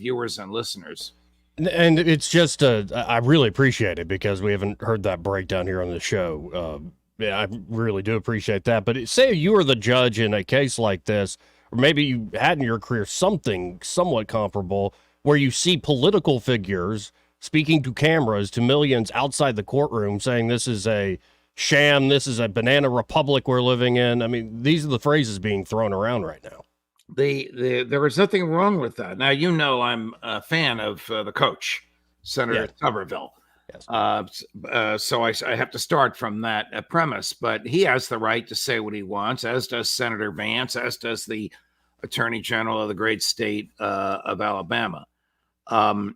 viewers and listeners. And it's just, I really appreciate it because we haven't heard that breakdown here on the show. Yeah, I really do appreciate that. But say you were the judge in a case like this, or maybe you had in your career something somewhat comparable where you see political figures speaking to cameras to millions outside the courtroom saying this is a sham, this is a banana republic we're living in. I mean, these are the phrases being thrown around right now. There is nothing wrong with that. Now, I'm a fan of the coach, Senator Tuberville. Yes. So I have to start from that premise, but he has the right to say what he wants, as does Senator Vance, as does the Attorney General of the great state of Alabama.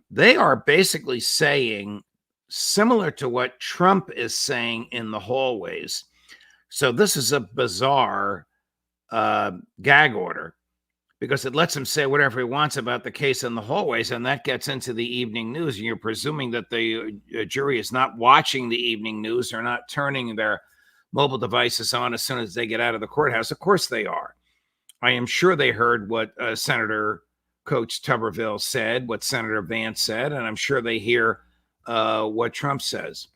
They are basically saying similar to what Trump is saying in the hallways. So this is a bizarre gag order, because it lets him say whatever he wants about the case in the hallways, and that gets into the evening news. And you're presuming that the jury is not watching the evening news or not turning their mobile devices on as soon as they get out of the courthouse. Of course they are. I am sure they heard what Senator Coach Tuberville said, what Senator Vance said, and I'm sure they hear what Trump says.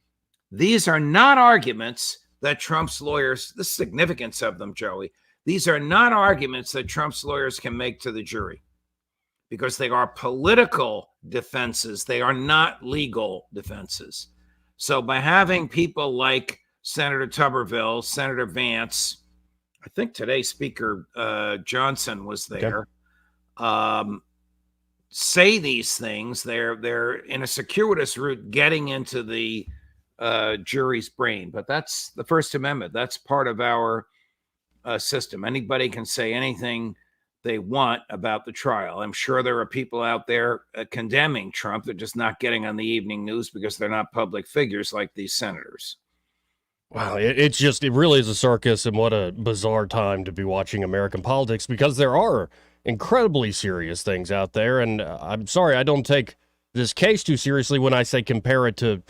These are not arguments that Trump's lawyers, the significance of them, Joey, these are not arguments that Trump's lawyers can make to the jury, because they are political defenses. They are not legal defenses. So by having people like Senator Tuberville, Senator Vance, I think today Speaker Johnson was there, say these things, they're in a circuitous route getting into the jury's brain. But that's the First Amendment. That's part of our system. Anybody can say anything they want about the trial. I'm sure there are people out there condemning Trump. They're just not getting on the evening news because they're not public figures like these senators. Wow, it really is a circus, and what a bizarre time to be watching American politics, because there are incredibly serious things out there. And I'm sorry, I don't take this case too seriously when I say compare it to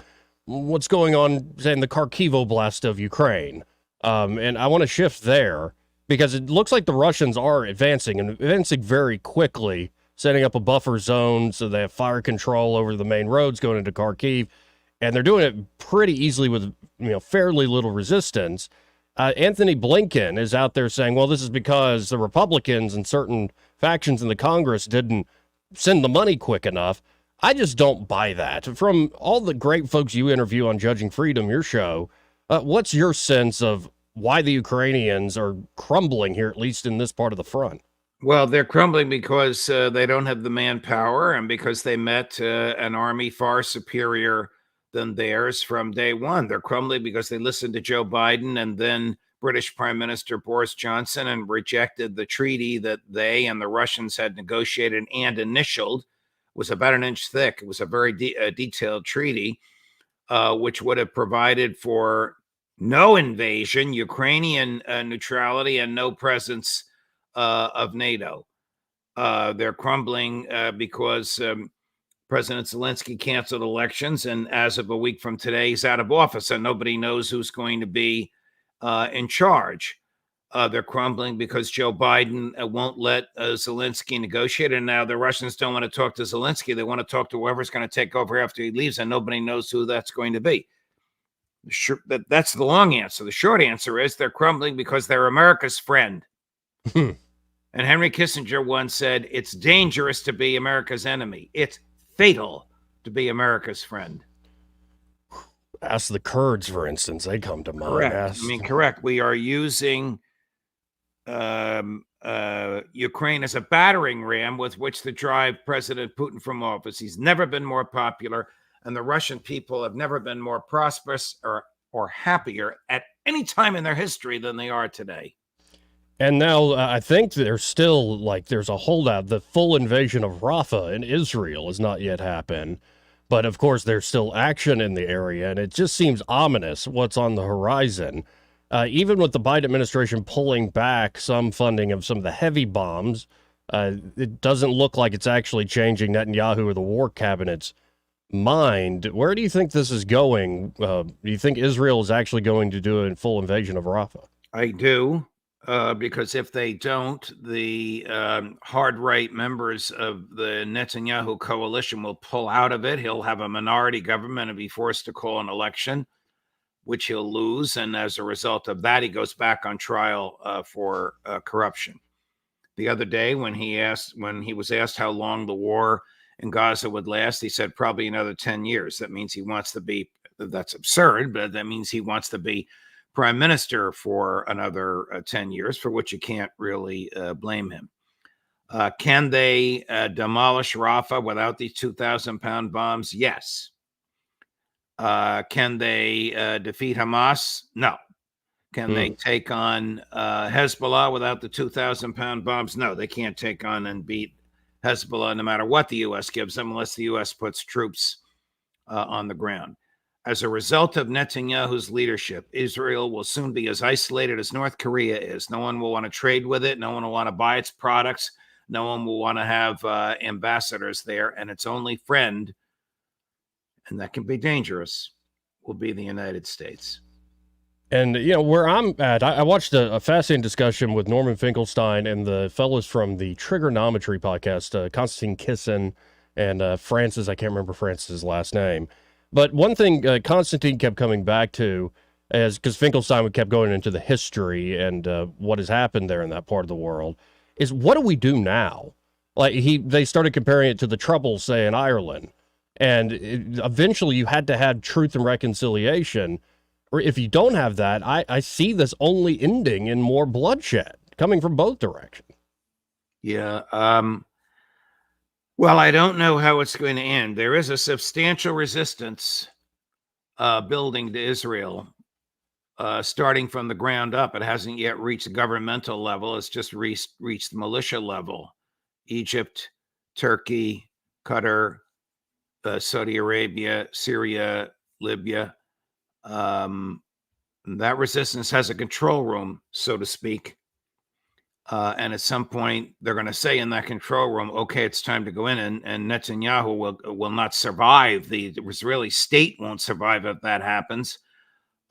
what's going on, say, in the Kharkiv Oblast of Ukraine. And I want to shift there because it looks like the Russians are advancing very quickly, setting up a buffer zone so they have fire control over the main roads going into Kharkiv, and they're doing it pretty easily with fairly little resistance. Anthony Blinken is out there saying, well, this is because the Republicans and certain factions in the Congress didn't send the money quick enough. I just don't buy that. From all the great folks you interview on Judging Freedom, your show, what's your sense of why the Ukrainians are crumbling here, at least in this part of the front? Well, they're crumbling because they don't have the manpower, and because they met an army far superior than theirs from day one. They're crumbling because they listened to Joe Biden and then British Prime Minister Boris Johnson and rejected the treaty that they and the Russians had negotiated and initialed. It was about an inch thick. It was a very detailed treaty, which would have provided for no invasion, Ukrainian neutrality, and no presence of NATO. They're crumbling because President Zelensky canceled elections, and as of a week from today, he's out of office, and nobody knows who's going to be in charge. They're crumbling because Joe Biden won't let Zelensky negotiate, and now the Russians don't want to talk to Zelensky. They want to talk to whoever's going to take over after he leaves, and nobody knows who that's going to be. That's the long answer. The short answer is they're crumbling because they're America's friend. And Henry Kissinger once said, it's dangerous to be America's enemy. It's fatal to be America's friend. Ask the Kurds, for instance. They come to mind. Correct. Correct. We are using Ukraine as a battering ram with which to drive President Putin from office. He's never been more popular, and the Russian people have never been more prosperous or happier at any time in their history than they are today. And now I think there's a holdout. The full invasion of Rafah in Israel has not yet happened. But of course, there's still action in the area, and it just seems ominous what's on the horizon. Even with the Biden administration pulling back some funding of some of the heavy bombs, it doesn't look like it's actually changing Netanyahu or the war cabinet's mind. Where do you think this is going? Do you think Israel is actually going to do a full invasion of Rafah? I do. because if they don't, the hard right members of the Netanyahu coalition will pull out of it. He'll have a minority government and be forced to call an election, which he'll lose. And as a result of that, he goes back on trial for corruption. The other day, when he was asked how long the war in Gaza would last, he said probably another 10 years. That means he wants to be, that's absurd, but that means he wants to be prime minister for another 10 years, for which you can't really blame him. Can they demolish Rafah without these 2,000-pound bombs? Yes. Can they defeat Hamas? No. Can they take on Hezbollah without the 2,000-pound bombs? No, they can't take on and beat Hezbollah no matter what the U.S. gives them, unless the U.S. puts troops on the ground. As a result of Netanyahu's leadership, Israel will soon be as isolated as North Korea is. No one will want to trade with it. No one will want to buy its products. No one will want to have ambassadors there. And its only friend, and that can be dangerous, will be the United States. And, you know, where I'm at, I watched a fascinating discussion with Norman Finkelstein and the fellows from the Trigonometry podcast, Konstantin Kisin and Francis, I can't remember Francis's last name. But one thing Konstantin kept coming back to is, because Finkelstein kept going into the history and what has happened there in that part of the world, is what do we do now? Like they started comparing it to the Troubles, say, in Ireland. And eventually you had to have truth and reconciliation. Or if you don't have that, I see this only ending in more bloodshed coming from both directions. Yeah. Well, I don't know how it's going to end. There is a substantial resistance building to Israel, starting from the ground up. It hasn't yet reached governmental level. It's just reached the militia level. Egypt, Turkey, Qatar, Saudi Arabia, Syria, Libya. That resistance has a control room, so to speak. And at some point, they're going to say in that control room, okay, it's time to go in. And Netanyahu will not survive. The Israeli state won't survive if that happens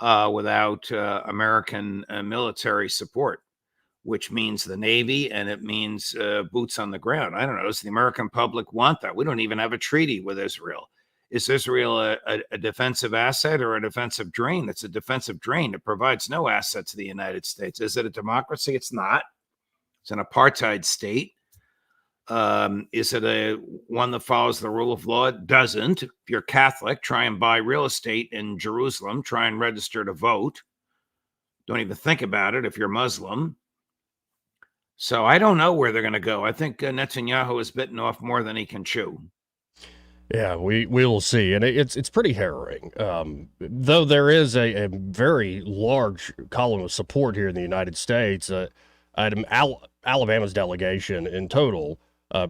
without American military support, which means the Navy, and it means boots on the ground. I don't know. Does the American public want that? We don't even have a treaty with Israel. Is Israel a defensive asset or a defensive drain? It's a defensive drain. It provides no asset to the United States. Is it a democracy? It's not. It's an apartheid state. Is it one that follows the rule of law? It doesn't. If you're Catholic, try and buy real estate in Jerusalem. Try and register to vote. Don't even think about it if you're Muslim. So I don't know where they're going to go. I think Netanyahu has bitten off more than he can chew. Yeah, we will see, and it's pretty harrowing. Though there is a very large column of support here in the United States. Alabama's delegation in total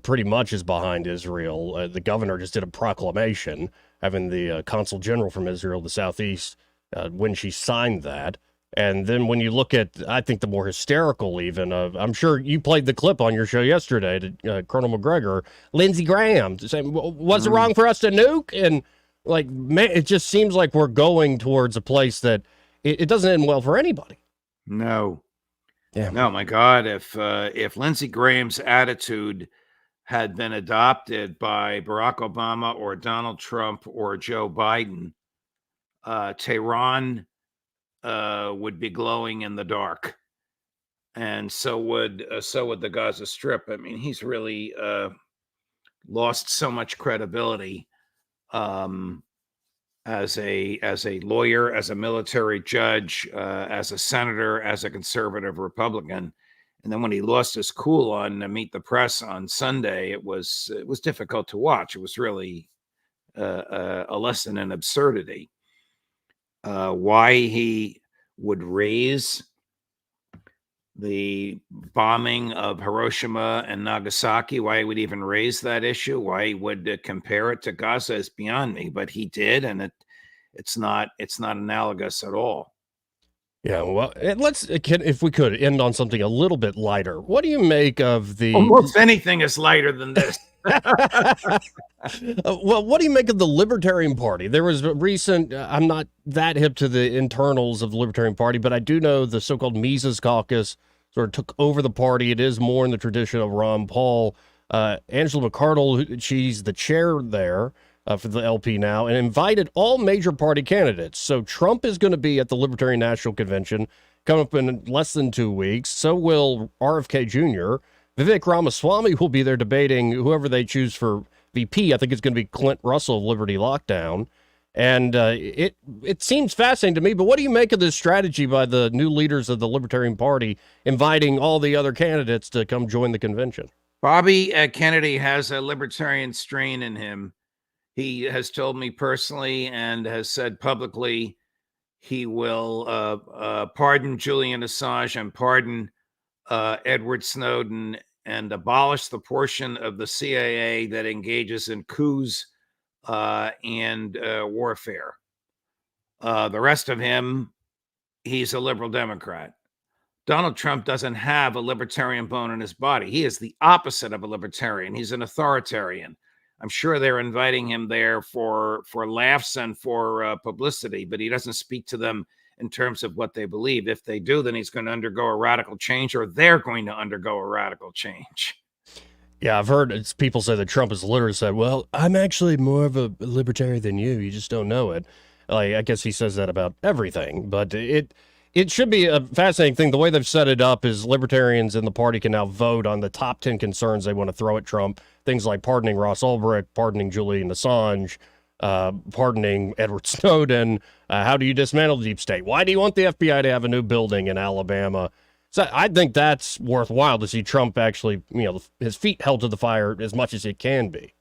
pretty much is behind Israel. The governor just did a proclamation, having the consul general from Israel, the Southeast, when she signed that. And then when you look at, I think the more hysterical even of, I'm sure you played the clip on your show yesterday to Colonel McGregor, Lindsey Graham saying, was it wrong for us to nuke? And like, man, it just seems like we're going towards a place that it doesn't end well for anybody. No. Yeah. No, my God, if Lindsey Graham's attitude had been adopted by Barack Obama or Donald Trump or Joe Biden, Tehran would be glowing in the dark, and so would the Gaza Strip. I mean, he's really lost so much credibility as a lawyer, as a military judge, as a senator, as a conservative Republican. And then when he lost his cool on Meet the Press on Sunday, it was difficult to watch. It was really a lesson in absurdity. Why he would raise the bombing of Hiroshima and Nagasaki, why he would even raise that issue, why he would compare it to Gaza is beyond me, but he did, and it's not analogous at all. Yeah, well, if we could end on something a little bit lighter. What do you make of the... Almost anything is lighter than this. Well, what do you make of the Libertarian Party? There was a recent, I'm not that hip to the internals of the Libertarian Party, but I do know the so-called Mises Caucus sort of took over the party. It is more in the tradition of Ron Paul. Angela McArdle, she's the chair there for the LP now, and invited all major party candidates. So Trump is going to be at the Libertarian National Convention coming up in less than 2 weeks. So will RFK Jr. Vivek Ramaswamy will be there debating whoever they choose for VP. I think it's going to be Clint Russell of Liberty Lockdown. And it seems fascinating to me, but what do you make of this strategy by the new leaders of the Libertarian Party inviting all the other candidates to come join the convention? Bobby Kennedy has a libertarian strain in him. He has told me personally and has said publicly he will pardon Julian Assange and pardon Edward Snowden and abolish the portion of the CIA that engages in coups and warfare. The rest of him, he's a liberal Democrat. Donald Trump doesn't have a libertarian bone in his body. He is the opposite of a libertarian. He's an authoritarian. I'm sure they're inviting him there for laughs and for publicity, but he doesn't speak to them in terms of what they believe. If they do, then he's going to undergo a radical change, or they're going to undergo a radical change. Yeah, I've heard people say that Trump has literally said, well, I'm actually more of a libertarian than you. You just don't know it. Like, I guess he says that about everything, but it should be a fascinating thing. The way they've set it up is libertarians in the party can now vote on the top 10 concerns they want to throw at Trump. Things like pardoning Ross Ulbricht, pardoning Julian Assange, pardoning Edward Snowden. How do you dismantle the deep state? Why do you want the FBI to have a new building in Alabama? So I think that's worthwhile to see Trump actually, his feet held to the fire as much as it can be.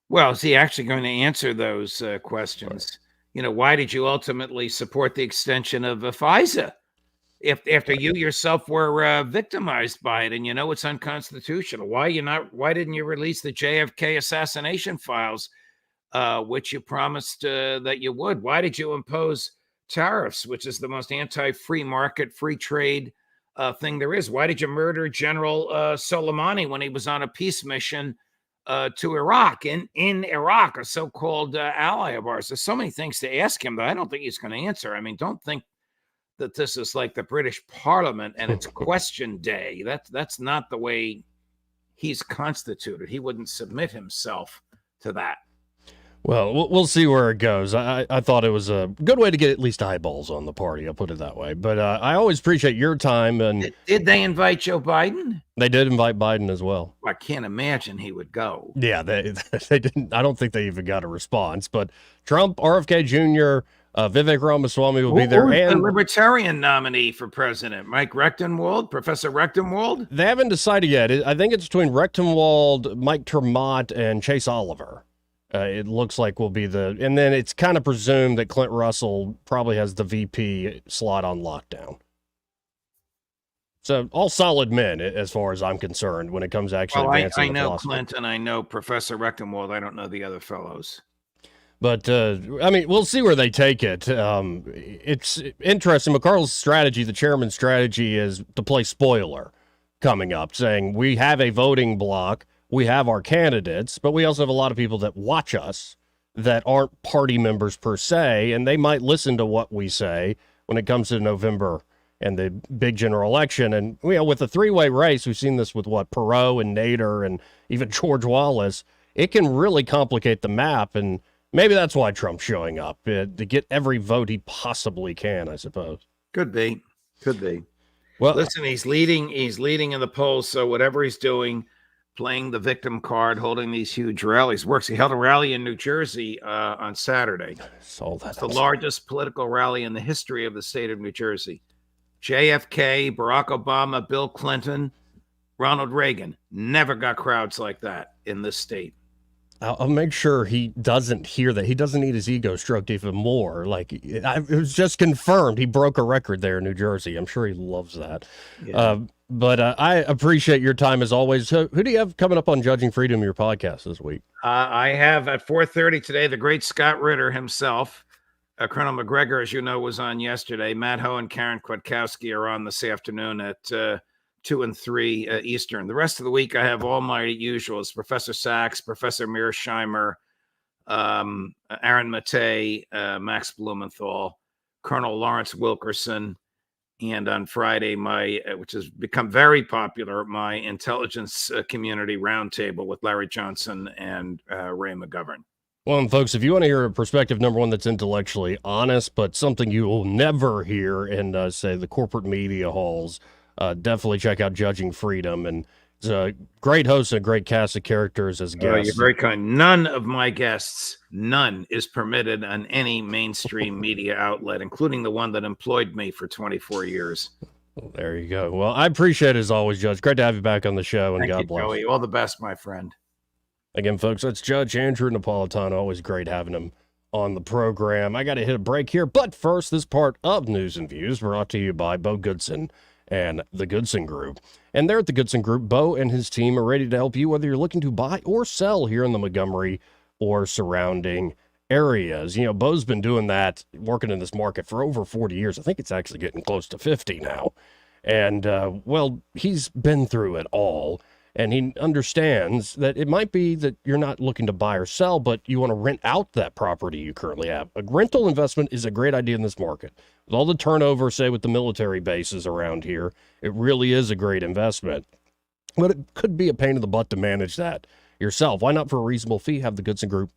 Well, is he actually going to answer those questions? Right. Why did you ultimately support the extension of FISA after you yourself were victimized by it, and it's unconstitutional? Why didn't you release the JFK assassination files, which you promised that you would? Why did you impose tariffs, which is the most anti-free market, free trade thing there is? Why did you murder General Soleimani when he was on a peace mission to Iraq, in Iraq, a so-called ally of ours? There's so many things to ask him that I don't think he's going to answer. I mean, don't think that this is like the British Parliament and it's question day. That's not the way he's constituted. He wouldn't submit himself to that. Well, we'll see where it goes. I thought it was a good way to get at least eyeballs on the party. I'll put it that way. But I always appreciate your time. And did they invite Joe Biden? They did invite Biden as well. I can't imagine he would go. Yeah, they didn't. I don't think they even got a response. But Trump, RFK Jr., Vivek Ramaswamy will be there. And the Libertarian nominee for president, Mike Rectenwald, Professor Rectenwald? They haven't decided yet. I think it's between Rectenwald, Mike Termott, and Chase Oliver. It looks like will be and then it's kind of presumed that Clint Russell probably has the VP slot on lockdown. So all solid men, as far as I'm concerned, when it comes to actually advancing I know philosophy. Clint and I know Professor Rectenwald. I don't know the other fellows. But, we'll see where they take it. It's interesting. McCardle's strategy, the chairman's strategy, is to play spoiler coming up, saying we have a voting block. We have our candidates, but we also have a lot of people that watch us that aren't party members per se, and they might listen to what we say when it comes to November and the big general election. And with a three-way race, we've seen this with Perot and Nader and even George Wallace. It can really complicate the map, and maybe that's why Trump's showing up, to get every vote he possibly can, I suppose. Could be. Well, listen, he's leading in the polls, so whatever he's doing, playing the victim card, holding these huge rallies, works. He held a rally in New Jersey on Saturday. It's the largest political rally in the history of the state of New Jersey. JFK, Barack Obama, Bill Clinton, Ronald Reagan never got crowds like that in this state. I'll make sure he doesn't hear that. He doesn't need his ego stroked even more. It was just confirmed he broke a record there in New Jersey. I'm sure he loves that. Yeah. But I appreciate your time as always. Who do you have coming up on Judging Freedom, your podcast this week? I have at 4:30 today, the great Scott Ritter himself. Colonel McGregor, as you know, was on yesterday. Matt Ho and Karen Kwiatkowski are on this afternoon at 2 and 3 Eastern. The rest of the week, I have all my usuals: Professor Sachs, Professor Mearsheimer, Aaron Maté, Max Blumenthal, Colonel Lawrence Wilkerson, and on Friday, which has become very popular, my intelligence community roundtable with Larry Johnson and Ray McGovern. Well, and folks, if you want to hear a perspective, number one, that's intellectually honest, but something you will never hear in, say, the corporate media halls, definitely check out Judging Freedom. And it's a great host and a great cast of characters as guests. You're very kind. None of my guests, none is permitted on any mainstream media outlet, including the one that employed me for 24 years. Well, there you go. Well, I appreciate it as always, Judge. Great to have you back on the show, and Thank God you, bless. Joey. All the best, my friend. Again, folks, that's Judge Andrew Napolitano. Always great having him on the program. I got to hit a break here, but first, this part of News and Views brought to you by Bo Goodson and the Goodson Group. And there at the Goodson Group, Bo and his team are ready to help you whether you're looking to buy or sell here in the Montgomery or surrounding areas. You know, Bo's been doing that, working in this market for over 40 years. I think it's actually getting close to 50 now. And, well, he's been through it all. And he understands that it might be that you're not looking to buy or sell, but you want to rent out that property you currently have. A rental investment is a great idea in this market. With all the turnover, say, with the military bases around here, it really is a great investment. But it could be a pain in the butt to manage that yourself. Why not, for a reasonable fee, have the Goodson Group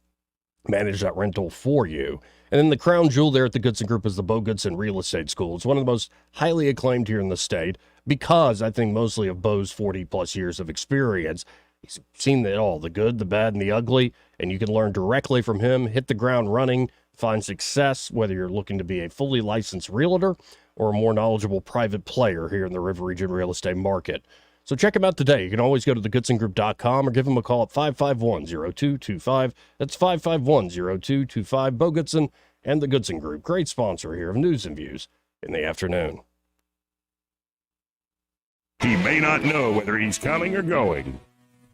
manage that rental for you? And then the crown jewel there at the Goodson Group is the Bo Goodson Real Estate School. It's one of the most highly acclaimed here in the state because I think mostly of Bo's 40-plus years of experience. He's seen it all, the good, the bad, and the ugly, and you can learn directly from him, hit the ground running, find success, whether you're looking to be a fully licensed realtor or a more knowledgeable private player here in the River Region real estate market. So check him out today. You can always go to thegoodsongroup.com or give him a call at 551-0225. That's 551-0225. Bo Goodson and the Goodson Group, great sponsor here of News and Views in the afternoon. He may not know whether he's coming or going,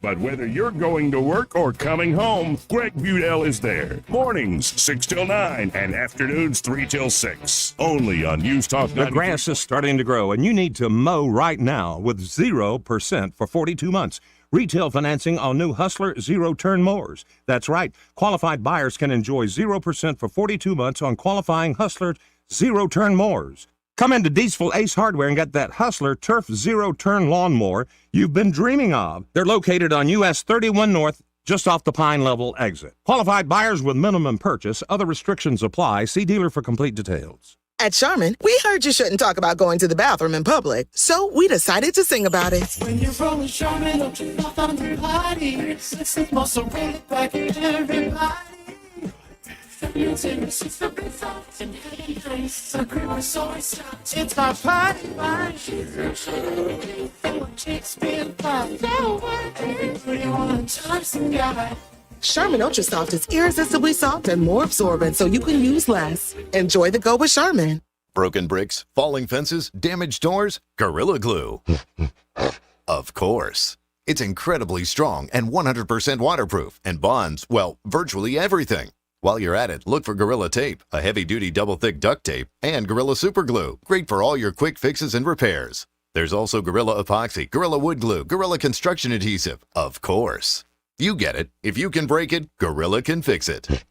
but whether you're going to work or coming home, Greg Budell is there. Mornings 6 till 9 and afternoons 3 till 6. Only on News Talk. The grass is starting to grow, and you need to mow right now with 0% for 42 months. Retail financing on new Hustler zero-turn mowers. That's right. Qualified buyers can enjoy 0% for 42 months on qualifying Hustler zero-turn mowers. Come into Diesel Ace Hardware and get that Hustler Turf zero-turn lawnmower you've been dreaming of. They're located on US 31 North, just off the Pine Level exit. Qualified buyers with minimum purchase. Other restrictions apply. See dealer for complete details. At Charmin, we heard you shouldn't talk about going to the bathroom in public, so we decided to sing about it. When you're rolling Charmin, don't you knock on the party. It's the most rated back in everybody. It's my party, my Charmin Ultra Soft is irresistibly soft and more absorbent, so you can use less. Enjoy the go with Charmin. Broken bricks, falling fences, damaged doors, Gorilla Glue. Of course. It's incredibly strong and 100% waterproof and bonds, well, virtually everything. While you're at it, look for Gorilla Tape, a heavy-duty double-thick duct tape, and Gorilla Super Glue, great for all your quick fixes and repairs. There's also Gorilla Epoxy, Gorilla Wood Glue, Gorilla Construction Adhesive. Of course. You get it. If you can break it, Gorilla can fix it.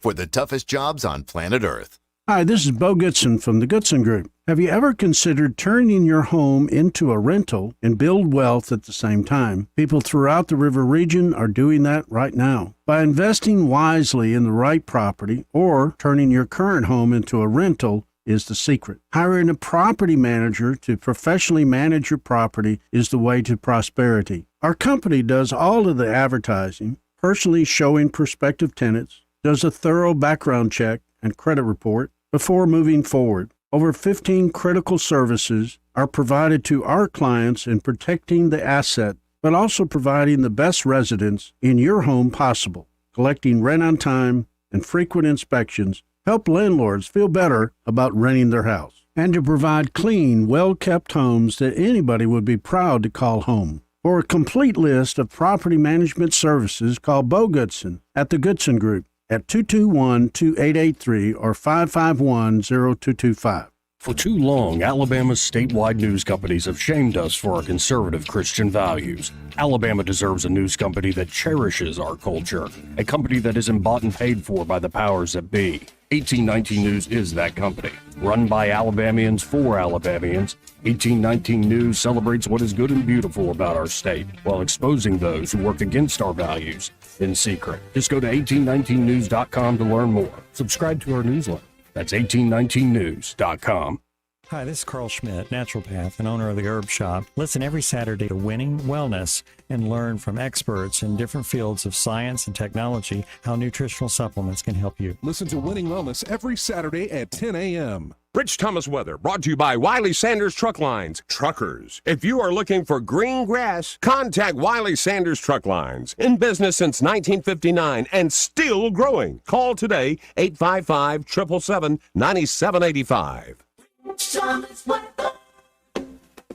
For the toughest jobs on planet Earth. Hi, this is Bo Goodson from the Goodson Group. Have you ever considered turning your home into a rental and build wealth at the same time? People throughout the River Region are doing that right now. By investing wisely in the right property or turning your current home into a rental is the secret. Hiring a property manager to professionally manage your property is the way to prosperity. Our company does all of the advertising, personally showing prospective tenants, does a thorough background check and credit report before moving forward. Over 15 critical services are provided to our clients in protecting the asset, but also providing the best residence in your home possible. Collecting rent on time and frequent inspections help landlords feel better about renting their house, and to provide clean, well-kept homes that anybody would be proud to call home. For a complete list of property management services, call Bo Goodson at the Goodson Group at 221-2883 or 551-0225. For too long, Alabama's statewide news companies have shamed us for our conservative Christian values. Alabama deserves a news company that cherishes our culture, a company that isn't bought and paid for by the powers that be. 1819 News is that company. Run by Alabamians for Alabamians, 1819 News celebrates what is good and beautiful about our state, while exposing those who work against our values in secret. Just go to 1819news.com to learn more. Subscribe to our newsletter. That's 1819news.com. Hi, this is Carl Schmidt, naturopath and owner of the Herb Shop. Listen every Saturday to Winning Wellness and learn from experts in different fields of science and technology how nutritional supplements can help you. Listen to Winning Wellness every Saturday at 10 a.m. Rich Thomas weather brought to you by Wiley Sanders Truck Lines. Truckers, if you are looking for green grass, contact Wiley Sanders Truck Lines. In business since 1959 and still growing. Call today, 855-777-9785.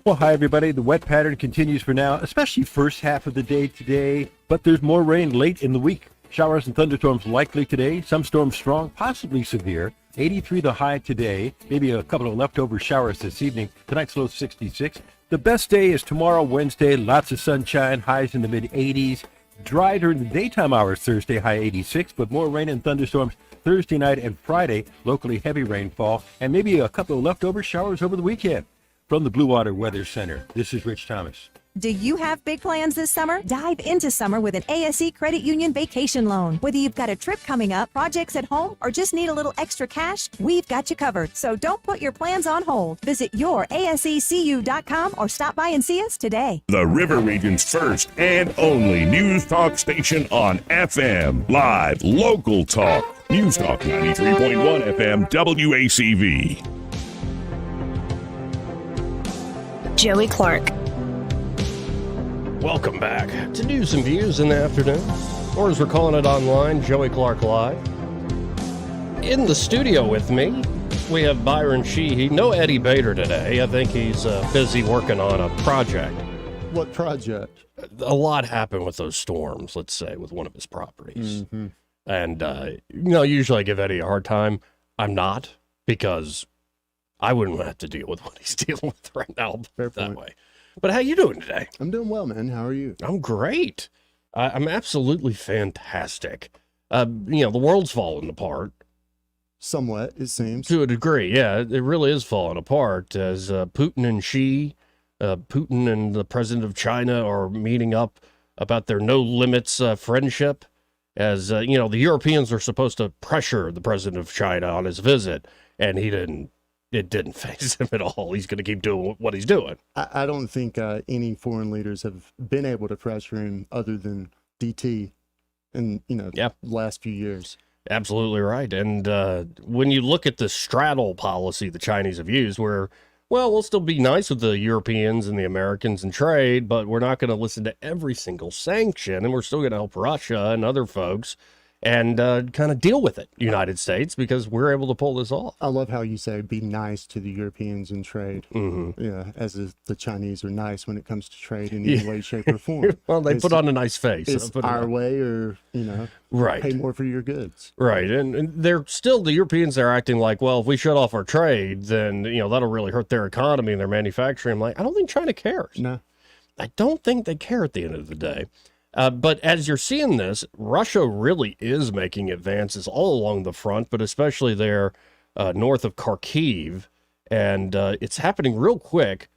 Well, hi, everybody. The wet pattern continues for now, especially first half of the day today, but there's more rain late in the week. Showers and thunderstorms likely today, some storms strong, possibly severe. 83 the high today, maybe a couple of leftover showers this evening. Tonight's low 66. The best day is tomorrow, Wednesday. Lots of sunshine, highs in the mid-80s. Dry during the daytime hours Thursday, high 86, but more rain and thunderstorms Thursday night and Friday, locally heavy rainfall, and maybe a couple of leftover showers over the weekend. From the Blue Water Weather Center, this is Rich Thomas. Do you have big plans this summer? Dive into summer with an ASE Credit Union vacation loan. Whether you've got a trip coming up, projects at home, or just need a little extra cash, we've got you covered. So don't put your plans on hold. Visit yourasecu.com or stop by and see us today. The River Region's first and only news talk station on FM. Live, local talk. News Talk 93.1 FM WACV. Joey Clark. Welcome back to News and Views in the afternoon, or as we're calling it online, Joey Clark Live. In the studio with me, we have Byron Sheehy. No Eddie Bader today. I think he's busy working on a project. What project? A lot happened with those storms, let's say, with one of his properties. Mm-hmm. And, usually I give Eddie a hard time. I'm not, because I wouldn't have to deal with what he's dealing with right now that way. But how you doing today? I'm doing well, man. How are you? I'm great. I'm absolutely fantastic. The world's falling apart. Somewhat, it seems. To a degree, yeah. It really is falling apart as Putin and Putin and the president of China are meeting up about their no-limits friendship. As, the Europeans are supposed to pressure the president of China on his visit, and it didn't faze him at all. He's going to keep doing what he's doing. I don't think any foreign leaders have been able to pressure him other than DT in, the last few years. Absolutely right. And when you look at the straddle policy the Chinese have used, where, we'll still be nice with the Europeans and the Americans in trade, but we're not going to listen to every single sanction, and we're still going to help Russia and other folks and kind of deal with it, United States, because we're able to pull this off. I love how you say be nice to the Europeans in trade. Mm-hmm. Yeah, as if the Chinese are nice when it comes to trade in any way, shape, or form. Well, they put on a nice face. It's our way or, right. Pay more for your goods. Right, and they're still, the Europeans are acting like, well, if we shut off our trade, then, that'll really hurt their economy and their manufacturing. I'm like, I don't think China cares. No. I don't think they care at the end of the day. But as you're seeing this, Russia really is making advances all along the front, but especially there north of Kharkiv, and it's happening real quick.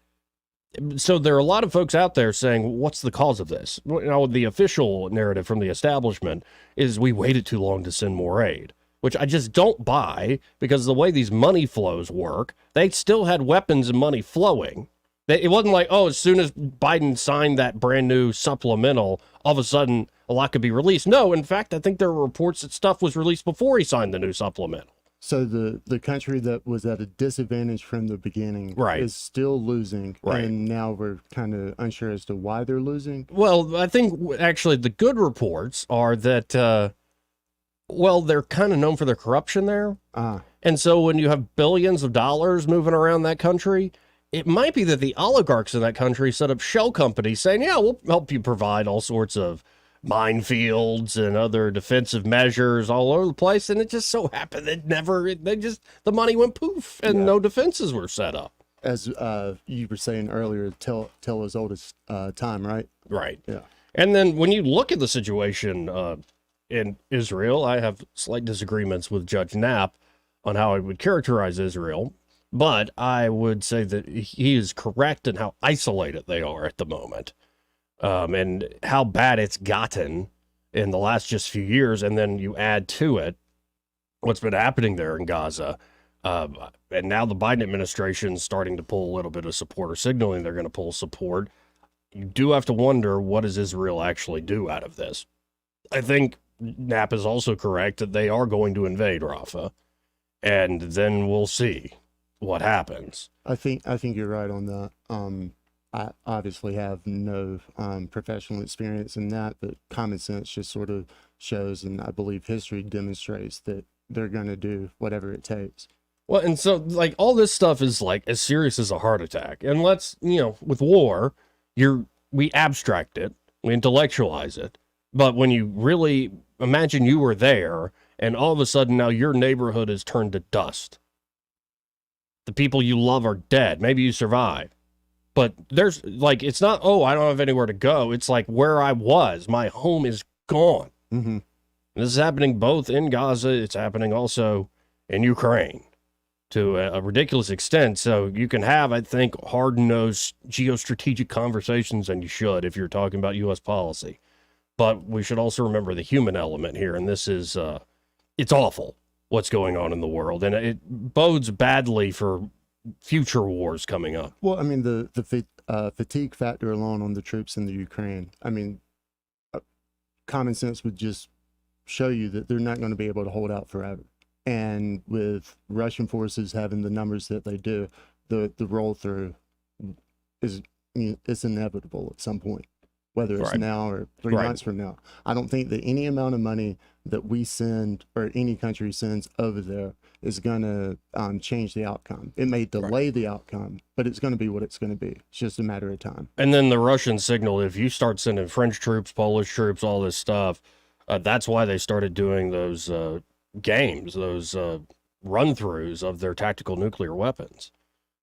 So there are a lot of folks out there saying, what's the cause of this? The official narrative from the establishment is we waited too long to send more aid, which I just don't buy, because the way these money flows work, they still had weapons and money flowing. It wasn't like, as soon as Biden signed that brand new supplemental, all of a sudden a lot could be released. No, in fact, I think there were reports that stuff was released before he signed the new supplemental. So the country that was at a disadvantage from the beginning is still losing, and now we're kind of unsure as to why they're losing? Well, I think actually the good reports are that, they're kind of known for their corruption there. And so when you have billions of dollars moving around that country, it might be that the oligarchs in that country set up shell companies saying, we'll help you provide all sorts of minefields and other defensive measures all over the place, and it just so happened that the money went poof, and no defenses were set up. As you were saying earlier, tell as old as time, right? Right. Yeah. And then when you look at the situation in Israel, I have slight disagreements with Judge Knapp on how I would characterize Israel, but I would say that he is correct in how isolated they are at the moment, and how bad it's gotten in the last just few years. And then you add to it what's been happening there in Gaza. And now the Biden administration is starting to pull a little bit of support, or signaling they're going to pull support. You do have to wonder, what does Israel actually do out of this? I think Knapp is also correct that they are going to invade Rafah, and then we'll see what happens. I think you're right on that. I obviously have no professional experience in that, but common sense just sort of shows, and I believe history demonstrates, that they're going to do whatever it takes. Well, and so, like, all this stuff is, like, as serious as a heart attack. And let's, with war, we abstract it, we intellectualize it. But when you really imagine you were there, and all of a sudden now your neighborhood is turned to dust. The people you love are dead. Maybe you survive. But there's, like, it's not, oh, I don't have anywhere to go. It's like where I was. My home is gone. Mm-hmm. This is happening both in Gaza. It's happening also in Ukraine to a ridiculous extent. So you can have, I think, hard-nosed geostrategic conversations, and you should if you're talking about U.S. policy. But we should also remember the human element here, and this is, it's awful what's going on in the world, and it bodes badly for future wars coming up. Well, I mean, the fatigue factor alone on the troops in the Ukraine, I mean, common sense would just show you that they're not going to be able to hold out forever. And with Russian forces having the numbers that they do, the roll through is inevitable at some point, whether it's now or 3 months from now. I don't think that any amount of money that we send, or any country sends over there, is going to change the outcome. It may delay the outcome, but it's going to be what it's going to be. It's just a matter of time. And then the Russians signal, if you start sending French troops, Polish troops, all this stuff, that's why they started doing those games, those run-throughs of their tactical nuclear weapons,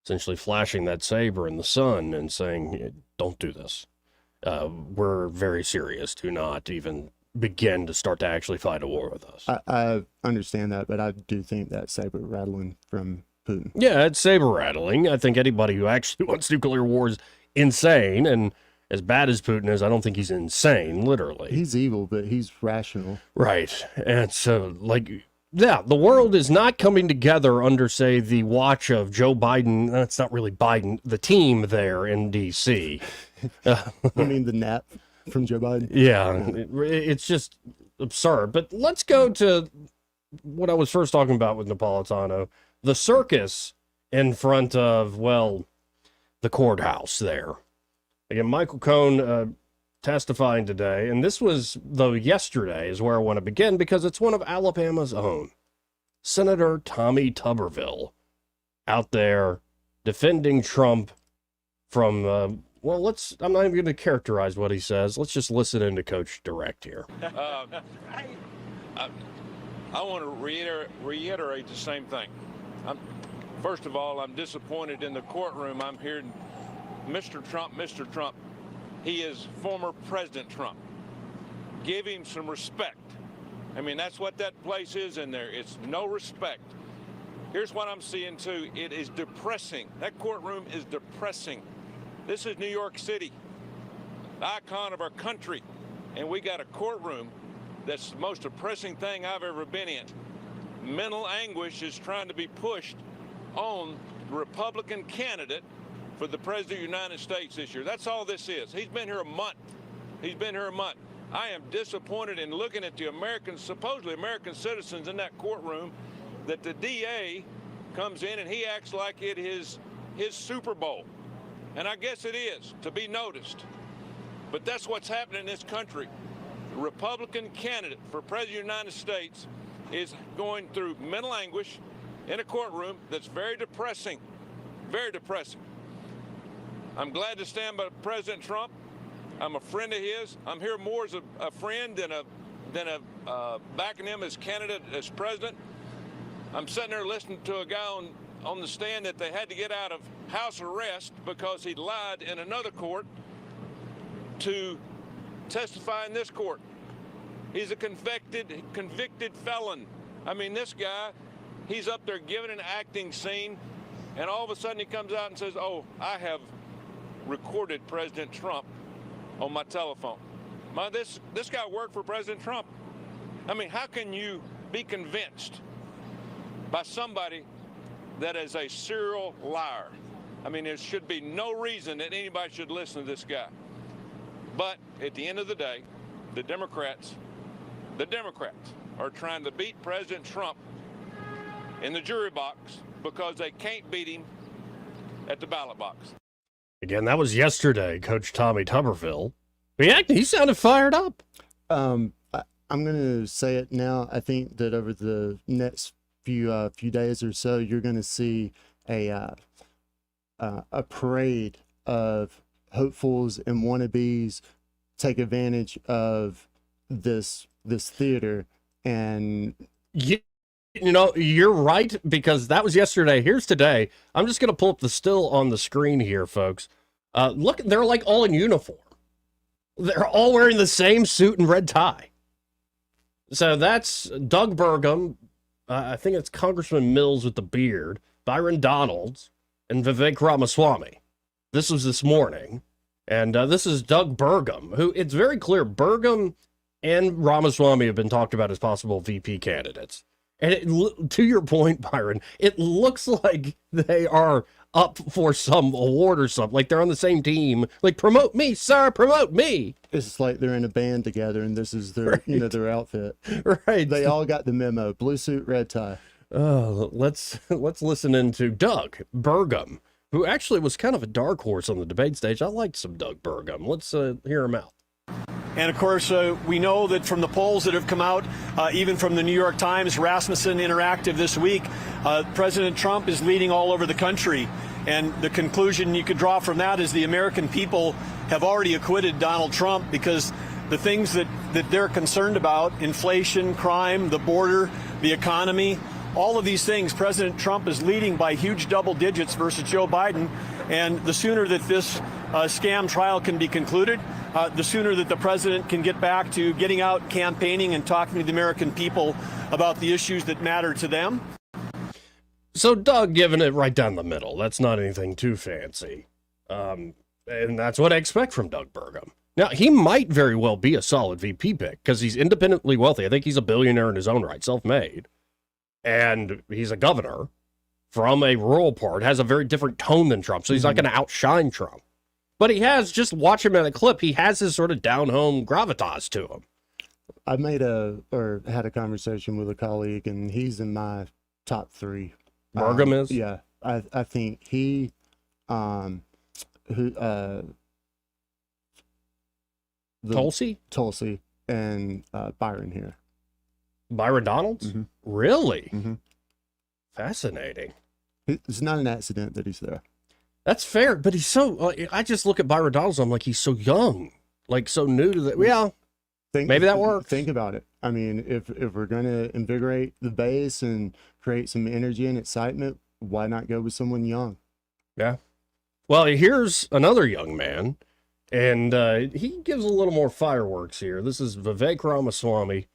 essentially flashing that saber in the sun and saying, don't do this. We're very serious. Do not even begin to start to actually fight a war with us. I understand that, but I do think that saber rattling from Putin. Yeah, it's saber rattling. I think anybody who actually wants nuclear war is insane, and as bad as Putin is, I don't think he's insane, literally. He's evil, but he's rational. Right. And so, like, yeah, the world is not coming together under, say, the watch of Joe Biden. That's not really Biden, the team there in D.C. You mean the nap from Joe Biden? Yeah, it's just absurd. But let's go to what I was first talking about with Napolitano, the circus in front of, well, the courthouse there. Again, Michael Cohen testifying today, and this was, though, yesterday is where I want to begin, because it's one of Alabama's own. Senator Tommy Tuberville out there defending Trump from, well, I'm not even going to characterize what he says. Let's just listen into Coach direct here. I want to reiterate the same thing. First of all, I'm disappointed in the courtroom. I'm hearing Mr. Trump, he is former President Trump. Give him some respect. I mean, that's what that place is in there. It's no respect. Here's what I'm seeing, too. It is depressing. That courtroom is depressing. This is New York City, the icon of our country, and we got a courtroom that's the most depressing thing I've ever been in. Mental anguish is trying to be pushed on the Republican candidate for the President of the United States this year. That's all this is. He's been here a month. I am disappointed in looking at the supposedly American citizens in that courtroom, that the DA comes in and he acts like it is his Super Bowl. And I guess it is, to be noticed. But that's what's happening in this country. The Republican candidate for President of the United States is going through mental anguish in a courtroom that's very depressing. Very depressing. I'm glad to stand by President Trump. I'm a friend of his. I'm here more as a friend than backing him as candidate as president. I'm sitting there listening to a guy on the stand that they had to get out of house arrest because he lied in another court to testify in this court. He's a convicted felon. I mean, this guy, he's up there giving an acting scene, and all of a sudden he comes out and says, oh, I have recorded President Trump on my telephone. This guy worked for President Trump. I mean, how can you be convinced by somebody that is a serial liar? I mean, there should be no reason that anybody should listen to this guy. But at the end of the day, the Democrats are trying to beat President Trump in the jury box because they can't beat him at the ballot box. Again, that was yesterday, Coach Tommy Tuberville. He sounded fired up. I'm going to say it now. I think that over the next few days or so, you're going to see a parade of hopefuls and wannabes take advantage of this theater. And you know, you're right, because that was yesterday. Here's today. I'm just going to pull up the still on the screen here, folks. Look, they're like all in uniform. They're all wearing the same suit and red tie. So that's Doug Burgum. I think it's Congressman Mills with the beard, Byron Donalds, and Vivek Ramaswamy. This was this morning. And this is Doug Burgum, who, it's very clear, Burgum and Ramaswamy have been talked about as possible VP candidates. And to your point, Byron, it looks like they are up for some award or something. Like they're on the same team. Like, promote me, sir, promote me. It's like they're in a band together and this is their, Right. their outfit. Right. They all got the memo. Blue suit, red tie. Oh, let's listen into Doug Burgum, who actually was kind of a dark horse on the debate stage. I liked some Doug Burgum. Let's hear him out. And of course, we know that from the polls that have come out, even from the New York Times, Rasmussen Interactive this week, President Trump is leading all over the country. And the conclusion you could draw from that is the American people have already acquitted Donald Trump, because the things that they're concerned about, inflation, crime, the border, the economy, all of these things, President Trump is leading by huge double digits versus Joe Biden. And the sooner that this scam trial can be concluded, the sooner that the president can get back to getting out, campaigning, and talking to the American people about the issues that matter to them. So Doug giving it right down the middle. That's not anything too fancy. And that's what I expect from Doug Burgum. Now, he might very well be a solid VP pick because he's independently wealthy. I think he's a billionaire in his own right, self-made. And he's a governor from a rural part, has a very different tone than Trump. So he's not going to outshine Trump. But he has, just watch him in a clip, he has his sort of down-home gravitas to him. I had a conversation with a colleague, and he's in my top three. Burgum is? Yeah. I think he, Tulsi and Byron here. Byron Donalds? Mm-hmm. Really? Mm-hmm. Fascinating. It's not an accident that he's there. That's fair, but he's so, I just look at Byron Donalds, I'm like, he's so young, like so new to that. Yeah, maybe that works. Think about it. I mean, if we're going to invigorate the base and create some energy and excitement, why not go with someone young? Yeah. Well, here's another young man, and he gives a little more fireworks here. This is Vivek Ramaswamy.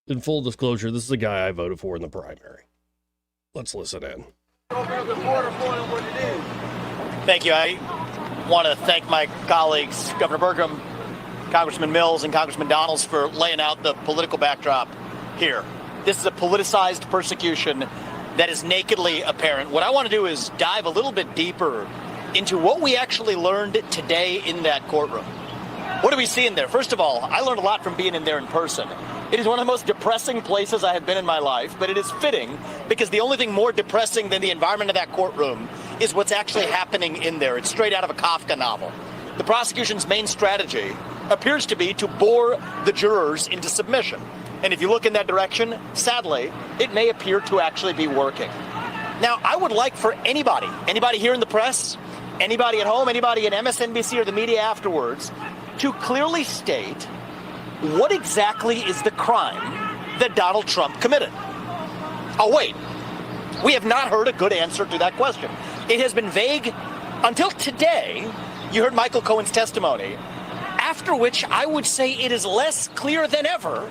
In full disclosure, this is the guy I voted for in the primary. Let's listen in. Thank you. I want to thank my colleagues, Governor Burgum, Congressman Mills, and Congressman Donalds, for laying out the political backdrop here. This is a politicized persecution that is nakedly apparent. What I want to do is dive a little bit deeper into what we actually learned today in that courtroom. What do we see in there? First of all, I learned a lot from being in there in person. It is one of the most depressing places I have been in my life, but it is fitting because the only thing more depressing than the environment of that courtroom is what's actually happening in there. It's straight out of a Kafka novel. The prosecution's main strategy appears to be to bore the jurors into submission. And if you look in that direction, sadly, it may appear to actually be working. Now, I would like for anybody here in the press, anybody at home, anybody at MSNBC or the media afterwards, to clearly state what exactly is the crime that Donald Trump committed. Oh, wait. We have not heard a good answer to that question. It has been vague until today. You heard Michael Cohen's testimony, after which I would say it is less clear than ever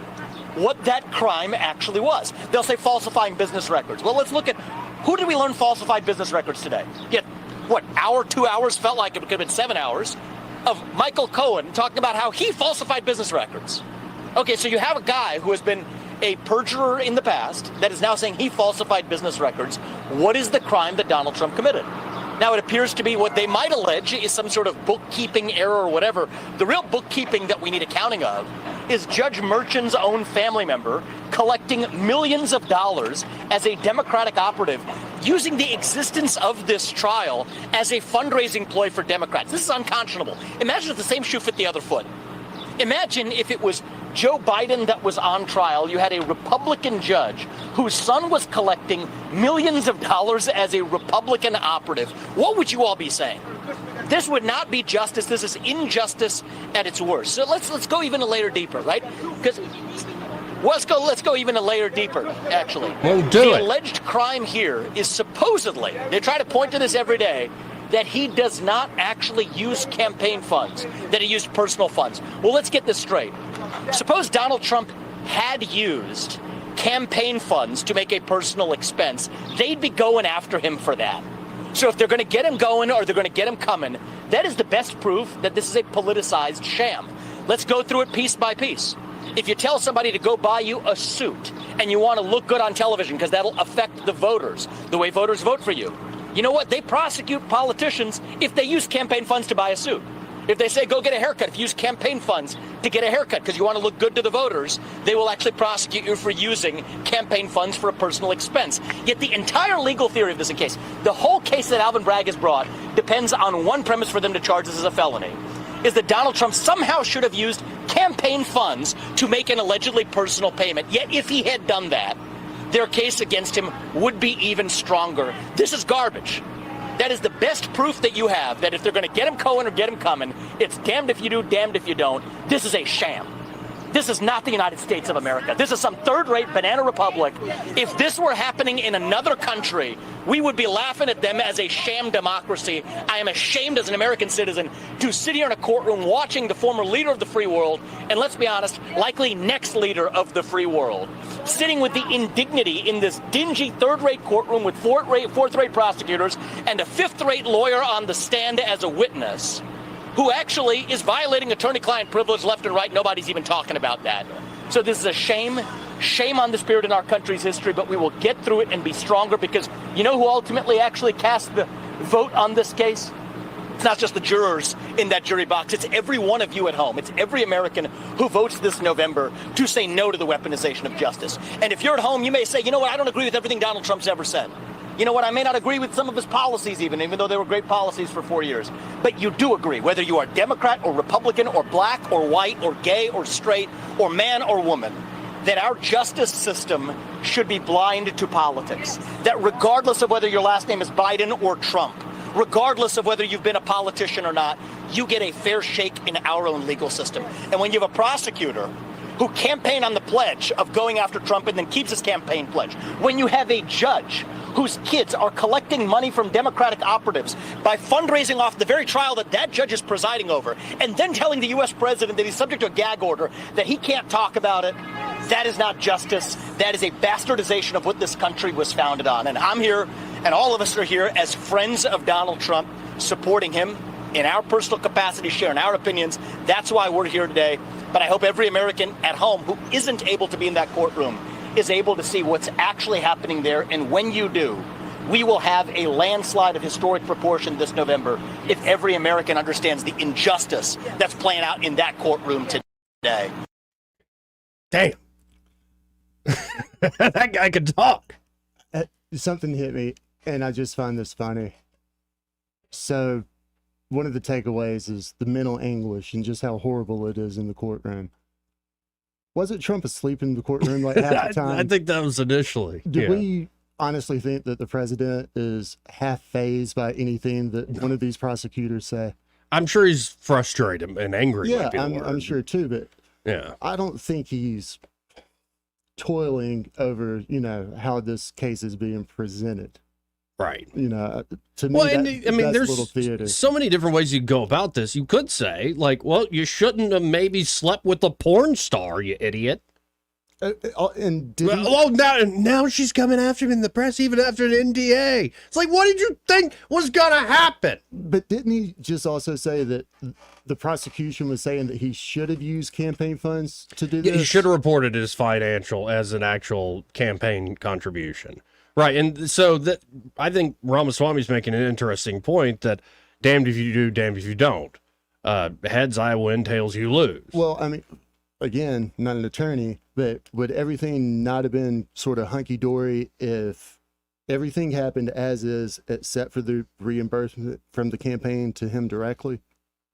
what that crime actually was. They'll say falsifying business records. Well, let's look at who did we learn falsified business records today? Yet, what, hour, 2 hours, felt like it could have been 7 hours, of Michael Cohen talking about how he falsified business records. Okay, so you have a guy who has been a perjurer in the past that is now saying he falsified business records. What is the crime that Donald Trump committed? Now, it appears to be what they might allege is some sort of bookkeeping error or whatever. The real bookkeeping that we need accounting of is Judge Merchan's own family member collecting millions of dollars as a Democratic operative, using the existence of this trial as a fundraising ploy for Democrats. This is unconscionable. Imagine if the same shoe fit the other foot. Imagine if it was Joe Biden that was on trial. You had a Republican judge whose son was collecting millions of dollars as a Republican operative. What would you all be saying? This would not be justice. This is injustice at its worst. So let's go even a layer deeper, right? Because let's go even a layer deeper, actually. The alleged crime here is supposedly, they try to point to this every day, that he does not actually use campaign funds, that he used personal funds. Well, let's get this straight. Suppose Donald Trump had used campaign funds to make a personal expense. They'd be going after him for that. So if they're going to get him going or they're going to get him coming, that is the best proof that this is a politicized sham. Let's go through it piece by piece. If you tell somebody to go buy you a suit and you want to look good on television because that'll affect the voters, the way voters vote for you, you know what? They prosecute politicians if they use campaign funds to buy a suit. If they say, go get a haircut, if you use campaign funds to get a haircut because you want to look good to the voters, they will actually prosecute you for using campaign funds for a personal expense. Yet the entire legal theory of this case, the whole case that Alvin Bragg has brought, depends on one premise for them to charge this as a felony, is that Donald Trump somehow should have used campaign funds to make an allegedly personal payment. Yet if he had done that, their case against him would be even stronger. This is garbage. That is the best proof that you have that if they're going to get him going or get him coming, it's damned if you do, damned if you don't. This is a sham. This is not the United States of America. This is some third-rate banana republic. If this were happening in another country, we would be laughing at them as a sham democracy. I am ashamed as an American citizen to sit here in a courtroom watching the former leader of the free world, and let's be honest, likely next leader of the free world, sitting with the indignity in this dingy third-rate courtroom with fourth-rate prosecutors and a fifth-rate lawyer on the stand as a witness, who actually is violating attorney-client privilege left and right. Nobody's even talking about that. So this is a shame on the spirit in our country's history, but we will get through it and be stronger because you know who ultimately actually cast the vote on this case? It's not just the jurors in that jury box. It's every one of you at home. It's every American who votes this November to say no to the weaponization of justice. And if you're at home, you may say, you know what, I don't agree with everything Donald Trump's ever said. You know what, I may not agree with some of his policies even though they were great policies for 4 years. But you do agree, whether you are Democrat or Republican or black or white or gay or straight or man or woman, that our justice system should be blind to politics. That regardless of whether your last name is Biden or Trump, regardless of whether you've been a politician or not, you get a fair shake in our own legal system. And when you have a prosecutor who campaigned on the pledge of going after Trump and then keeps his campaign pledge, when you have a judge whose kids are collecting money from Democratic operatives by fundraising off the very trial that judge is presiding over, and then telling the U.S. president that he's subject to a gag order, that he can't talk about it, that is not justice. That is a bastardization of what this country was founded on. And I'm here, and all of us are here as friends of Donald Trump, supporting him in our personal capacity, sharing our opinions. That's why we're here today. But I hope every American at home who isn't able to be in that courtroom is able to see what's actually happening there. And when you do, we will have a landslide of historic proportion this November if every American understands the injustice that's playing out in that courtroom today. Damn. That guy could talk. Something hit me, and I just find this funny. So, one of the takeaways is the mental anguish and just how horrible it is in the courtroom. Wasn't Trump asleep in the courtroom like half the time? I think that was initially. Do we honestly think that the president is half phased by anything that one of these prosecutors say? I'm sure he's frustrated and angry. Yeah, might be the word. I'm sure too, but yeah, I don't think he's toiling over, how this case is being presented. Right. To me, Well, that, and I mean, that's a little there's theater. so many different ways you could go about this. You could say, like, well, you shouldn't have maybe slept with a porn star, you idiot. And did well, now she's coming after him in the press, even after an NDA. It's like, what did you think was gonna happen? But didn't he just also say that the prosecution was saying that he should have used campaign funds to do this? He should have reported it as financial as an actual campaign contribution. Right, and so that I think Ramaswamy's making an interesting point that damned if you do, damned if you don't. Heads I win, tails you lose. Well, I mean, again, not an attorney, but would everything not have been sort of hunky-dory if everything happened as is, except for the reimbursement from the campaign to him directly?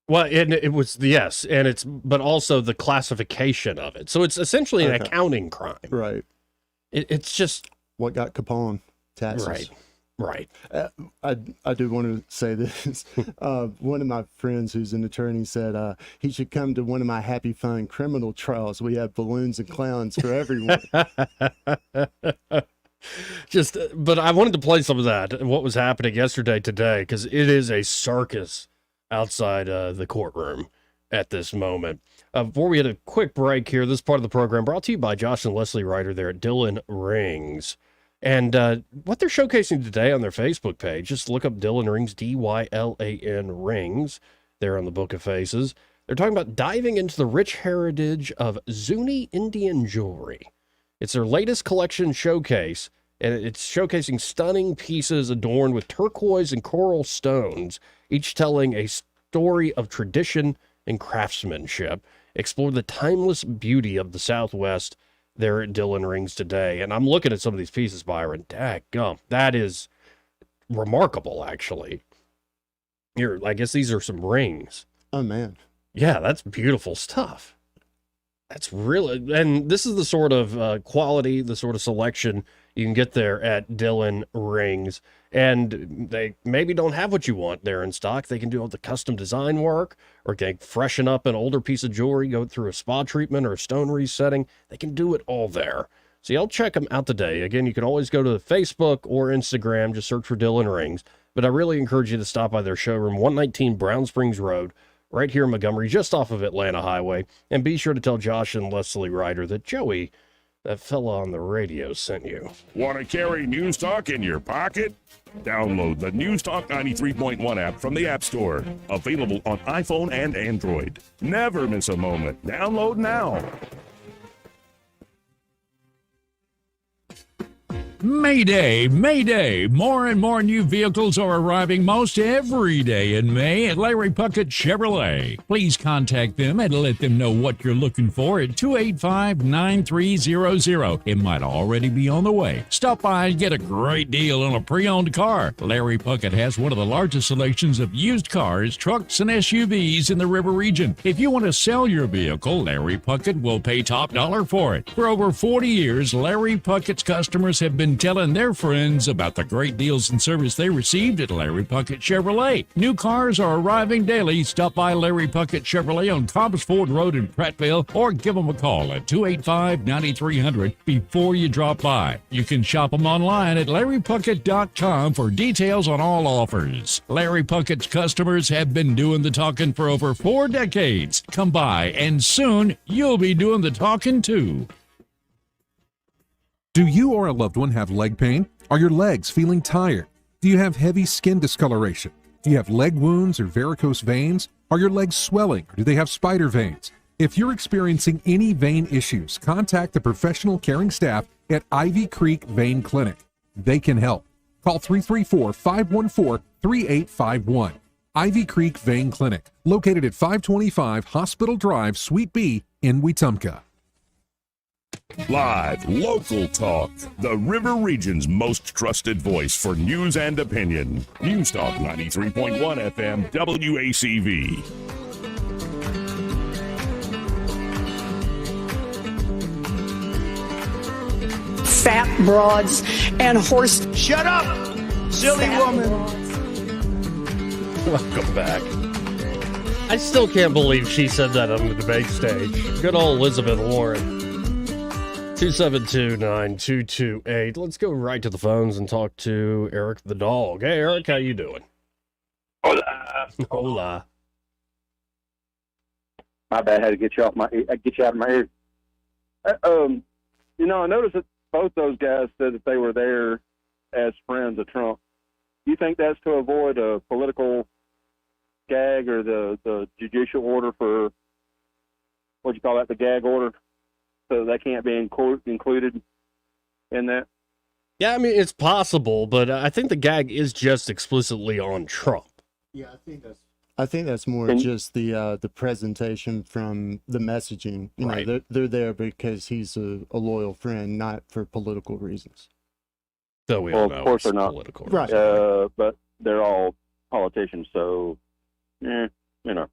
Well, it was, yes, but also the classification of it. So it's essentially an accounting crime. Right. It's just... What got Capone? Taxes. Right. I do want to say this. One of my friends who's an attorney said he should come to one of my Happy Fun criminal trials. We have balloons and clowns for everyone. But I wanted to play some of that, what was happening yesterday, today, because it is a circus outside the courtroom at this moment. Before we had a quick break here, this part of the program brought to you by Josh and Leslie Ryder there at Dylan Rings. And what they're showcasing today on their Facebook page, just look up Dylan Rings, D-Y-L-A-N Rings, there on the Book of Faces. They're talking about diving into the rich heritage of Zuni Indian jewelry. It's their latest collection showcase, and it's showcasing stunning pieces adorned with turquoise and coral stones, each telling a story of tradition and craftsmanship. Explore the timeless beauty of the Southwest there at Dylan Rings today. And I'm looking at some of these pieces, Byron. Daggum, that is remarkable, actually. Here, I guess these are some rings. Oh, man. Yeah, that's beautiful stuff. That's really, and this is the sort of quality, the sort of selection you can get there at Dylan Rings. And they maybe don't have what you want there in stock. They can do all the custom design work, or they freshen up an older piece of jewelry, go through a spa treatment or a stone resetting. They can do it all there. So y'all check them out today. Again, you can always go to Facebook or Instagram, just search for Dylan Rings. But I really encourage you to stop by their showroom, 119 Brown Springs Road, right here in Montgomery, just off of Atlanta Highway. And be sure to tell Josh and Leslie Ryder that Joey, that fella on the radio, sent you. Want to carry News Talk in your pocket? Download the News Talk 93.1 app from the App Store. Available on iPhone and Android. Never miss a moment. Download now. Mayday, Mayday. More and more new vehicles are arriving most every day in May at Larry Puckett Chevrolet. Please contact them and let them know what you're looking for at 285-9300. It might already be on the way. Stop by and get a great deal on a pre-owned car. Larry Puckett has one of the largest selections of used cars, trucks, and SUVs in the River region. If you want to sell your vehicle, Larry Puckett will pay top dollar for it. For over 40 years, Larry Puckett's customers have been telling their friends about the great deals and service they received at Larry Puckett Chevrolet. New cars are arriving daily. Stop by Larry Puckett Chevrolet on Cobbs Ford Road in Prattville, or give them a call at 285-9300 before you drop by. You can shop them online at LarryPuckett.com for details on all offers. Larry Puckett's customers have been doing the talking for over 4 decades. Come by, and soon you'll be doing the talking too. Do you or a loved one have leg pain? Are your legs feeling tired? Do you have heavy skin discoloration? Do you have leg wounds or varicose veins? Are your legs swelling, or do they have spider veins? If you're experiencing any vein issues, contact the professional caring staff at Ivy Creek Vein Clinic. They can help. Call 334-514-3851. Ivy Creek Vein Clinic, located at 525 Hospital Drive, Suite B in Wetumpka. Live, local talk. The River Region's most trusted voice for news and opinion. News Talk 93.1 FM, WACV. Fat broads and horse. Shut up, silly woman. Welcome back. I still can't believe she said that on the debate stage. Good old Elizabeth Warren. 272-9228. Let's go right to the phones and talk to Eric the dog. Hey, Eric, how you doing? Hola. Hola. My bad. I had to get you out of my ear. You know, I noticed that both those guys said that they were there as friends of Trump. Do you think that's to avoid a political gag or the judicial order for, what do you call that, the gag order? So that can't be included in that? Yeah, I mean, it's possible, but I think the gag is just explicitly on Trump. Yeah, I think that's more just the presentation from the messaging. You Right. know, they're there because he's a loyal friend, not for political reasons. So we Well, all of know course it's they're not. political. Right. But they're all politicians, so, you know,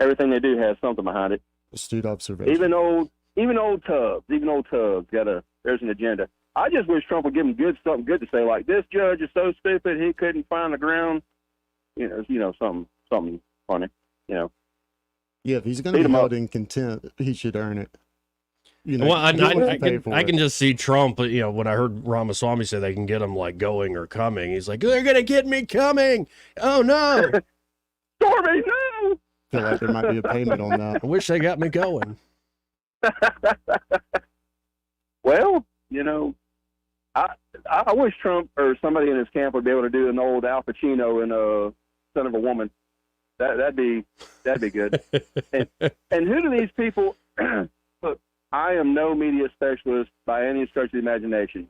everything they do has something behind it. Astute observation. Even old Tubbs there's an agenda. I just wish Trump would give him something good to say, like, this judge is so stupid he couldn't find the ground. Something funny. Yeah, if he's going to be held in contempt, he should earn it. You know, Well, I pay for can it. just see Trump, when I heard Ramaswamy say they can get him like going or coming, he's like, they're going to get me coming. Oh, no. Stormy, no! Feel like there might be a payment on that. I wish they got me going. Well, I wish Trump or somebody in his camp would be able to do an old Al Pacino in Son of a Woman. That'd be good. and who do these people? Look, I am no media specialist by any stretch of the imagination,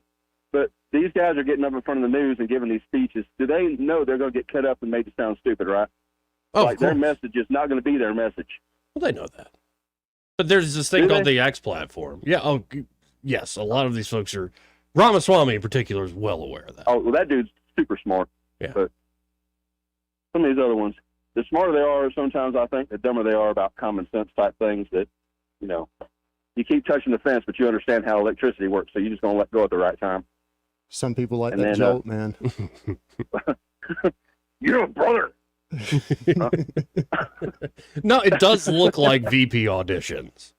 but these guys are getting up in front of the news and giving these speeches. Do they know they're going to get cut up and made to sound stupid, right? Oh, like their message is not going to be their message. Well, they know that. But there's this thing called the X platform. Yeah. Oh, yes. A lot of these folks are. Ramaswamy in particular is well aware of that. Oh, well, that dude's super smart. Yeah. But some of these other ones, the smarter they are, sometimes I think the dumber they are about common sense type things that, you keep touching the fence, but you understand how electricity works, so you're just going to let go at the right time. Some people like And that then, jolt, man. You're a brother. No, it does look like VP auditions.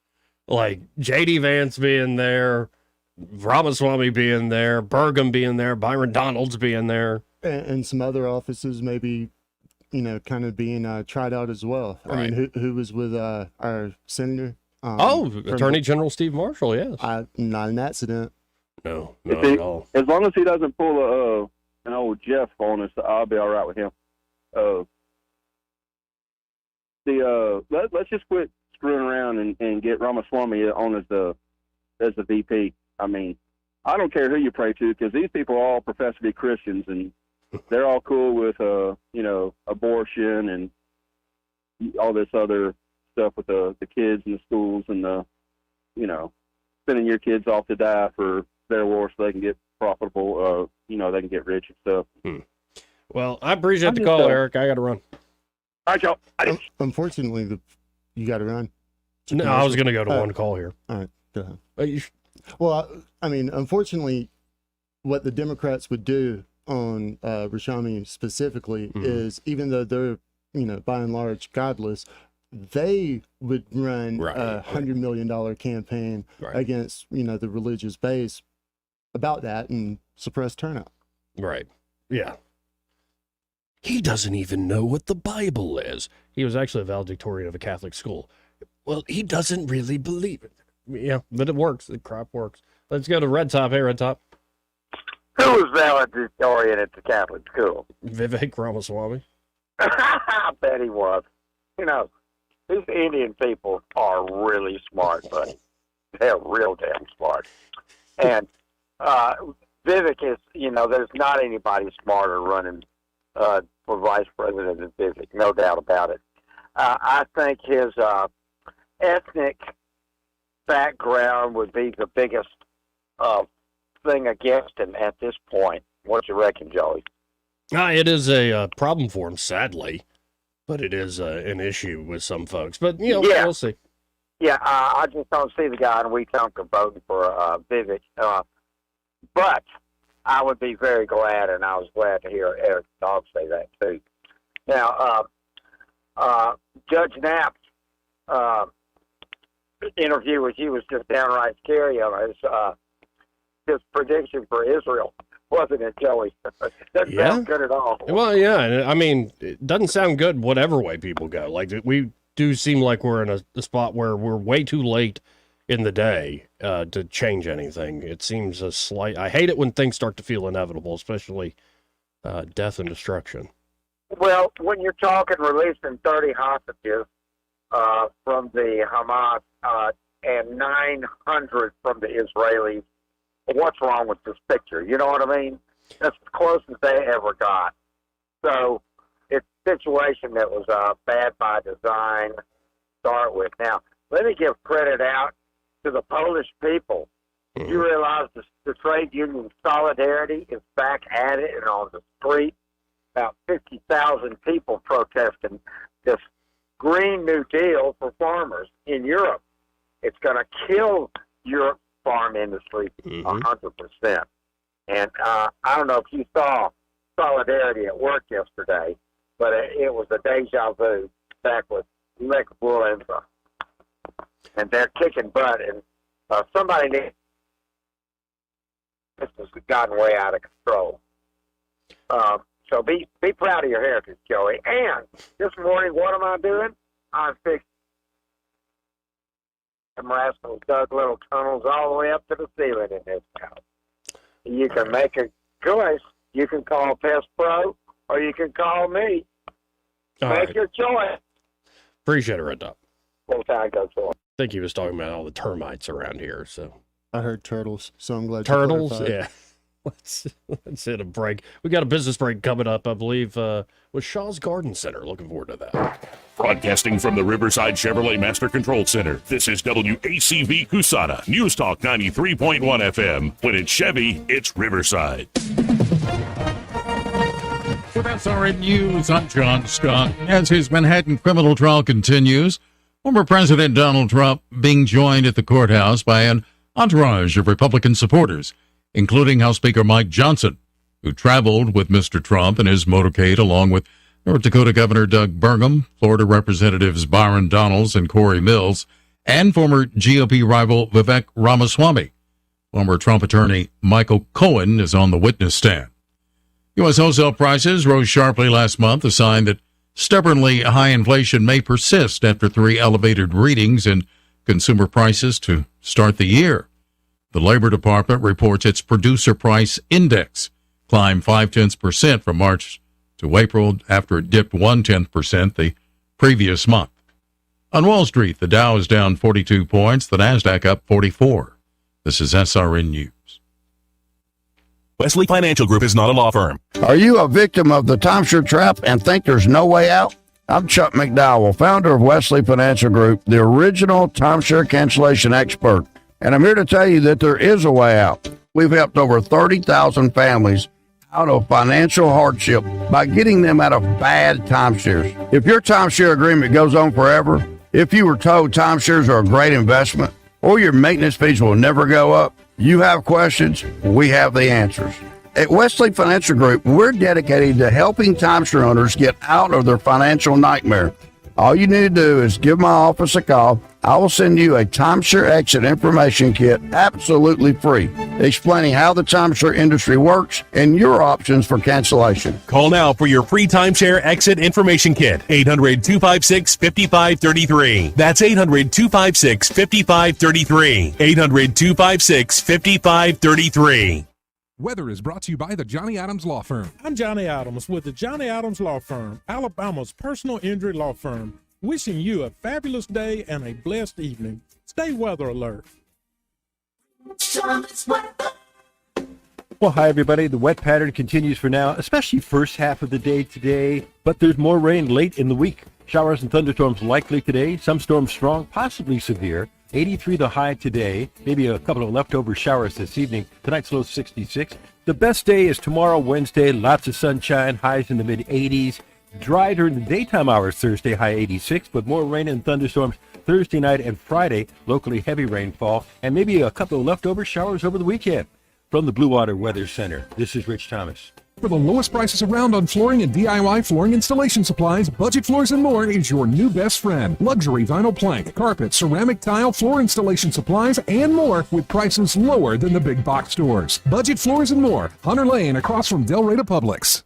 Like J.D. Vance being there, Ramaswamy being there, Burgum being there, Byron Donalds being there. And some other offices maybe, kind of being tried out as well. Right. I mean, who was with our senator? Attorney General Steve Marshall, yes. Not an accident. No, If not he- at all. As long as he doesn't pull an old Jeff on us, I'll be all right with him. Let's just quit screwing around and get Ramaswamy on as the VP. I mean, I don't care who you pray to, because these people all profess to be Christians, and they're all cool with abortion and all this other stuff with the kids and the schools and sending your kids off to die for their war so they can get profitable, they can get rich and stuff. Well, I appreciate the call, Eric. I got to run. All right, y'all. Unfortunately, you got to run. No, I was going to go to one call here. All right, go ahead. Well, I mean, unfortunately, what the Democrats would do on Rashami specifically is, even though they're, by and large godless, they would run a $100 million campaign against, the religious base about that and suppress turnout. Right. Yeah. He doesn't even know what the Bible is. He was actually a valedictorian of a Catholic school. Well, he doesn't really believe it. Yeah, but it works. The crap works. Let's go to Red Top. Hey, Red Top. Who was valedictorian at the Catholic school? Vivek Ramaswamy. I bet he was. These Indian people are really smart, buddy. They're real damn smart. And Vivek is, there's not anybody smarter running for vice president than Vivek, no doubt about it. I think his ethnic background would be the biggest thing against him at this point. What you reckon, Joey? It is a problem for him, sadly, but it is an issue with some folks. But, we'll see. Yeah, I just don't see the guy in Wetumpka voting for Vivek. But I would be very glad, and I was glad to hear Eric Dog say that, too. Now, Judge Knapp's interview with you was just downright scary. His prediction for Israel, wasn't it, Joey? Doesn't sound good at all. Well, yeah. I mean, it doesn't sound good whatever way people go. Like, we do seem like we're in a spot where we're way too late in the day to change anything. It seems a slight... I hate it when things start to feel inevitable, especially death and destruction. Well, when you're talking releasing 30 hostages from the Hamas and 900 from the Israelis, what's wrong with this picture? You know what I mean? That's as close as they ever got. So it's a situation that was bad by design to start with. Now, let me give credit out to the Polish people. You realize the trade union Solidarity is back at it and on the street. About 50,000 people protesting this Green New Deal for farmers in Europe. It's going to kill Europe's farm industry 100%. And I don't know if you saw Solidarity at work yesterday, but it was a deja vu back with Lech Walesa. And they're kicking butt. And somebody needs... This has gotten way out of control. So be proud of your heritage, Joey. And this morning, what am I doing? I'm fixing some rascals dug little tunnels all the way up to the ceiling in this house. You can make a choice. You can call Pest Pro, or you can call me. Make your choice. Appreciate it, Red Dot. Full time goes on. I think he was talking about all the termites around here, so... I heard turtles, so I'm glad Turtles? you clarified. Yeah. Let's hit a break. We got a business break coming up, I believe, with Shaw's Garden Center. Looking forward to that. Broadcasting from the Riverside Chevrolet Master Control Center, this is WACV Cusana, News Talk 93.1 FM. When it's Chevy, it's Riverside. With SRN News, I'm John Scott. As his Manhattan criminal trial continues, former President Donald Trump being joined at the courthouse by an entourage of Republican supporters, including House Speaker Mike Johnson, who traveled with Mr. Trump in his motorcade along with North Dakota Governor Doug Burgum, Florida Representatives Byron Donalds and Corey Mills, and former GOP rival Vivek Ramaswamy. Former Trump attorney Michael Cohen is on the witness stand. U.S. wholesale prices rose sharply last month, a sign that stubbornly high inflation may persist after 3 elevated readings in consumer prices to start the year. The Labor Department reports its producer price index climbed 0.5% from March to April after it dipped 0.1% the previous month. On Wall Street, the Dow is down 42 points, the Nasdaq up 44. This is SRN News. Wesley Financial Group is not a law firm. Are you a victim of the timeshare trap and think there's no way out? I'm Chuck McDowell, founder of Wesley Financial Group, the original timeshare cancellation expert. And I'm here to tell you that there is a way out. We've helped over 30,000 families out of financial hardship by getting them out of bad timeshares. If your timeshare agreement goes on forever, if you were told timeshares are a great investment, or your maintenance fees will never go up, you have questions, we have the answers. At Wesley Financial Group, we're dedicated to helping timeshare owners get out of their financial nightmare. All you need to do is give my office a call. I will send you a timeshare exit information kit absolutely free, explaining how the timeshare industry works and your options for cancellation. Call now for your free timeshare exit information kit. 800-256-5533. That's 800-256-5533. 800-256-5533. Weather is brought to you by the Johnny Adams Law Firm. I'm Johnny Adams with the Johnny Adams Law Firm, Alabama's personal injury law firm. Wishing you a fabulous day and a blessed evening. Stay weather alert. Well, hi, everybody. The wet pattern continues for now, especially first half of the day today, but there's more rain late in the week. Showers and thunderstorms likely today, some storms strong, possibly severe. 83 the high today, maybe a couple of leftover showers this evening. Tonight's low 66. The best day is tomorrow, Wednesday. Lots of sunshine, highs in the mid-80s. Dry during the daytime hours Thursday, high 86, but more rain and thunderstorms Thursday night and Friday, locally heavy rainfall, and maybe a couple of leftover showers over the weekend. From the Blue Water Weather Center, this is Rich Thomas. For the lowest prices around on flooring and DIY flooring installation supplies, Budget Floors and More is your new best friend. Luxury vinyl plank, carpet, ceramic tile, floor installation supplies, and more with prices lower than the big box stores. Budget Floors and More, Hunter Lane across from Del Rey Publix.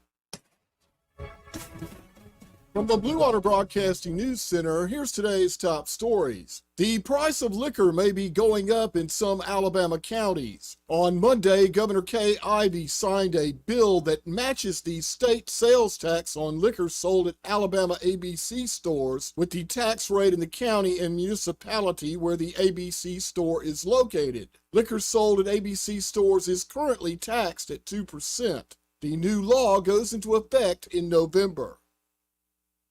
From the Blue Water Broadcasting News Center, here's today's top stories. The price of liquor may be going up in some Alabama counties. On Monday, Governor Kay Ivey signed a bill that matches the state sales tax on liquor sold at Alabama ABC stores with the tax rate in the county and municipality where the ABC store is located. Liquor sold at ABC stores is currently taxed at 2%. The new law goes into effect in November.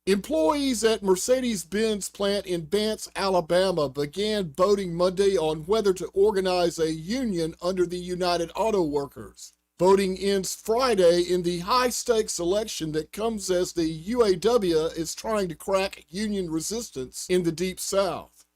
Employees at Mercedes-Benz plant in Vance, Alabama began voting Monday on whether to organize a union under the United Auto Workers. Voting ends Friday in the high-stakes election that comes as the UAW is trying to crack union resistance in the Deep South.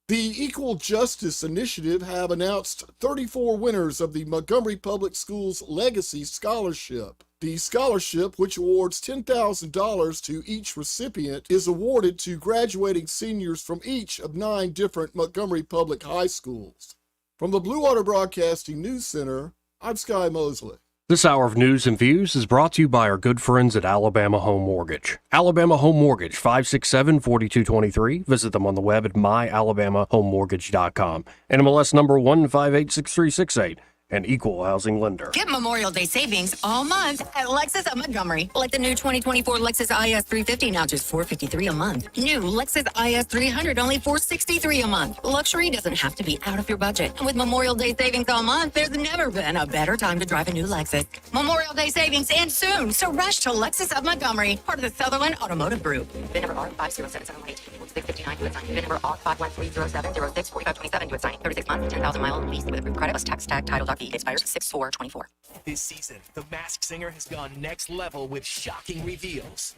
The Equal Justice Initiative have announced 34 winners of the Montgomery Public Schools Legacy Scholarship. The scholarship, which awards $10,000 to each recipient, is awarded to graduating seniors from each of 9 different Montgomery Public High Schools. From the Blue Water Broadcasting News Center, I'm Sky Mosley. This hour of news and views is brought to you by our good friends at Alabama Home Mortgage. Alabama Home Mortgage, 567-4223. Visit them on the web at myalabamahomemortgage.com. NMLS number 1586368. An equal housing lender. Get Memorial Day savings all month at Lexus of Montgomery. Like the new 2024 Lexus IS 350, now just $453 a month. New Lexus IS 300, only $463 a month. Luxury doesn't have to be out of your budget. And with Memorial Day savings all month, there's never been a better time to drive a new Lexus. Memorial Day savings ends soon, so rush to Lexus of Montgomery, part of the Sutherland Automotive Group. VIN number R507718, 659, do it sign. VIN number R5130706, 4527, do it sign. 36 months, 10,000 mile lease with approved credit plus tax tag title. Expires 6/4/24. This season, The Masked Singer has gone next level with shocking reveals.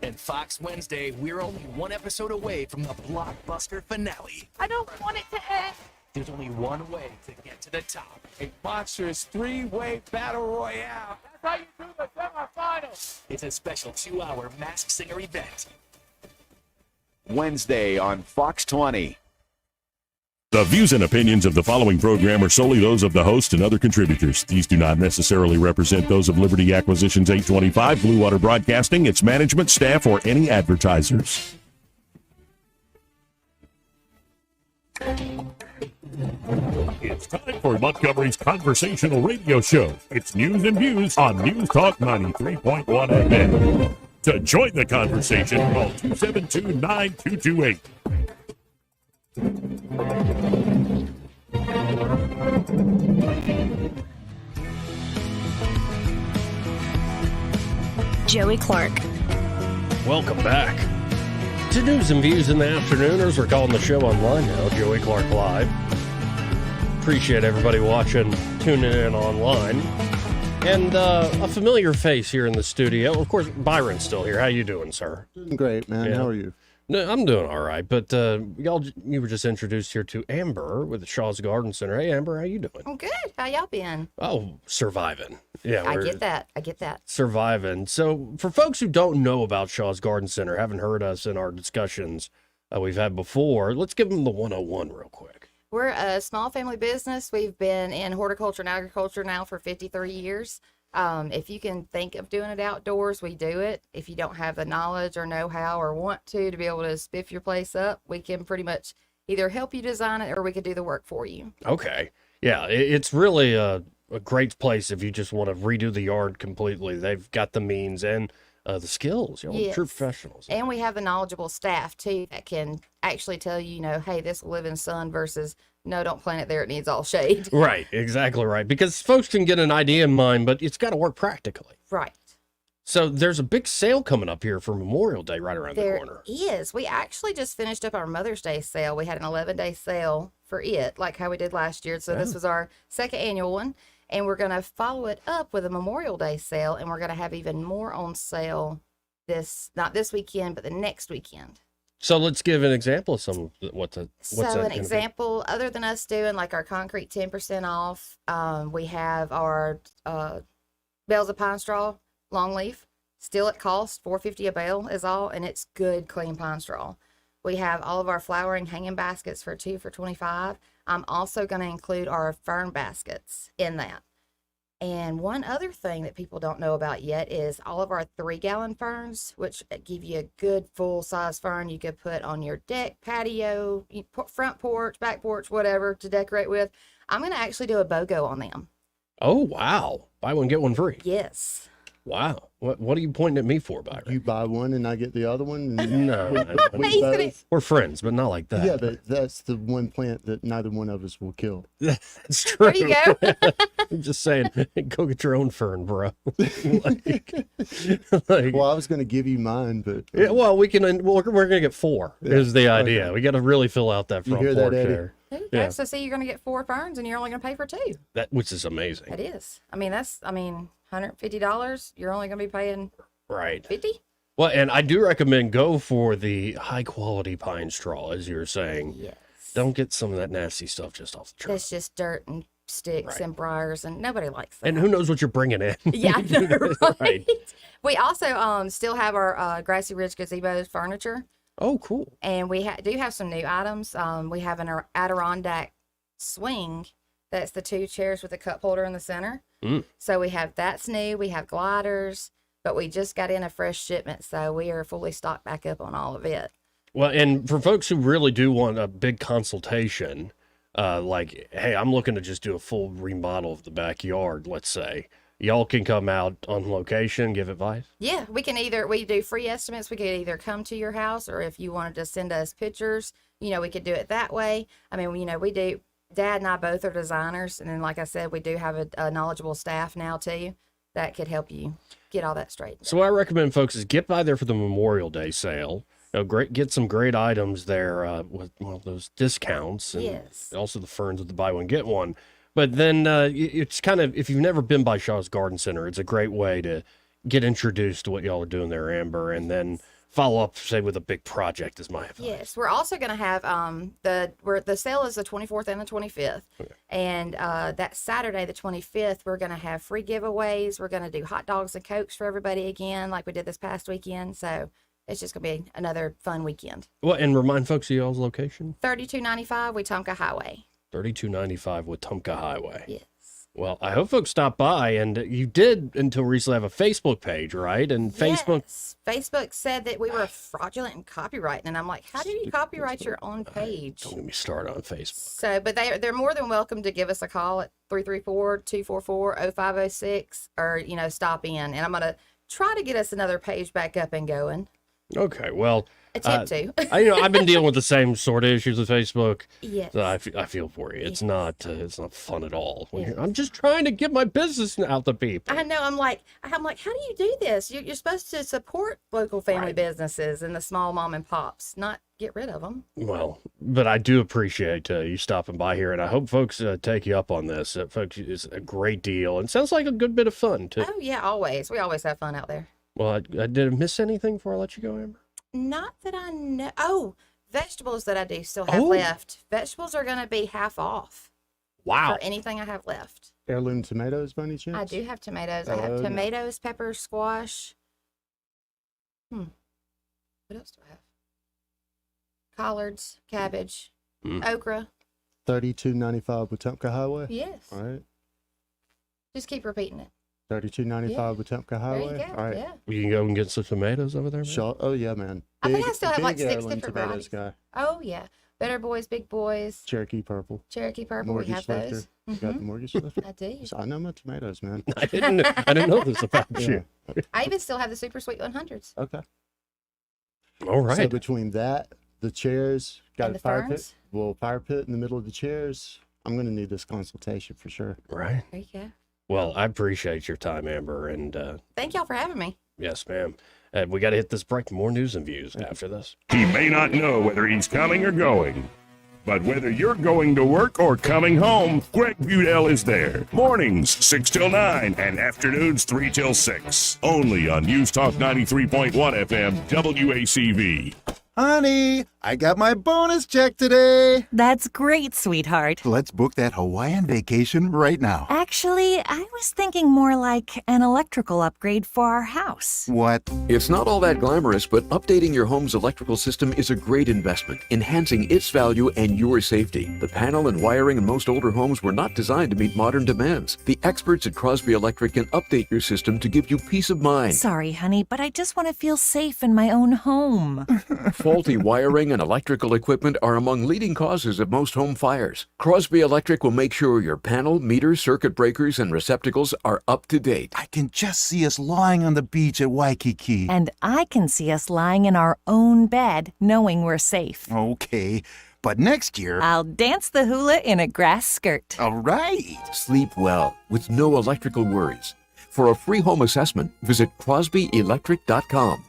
And Fox Wednesday, we're only one episode away from the blockbuster finale. I don't want it to end. There's only one way to get to the top. A monstrous 3-way battle royale. That's how you do the semifinals. It's a special 2-hour Masked Singer event. Wednesday on Fox 20. The views and opinions of the following program are solely those of the host and other contributors. These do not necessarily represent those of Liberty Acquisitions 825, Blue Water Broadcasting, its management, staff, or any advertisers. It's time for Montgomery's conversational radio show. It's news and views on News Talk 93.1 FM. To join the conversation, call 272-9228. Joey Clark. Welcome back to News and Views in the Afternooners. We're calling the show online now, Joey Clark Live. Appreciate everybody watching, tuning in online. And a familiar face here in the studio. Of course, Byron's still here. How you doing, sir? Doing great, man. Yeah. How are you? No, I'm doing all right. But you were just introduced here to Amber with the Shaw's Garden Center. Hey, Amber, how you doing? I'm good. How y'all been? Oh, surviving. Yeah, I we're get that. surviving. So for folks who don't know about Shaw's Garden Center, haven't heard us in our discussions we've had before, let's give them the 101 real quick. We're a small family business. We've been in horticulture and agriculture now for 53 years. If you can think of doing it outdoors, we do it. If you don't have the knowledge or know-how or want to be able to spiff your place up, we can pretty much either help you design it or we can do the work for you. Okay. Yeah, it's really a great place if you just want to redo the yard completely. They've got the means and the skills. You're Yes. true professionals. And we have the knowledgeable staff too that can actually tell you, hey, this will live in sun versus no, don't plant it there. It needs all shade. Right, exactly right. Because folks can get an idea in mind, but it's got to work practically. Right. So there's a big sale coming up here for Memorial Day right around the corner. There is. We actually just finished up our Mother's Day sale. We had an 11-day sale for it, like how we did last year. So this was our second annual one. And we're going to follow it up with a Memorial Day sale. And we're going to have even more on sale not this weekend, but the next weekend. So let's give an example of some of what's that So gonna an be? example, other than us doing like our concrete 10% off, we have our bales of pine straw, long leaf, still at cost, $4.50 a bale is all, and it's good, clean pine straw. We have all of our flowering hanging baskets for $2 for $25. I'm also going to include our fern baskets in that. And one other thing that people don't know about yet is all of our 3-gallon ferns, which give you a good full-size fern you could put on your deck, patio, front porch, back porch, whatever to decorate with. I'm going to actually do a BOGO on them. Oh, wow. Buy one, get one free. Yes. Wow. What are you pointing at me for, Byron? You buy one and I get the other one. And No. we both- We're friends, but not like that. Yeah, but that's the one plant that neither one of us will kill. That's true. There you go. I'm just saying, go get your own fern, bro. like, Well, I was going to give you mine, but yeah, well, we're going to get 4 is the idea. Okay. We got to really fill out that You front hear that, porch Eddie? there. There you go. So see, you're going to get 4 ferns and you're only going to pay for 2. Which is amazing. It is. I mean, $150. You're only going to be paying Right. 50. Well, and I do recommend go for the high quality pine straw, as you're saying. Yes. Don't get some of that nasty stuff just off the truck. That's just dirt and sticks and briars, and nobody likes that. And who knows what you're bringing in? Yeah, I know, right? Right. We also still have our Grassy Ridge Gazebo furniture, Oh, cool. and we do have some new items. We have an Adirondack swing. That's the 2 chairs with a cup holder in the center. Mm. So we have that's new. We have gliders, but we just got in a fresh shipment, so we are fully stocked back up on all of it. Well, and for folks who really do want a big consultation, like, hey, I'm looking to just do a full remodel of the backyard, let's say, y'all can come out on location, give advice? Yeah, we do free estimates. We could either come to your house, or if you wanted to send us pictures, we could do it that way. I mean, we do. Dad and I both are designers, and then, like I said, we do have a knowledgeable staff now too that could help you get all that straight. So what I recommend, folks, is get by there for the Memorial Day sale. Get some great items there with those discounts, and Yes. also the ferns with the buy one get one. But then it's kind of, if you've never been by Shaw's Garden Center, it's a great way to get introduced to what y'all are doing there, Amber, and then follow up, say, with a big project is my advice. Yes, we're also going to have the sale is the 24th and the 25th, and that Saturday the 25th we're going to have free giveaways. We're going to do hot dogs and cokes for everybody again, like we did this past weekend. So it's just going to be another fun weekend. Well, and remind folks of y'all's location. 3295 Wetumpka Highway. 3295 Wetumpka Highway. Yes. Well, I hope folks stop by, and you did until recently have a Facebook page, right? And Facebook. Yes. Facebook said that we were fraudulent in copywriting, and I'm like, how do you copyright your own page? Don't get me started on Facebook. So, but they're more than welcome to give us a call at 334-244-0506, or stop in, and I'm gonna try to get us another page back up and going. Okay, well, Attempt to. I've been dealing with the same sort of issues with Facebook. Yes. So I feel for you. It's not fun at all. I'm just trying to get my business out to people. I know. I'm like, how do you do this? You're supposed to support local family businesses and the small mom and pops, not get rid of them. Well, but I do appreciate you stopping by here, and I hope folks take you up on this. Folks, it's a great deal, and sounds like a good bit of fun too. Oh yeah, always. We always have fun out there. Well, I did I miss anything before I let you go, Amber? Not that I know. Oh, vegetables that I do still have Oh. left. Vegetables are going to be half off. Wow. For anything I have left. Heirloom tomatoes, by any chance? I do have tomatoes. I Oh, have no. tomatoes, peppers, squash. What else do I have? Collards, cabbage, okra. 3295 Wetumpka Highway? Yes. All right. Just keep repeating it. 3295 Wetumpka Highway? There you go. All right. Yeah. You can go and get some tomatoes over there, man? Sure. Oh, yeah, man. I think I still have like big 6 heirloom different tomatoes varieties. guy. Oh yeah, Better Boys, Big Boys, Cherokee Purple. Cherokee Purple. Mortgage we have lifter. those. You got the mortgage lifter? I do. So I know my tomatoes, man. I didn't know this about you. I even still have the Super Sweet 100s. Okay. All right. So between that, the chairs, got And a the fire ferns? pit. Well, fire pit in the middle of the chairs. I'm going to need this consultation for sure. Right. There you go. Well, I appreciate your time, Amber, and Thank y'all for having me. yes, ma'am. We got to hit this break. More news and views after this. He may not know whether he's coming or going, but whether you're going to work or coming home, Greg Budell is there. Mornings 6 till 9 and afternoons 3 till 6. Only on News Talk 93.1 FM WACV. Honey, I got my bonus check today. That's great, sweetheart. Let's book that Hawaiian vacation right now. Actually, I was thinking more like an electrical upgrade for our house. What? It's not all that glamorous, but updating your home's electrical system is a great investment, enhancing its value and your safety. The panel and wiring in most older homes were not designed to meet modern demands. The experts at Crosby Electric can update your system to give you peace of mind. Sorry, honey, but I just want to feel safe in my own home. Faulty wiring and electrical equipment are among leading causes of most home fires. Crosby Electric will make sure your panel, meter, circuit breakers, and receptacles are up to date. I can just see us lying on the beach at Waikiki. And I can see us lying in our own bed, knowing we're safe. Okay, but next year... I'll dance the hula in a grass skirt. All right. Sleep well with no electrical worries. For a free home assessment, visit crosbyelectric.com.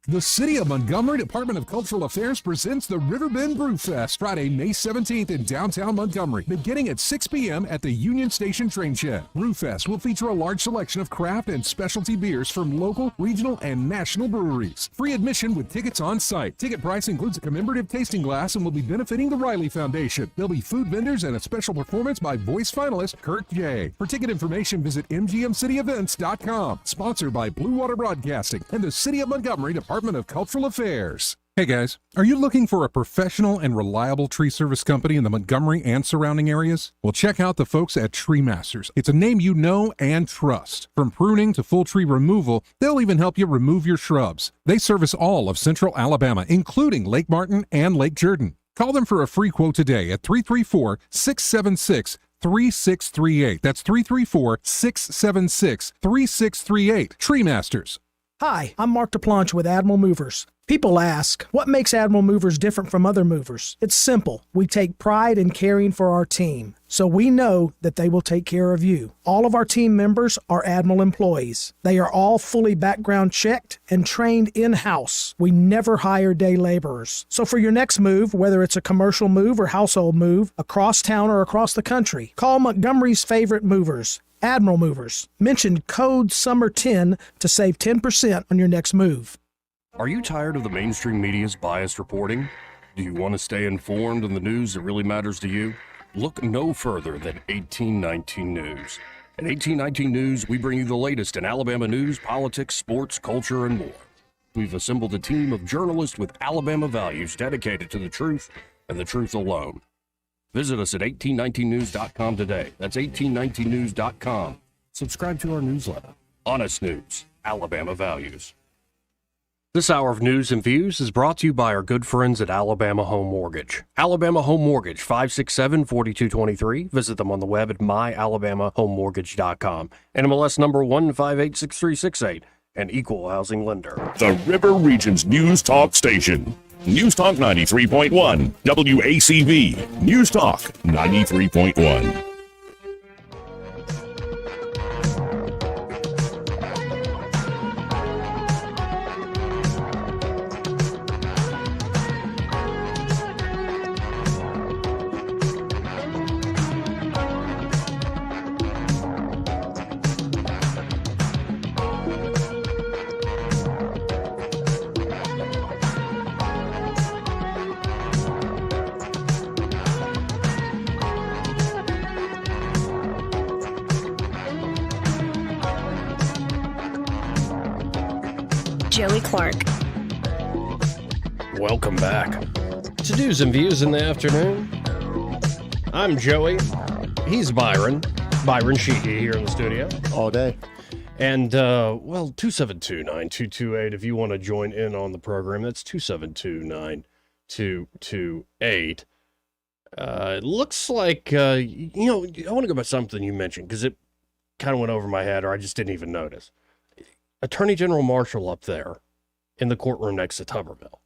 The City of Montgomery Department of Cultural Affairs presents the Riverbend Brew Fest Friday, May 17th in downtown Montgomery, beginning at 6 p.m. at the Union Station Train Shed. Brew Fest will feature a large selection of craft and specialty beers from local, regional, and national breweries. Free admission with tickets on site. Ticket price includes a commemorative tasting glass and will be benefiting the Riley Foundation. There'll be food vendors and a special performance by voice finalist Kurt J. For ticket information, visit mgmcityevents.com. Sponsored by Blue Water Broadcasting and the City of Montgomery Department of Cultural Affairs. Hey guys, are you looking for a professional and reliable tree service company in the Montgomery and surrounding areas? Well, check out the folks at Tree Masters. It's a name you know and trust. From pruning to full tree removal, they'll even help you remove your shrubs. They service all of Central Alabama, including Lake Martin and Lake Jordan. Call them for a free quote today at 334-676-3638. That's 334-676-3638. Tree Masters. Hi, I'm Mark DePlanche with Admiral Movers. People ask, what makes Admiral Movers different from other movers? It's simple. We take pride in caring for our team, so we know that they will take care of you. All of our team members are Admiral employees. They are all fully background checked and trained in-house. We never hire day laborers. So for your next move, whether it's a commercial move or household move, across town or across the country, call Montgomery's favorite movers, Admiral Movers. Mention code SUMMER10 to save 10% on your next move. Are you tired of the mainstream media's biased reporting? Do you want to stay informed on the news that really matters to you? Look no further than 1819 News. At 1819 News, we bring you the latest in Alabama news, politics, sports, culture, and more. We've assembled a team of journalists with Alabama values dedicated to the truth and the truth alone. Visit us at 1819news.com today. That's 1819news.com. Subscribe to our newsletter. Honest News, Alabama Values. This hour of news and views is brought to you by our good friends at Alabama Home Mortgage. Alabama Home Mortgage, 567-4223. Visit them on the web at myalabamahomemortgage.com. NMLS number 1586368, an equal housing lender. The River Region's News Talk Station. News Talk 93.1, WACV. News Talk 93.1. Joey Clark. Welcome back to News and Views in the afternoon. I'm Joey. He's Byron. Byron Sheehy here in the studio. All day. And, 272-9228 if you want to join in on the program. That's 272-9228. It looks like, I want to go about something you mentioned because it kind of went over my head or I just didn't even notice. Attorney General Marshall up there in the courtroom next to Tuberville.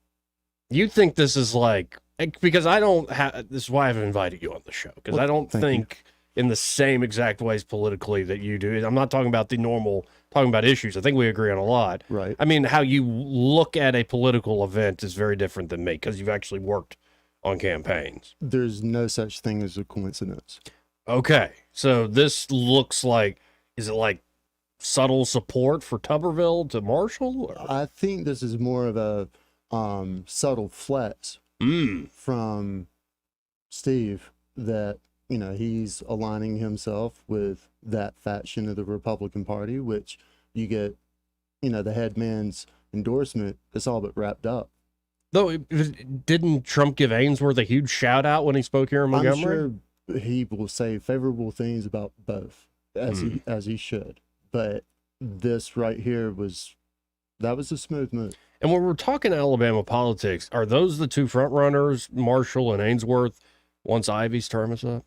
You think this is like, because I don't have, this is why I've invited you on the show, because I don't think in the same exact ways politically that you do. I'm not talking about the normal, talking about issues. I think we agree on a lot. Right. I mean, how you look at a political event is very different than me because you've actually worked on campaigns. There's no such thing as a coincidence. Okay. So this looks like, is it like subtle support for Tuberville to Marshall? Or? I think this is more of a subtle flex from Steve that, you know, he's aligning himself with that faction of the Republican Party, which you get, you know, the head man's endorsement. It's all but wrapped up. Though, didn't Trump give Ainsworth a huge shout out when he spoke here in Montgomery? I'm sure he will say favorable things about both, as he should. But this right here was a smooth move. And when we're talking Alabama politics, are those the two front runners, Marshall and Ainsworth, once Ivey's term is up?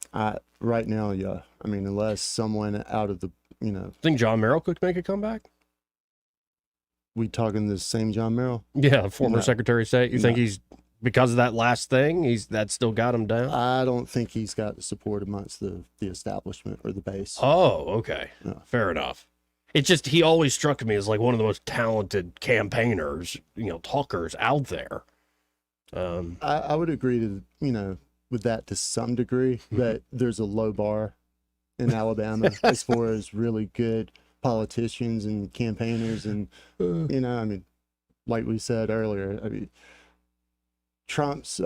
Right now, yeah. I mean, unless someone out of the, you know. Think John Merrill could make a comeback? We talking the same John Merrill? Yeah, former Secretary of State. You think he's, because of that last thing, that still got him down? I don't think he's got the support amongst the establishment or the base. Oh, okay. No. Fair enough. It's just, he always struck me as like one of the most talented campaigners, you know, talkers out there. I would agree to, you know, with that to some degree, that there's a low bar in Alabama as far as really good politicians and campaigners. And, you know, I mean, like we said earlier, I mean, Biden's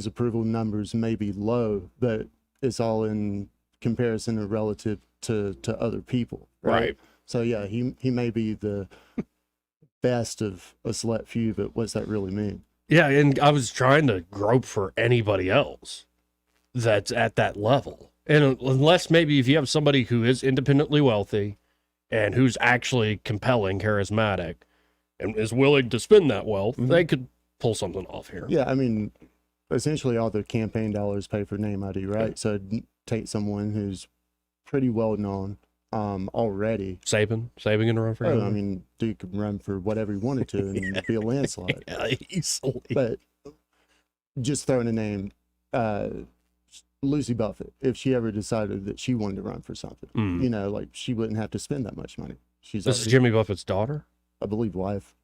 approval numbers may be low, but it's all in comparison and relative to other people. Right. So yeah, he may be the best of a select few, but what's that really mean? Yeah, and I was trying to grope for anybody else that's at that level. And unless maybe if you have somebody who is independently wealthy and who's actually compelling, charismatic, and is willing to spend that wealth, they could pull something off here. Yeah, I mean, essentially all the campaign dollars pay for name ID, right? So take someone who's pretty well known already. Saban in a run for I mean, dude could run for whatever he wanted to and be a landslide. Yeah, easily. But just throwing a name, Lucy Buffett, if she ever decided that she wanted to run for something, you know, like she wouldn't have to spend that much money. This is Jimmy Buffett's daughter? I believe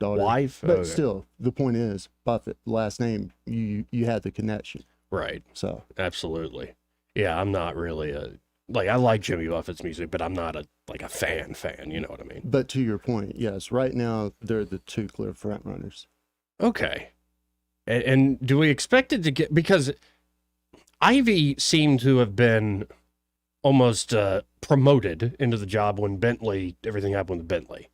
daughter. Wife? But still, the point is, Buffett, last name, you had the connection. Right. So. Absolutely. Yeah, I'm not really I like Jimmy Buffett's music, but I'm not a fan, you know what I mean? But to your point, yes, right now they're the two clear front runners. Okay. And do we expect it to get, because Ivey seemed to have been almost promoted into the job when everything happened with Bentley.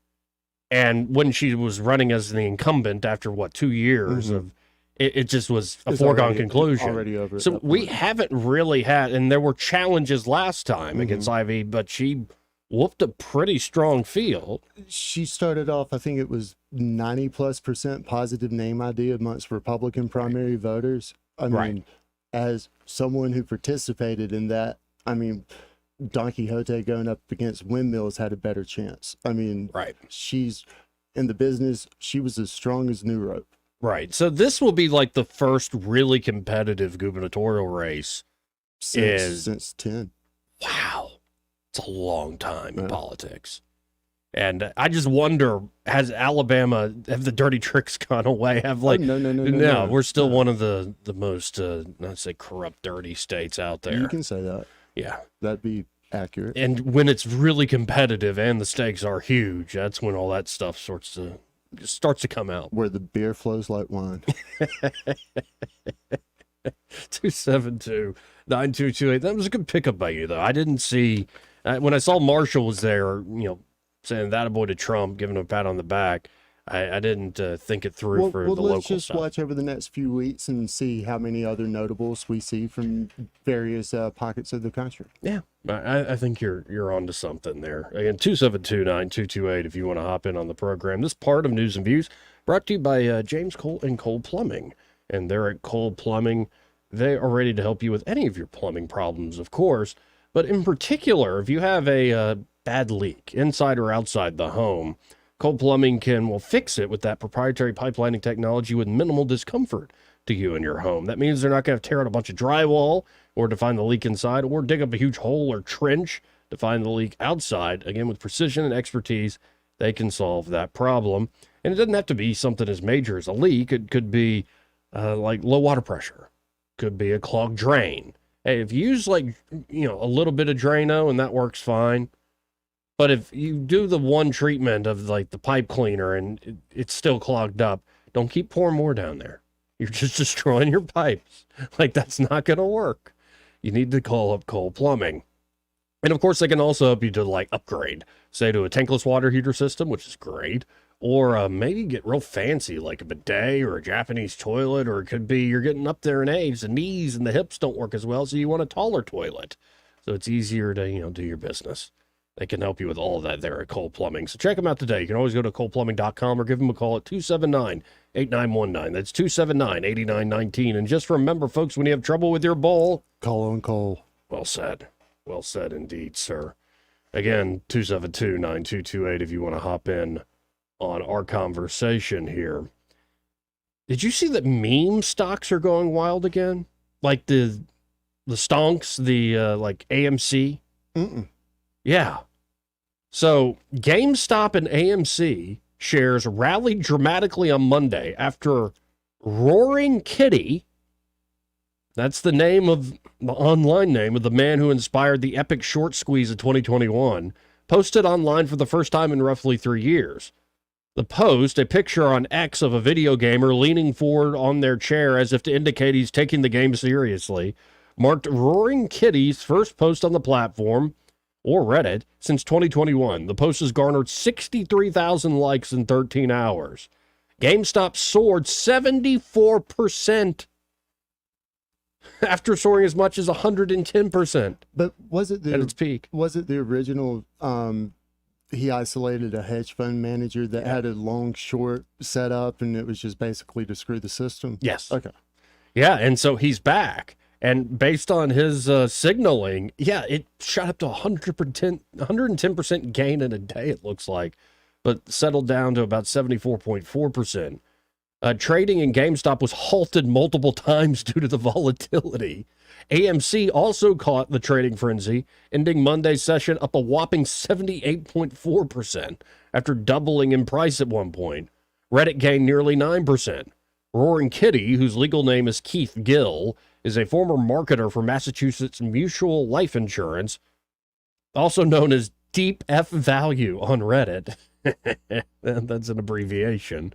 And when she was running as the incumbent after 2 years of, it just was a foregone conclusion. Already over. So we haven't really had, and there were challenges last time against Ivey, but she whooped a pretty strong field. She started off, I think it was 90+% positive name ID amongst Republican primary voters. I mean, as someone who participated in that, I mean, Don Quixote going up against windmills had a better chance. I mean, she's in the business. She was as strong as New Rope. Right. So this will be like the first really competitive gubernatorial race since 10. Wow. It's a long time in politics. And I just wonder, have the dirty tricks gone away? No, we're still one of the most, not say corrupt, dirty states out there. You can say that. Yeah. That'd be accurate. And when it's really competitive and the stakes are huge, that's when all that stuff starts to come out. Where the beer flows like wine. 272-9228. That was a good pickup by you, though. I didn't see, when I saw Marshall was there, saying that boy to Trump, giving him a pat on the back, I didn't think it through for the local let's just stuff. watch over the next few weeks and see how many other notables we see from various pockets of the country. Yeah, I think you're onto something there. Again, 272-9228 if you want to hop in on the program. This part of News and Views brought to you by James Cole and Cole Plumbing. And they're at Cole Plumbing. They are ready to help you with any of your plumbing problems, of course. But in particular, if you have a bad leak inside or outside the home, Cole Plumbing will fix it with that proprietary pipelining technology with minimal discomfort to you and your home. That means they're not going to tear out a bunch of drywall or to find the leak inside, or dig up a huge hole or trench to find the leak outside. Again, with precision and expertise, they can solve that problem. And it doesn't have to be something as major as a leak. It could be like low water pressure. Could be a clogged drain. Hey, if you use a little bit of Drano and that works fine, But if you do the one treatment of like the pipe cleaner and it's still clogged up, don't keep pouring more down there. You're just destroying your pipes. Like, that's not going to work. You need to call up Cole Plumbing. And of course, they can also help you to like upgrade, say to a tankless water heater system, which is great, or maybe get real fancy like a bidet or a Japanese toilet, or it could be you're getting up there in age, the knees and the hips don't work as well, so you want a taller toilet. So it's easier to, do your business. They can help you with all of that there at Cole Plumbing. So check them out today. You can always go to coleplumbing.com or give them a call at 279-8919. That's 279-8919. And just remember, folks, when you have trouble with your bowl, call on Cole. Well said. Well said indeed, sir. Again, 272-9228 if you want to hop in on our conversation here. Did you see that meme stocks are going wild again? Like the stonks, like AMC? Mm-mm. Yeah. So GameStop and AMC shares rallied dramatically on Monday after Roaring Kitty, that's the name of the online name of the man who inspired the epic short squeeze of 2021, posted online for the first time in roughly 3 years. The post, a picture on X of a video gamer leaning forward on their chair as if to indicate he's taking the game seriously, marked Roaring Kitty's first post on the platform, or Reddit, since 2021. The post has garnered 63,000 likes in 13 hours. GameStop soared 74% after soaring as much as 110%. But was it at its peak? Was it the original? He isolated a hedge fund manager that had a long short set up, and it was just basically to screw the system. Yes. Okay. Yeah, and so he's back. And based on his signaling, yeah, it shot up to 110% gain in a day, it looks like, but settled down to about 74.4%. Trading in GameStop was halted multiple times due to the volatility. AMC also caught the trading frenzy, ending Monday's session up a whopping 78.4% after doubling in price at one point. Reddit gained nearly 9%. Roaring Kitty, whose legal name is Keith Gill, is a former marketer for Massachusetts Mutual Life Insurance, also known as Deep F Value on Reddit. That's an abbreviation.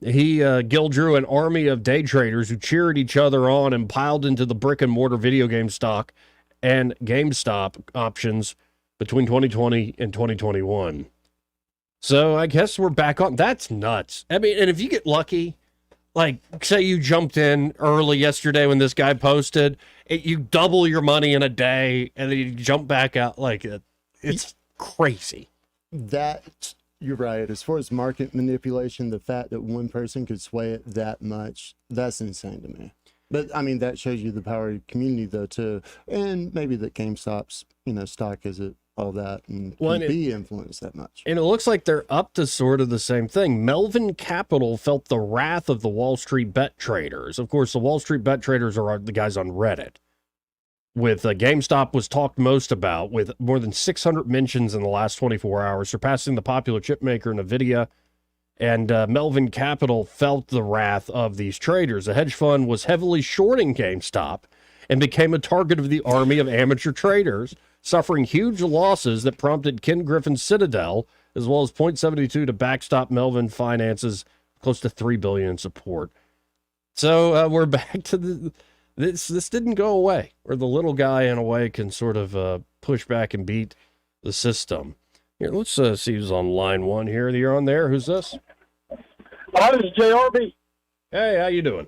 Gill drew an army of day traders who cheered each other on and piled into the brick and mortar video game stock and GameStop options between 2020 and 2021. So I guess we're back on. That's nuts. I mean, and if you get lucky, like, say you jumped in early yesterday when this guy posted, you double your money in a day, and then you jump back out. Like, it's crazy. You're right. As far as market manipulation, the fact that one person could sway it that much, that's insane to me. But, I mean, that shows you the power of the community, though, too. And maybe that GameStop's, stock isn't all that and can be influenced that much. And it looks like they're up to sort of the same thing. Melvin Capital felt the wrath of the Wall Street bet traders. Of course, the Wall Street bet traders are the guys on Reddit. With GameStop was talked most about, with more than 600 mentions in the last 24 hours, surpassing the popular chip maker NVIDIA. And Melvin Capital felt the wrath of these traders. The hedge fund was heavily shorting GameStop and became a target of the army of amateur traders, suffering huge losses that prompted Ken Griffin's Citadel, as well as .72 to backstop Melvin Finance's close to $3 billion in support. So we're back to this didn't go away, where the little guy in a way can sort of push back and beat the system. Here, let's see who's on line one here. You're on there. Who's this? This is JRB. Hey, how you doing?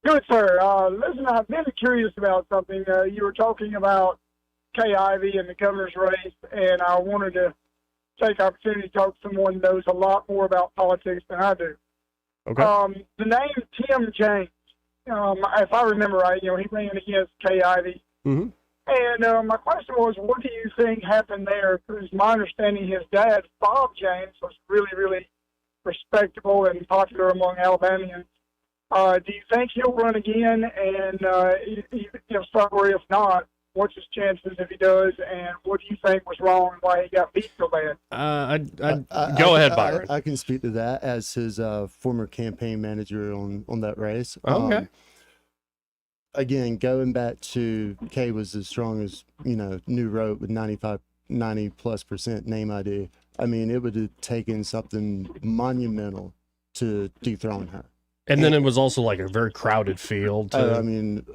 Good, sir. Listen, I've been curious about something. You were talking about Kay Ivey and the governor's race, and I wanted to take the opportunity to talk to someone who knows a lot more about politics than I do. Okay. The name Tim James, if I remember right, he ran against Kay Ivey. Mm-hmm. And my question was, what do you think happened there? Because my understanding, his dad, Bob James, was really, really respectable and popular among Alabamians. Do you think he'll run again? And if so, or if not, what's his chances if he does? And what do you think was wrong and why he got beat so bad? Go ahead, Byron. I can speak to that as his former campaign manager on that race. Okay. Again, going back to Kay was as strong as, New Road with 95 90+% name ID. I mean, it would have taken something monumental to dethrone her. And then it was also like a very crowded field. Too. I mean,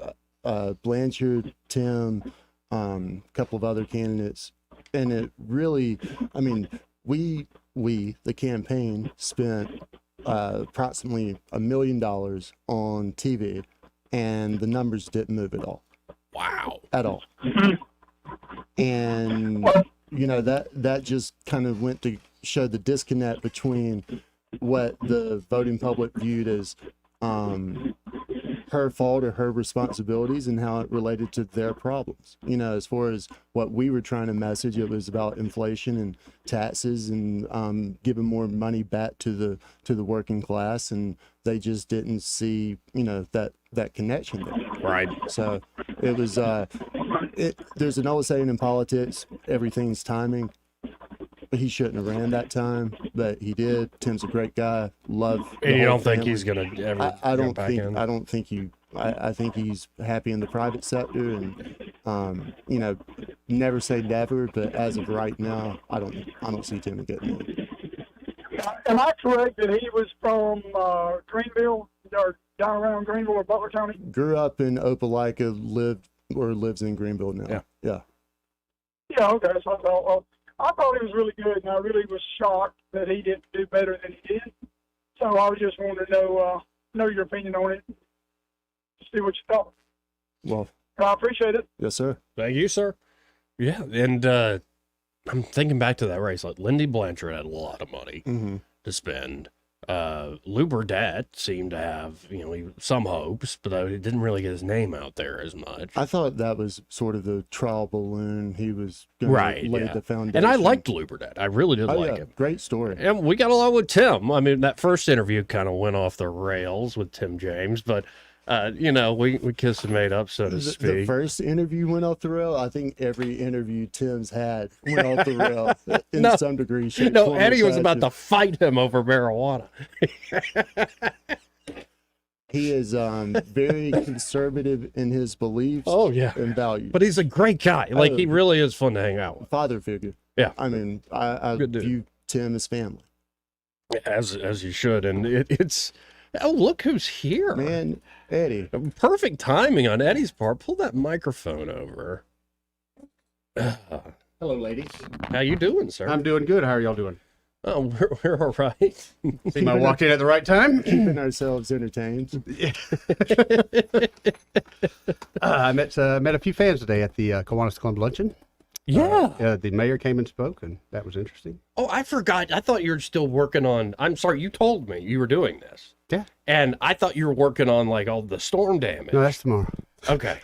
Blanchard, Tim, a couple of other candidates, and it really, I mean, we the campaign spent approximately $1 million on TV, and the numbers didn't move at all. Wow. At all. And you know, that just kind of went to show the disconnect between what the voting public viewed as her fault or her responsibilities and how it related to their problems. You know, as far as what we were trying to message, it was about inflation and taxes and giving more money back to the working class, and they just didn't see, you know, that connection there. Right. So it was there's an old saying in politics, everything's timing. He shouldn't have ran that time, but he did. Tim's a great guy. Love. And you don't think he's gonna ever? I don't back think. in? I don't think you. I think he's happy in the private sector, and you know, never say never. But as of right now, I don't see Tim getting in. Am I correct that he was from Greenville, or down around Greenville or Butler County? Grew up in Opelika, lives in Greenville now. Yeah. Yeah. Okay. So I thought he was really good, and I really was shocked that he didn't do better than he did. So I was just wanting to know your opinion on it, see what you thought. Well, I appreciate it. Yes, sir. Thank you, sir. Yeah, and I'm thinking back to that race. Like Lindy Blanchard had a lot of money to spend. Lou Burdett seemed to have, you know, some hopes, but he didn't really get his name out there as much. I thought that was sort of the trial balloon. He was going to lay the foundation. And I liked Lou Burdett. I really did like him. Great story. And we got along with Tim. I mean, that first interview kind of went off the rails with Tim James, but you know, we kissed and made up, so to speak. The first interview went off the rail. I think every interview Tim's had went off the rail in some degree. Shape, no, form, Eddie or was about to fashion. fight him over marijuana. He is very conservative in his beliefs. Oh, yeah. And values. But he's a great guy. Like, he really is fun to hang out with. Father figure. Yeah. I mean, I view Tim as family. As you should, and it's. Oh, look who's here. Man, Eddie. Perfect timing on Eddie's part. Pull that microphone over. Hello, ladies. How you doing, sir? I'm doing good. How are y'all doing? Oh, we're all right. Seem I walked in at the right time. Keeping ourselves entertained. I met a few fans today at the Kiwanis Club luncheon. Yeah. The mayor came and spoke, and that was interesting. Oh, I forgot. I thought you were still working on. I'm sorry. You told me you were doing this. Yeah. And I thought you were working on like all the storm damage. No, that's tomorrow. Okay.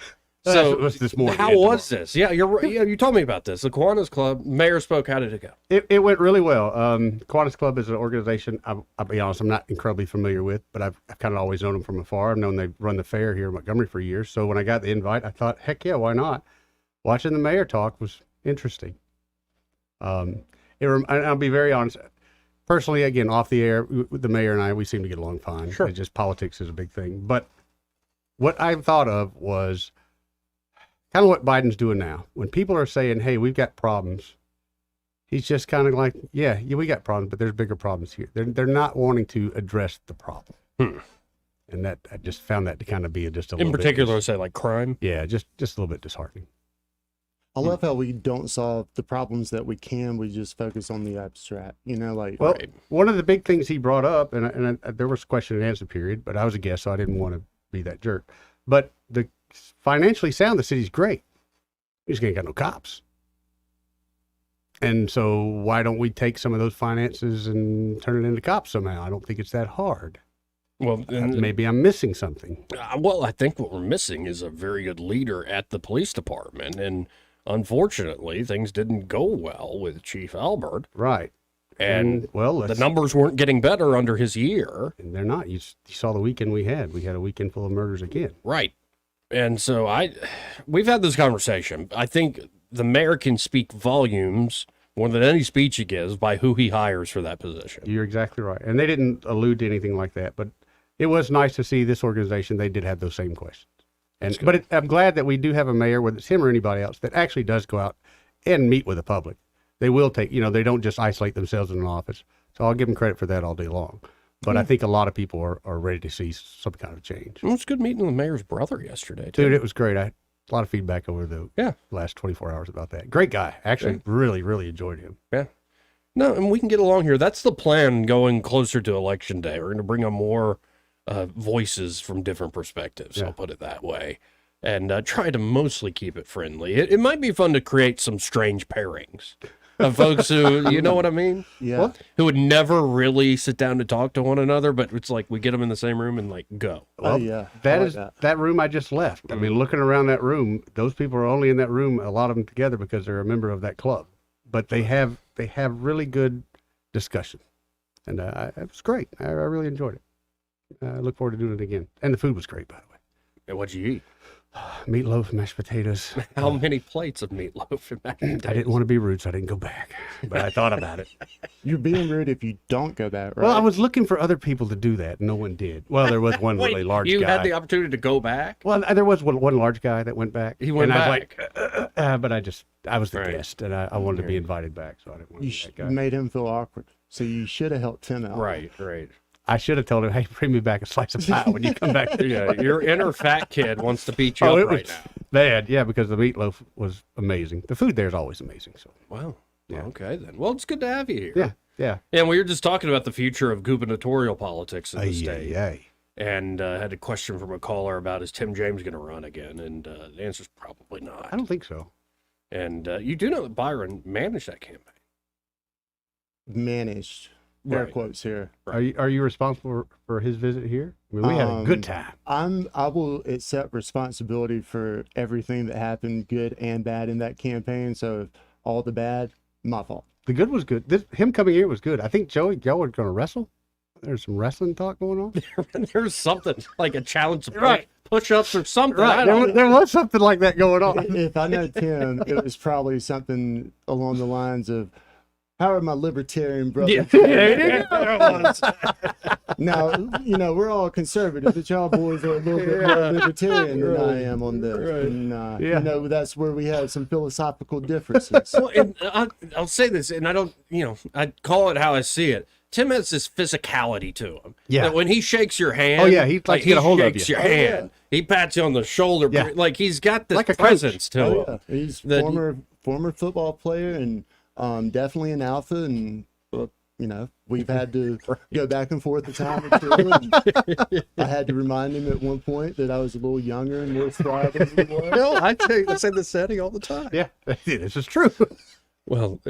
So it was this morning. How was this? Yeah, you told me about this. The Kiwanis Club mayor spoke. How did it go? It went really well. Kiwanis Club is an organization I'll be honest, I'm not incredibly familiar with, but I've kind of always known them from afar. I've known they run the fair here in Montgomery for years. So when I got the invite, I thought, heck yeah, why not? Watching the mayor talk was interesting. I'll be very honest. Personally, again, off the air, the mayor and I, we seem to get along fine. Sure. It's just politics is a big thing. But what I thought of was kind of what Biden's doing now. When people are saying, hey, we've got problems, he's just kind of like, yeah, we got problems, but there's bigger problems here. They're not wanting to address the problem. And that I just found that to kind of be just a little In bit. particular, say like crime? Yeah, just a little bit disheartening. I love how we don't solve the problems that we can. We just focus on the abstract, you know, like. Well, one of the big things he brought up, and there was question and answer period, but I was a guest, so I didn't want to be that jerk. But the financially sound, the city's great. We just ain't got no cops. And so why don't we take some of those finances and turn it into cops somehow? I don't think it's that hard. Well, maybe I'm missing something. Well, I think what we're missing is a very good leader at the police department, and unfortunately, things didn't go well with Chief Albert. Right. And well, the numbers weren't getting better under his year. And they're not. You saw the weekend we had. We had a weekend full of murders again. Right. And so we've had this conversation. I think the mayor can speak volumes more than any speech he gives by who he hires for that position. You're exactly right. And they didn't allude to anything like that, but it was nice to see this organization. They did have those same questions. I'm glad that we do have a mayor, whether it's him or anybody else, that actually does go out and meet with the public. They will take, they don't just isolate themselves in an office. So I'll give them credit for that all day long. But I think a lot of people are ready to see some kind of change. It was good meeting the mayor's brother yesterday, too. Dude, it was great. I had a lot of feedback over the last 24 hours about that. Great guy. Actually, really, really enjoyed him. Yeah. No, and we can get along here. That's the plan going closer to Election Day. We're going to bring on more voices from different perspectives. I'll put it that way. And try to mostly keep it friendly. It might be fun to create some strange pairings of folks who, you know what I mean? Yeah. Who would never really sit down to talk to one another, but it's like we get them in the same room and like go. Well, that room I just left. I mean, looking around that room, those people are only in that room, a lot of them together because they're a member of that club. But they have really good discussion. And it was great. I really enjoyed it. I look forward to doing it again. And the food was great, by the way. And what'd you eat? Meatloaf, mashed potatoes. How many plates of meatloaf and mashed potatoes? I didn't want to be rude, so I didn't go back. But I thought about it. You're being rude if you don't go back, right? Well, I was looking for other people to do that. No one did. Well, there was one really large guy. You had the opportunity to go back? Well, there was one large guy that went back. He went back. I was like, but I was the guest, and I wanted to be invited back, so I didn't want to be that guy. You made him feel awkward, so you should have helped him out. Right. I should have told him, hey, bring me back a slice of pie when you come back. Yeah, your inner fat kid wants to beat you up right now. Bad, yeah, because the meatloaf was amazing. The food there is always amazing. So wow, yeah. Okay then. Well, it's good to have you here. Yeah. And we were just talking about the future of gubernatorial politics in the state. And had a question from a caller about is Tim James going to run again? And the answer is probably not. I don't think so. And you do know that Byron managed that campaign. Managed. Air quotes here. Right. Are you responsible for his visit here? I mean, we had a good time. I will accept responsibility for everything that happened, good and bad, in that campaign. So all the bad, my fault. The good was good. Him coming here was good. I think y'all are going to wrestle. There's some wrestling talk going on. There's something like a challenge to push-ups or something. Right. There was something like that going on. If I know Tim, it was probably something along the lines of, how are my libertarian brothers? Now, we're all conservative, but y'all boys are a little bit more libertarian than I am on this. And, that's where we have some philosophical differences. Well, and I'll say this, and I don't, I call it how I see it. Tim has this physicality to him. Yeah. That when he shakes your hand, he's like he get a hold of you. Your hand. He pats you on the shoulder. Yeah. Like he's got this like presence to him. Yeah. He's former football player and definitely an alpha, and we've had to go back and forth a time or two. And I had to remind him at one point that I was a little younger and more spry than he was. No, I say the setting all the time. Yeah, this is true. Well,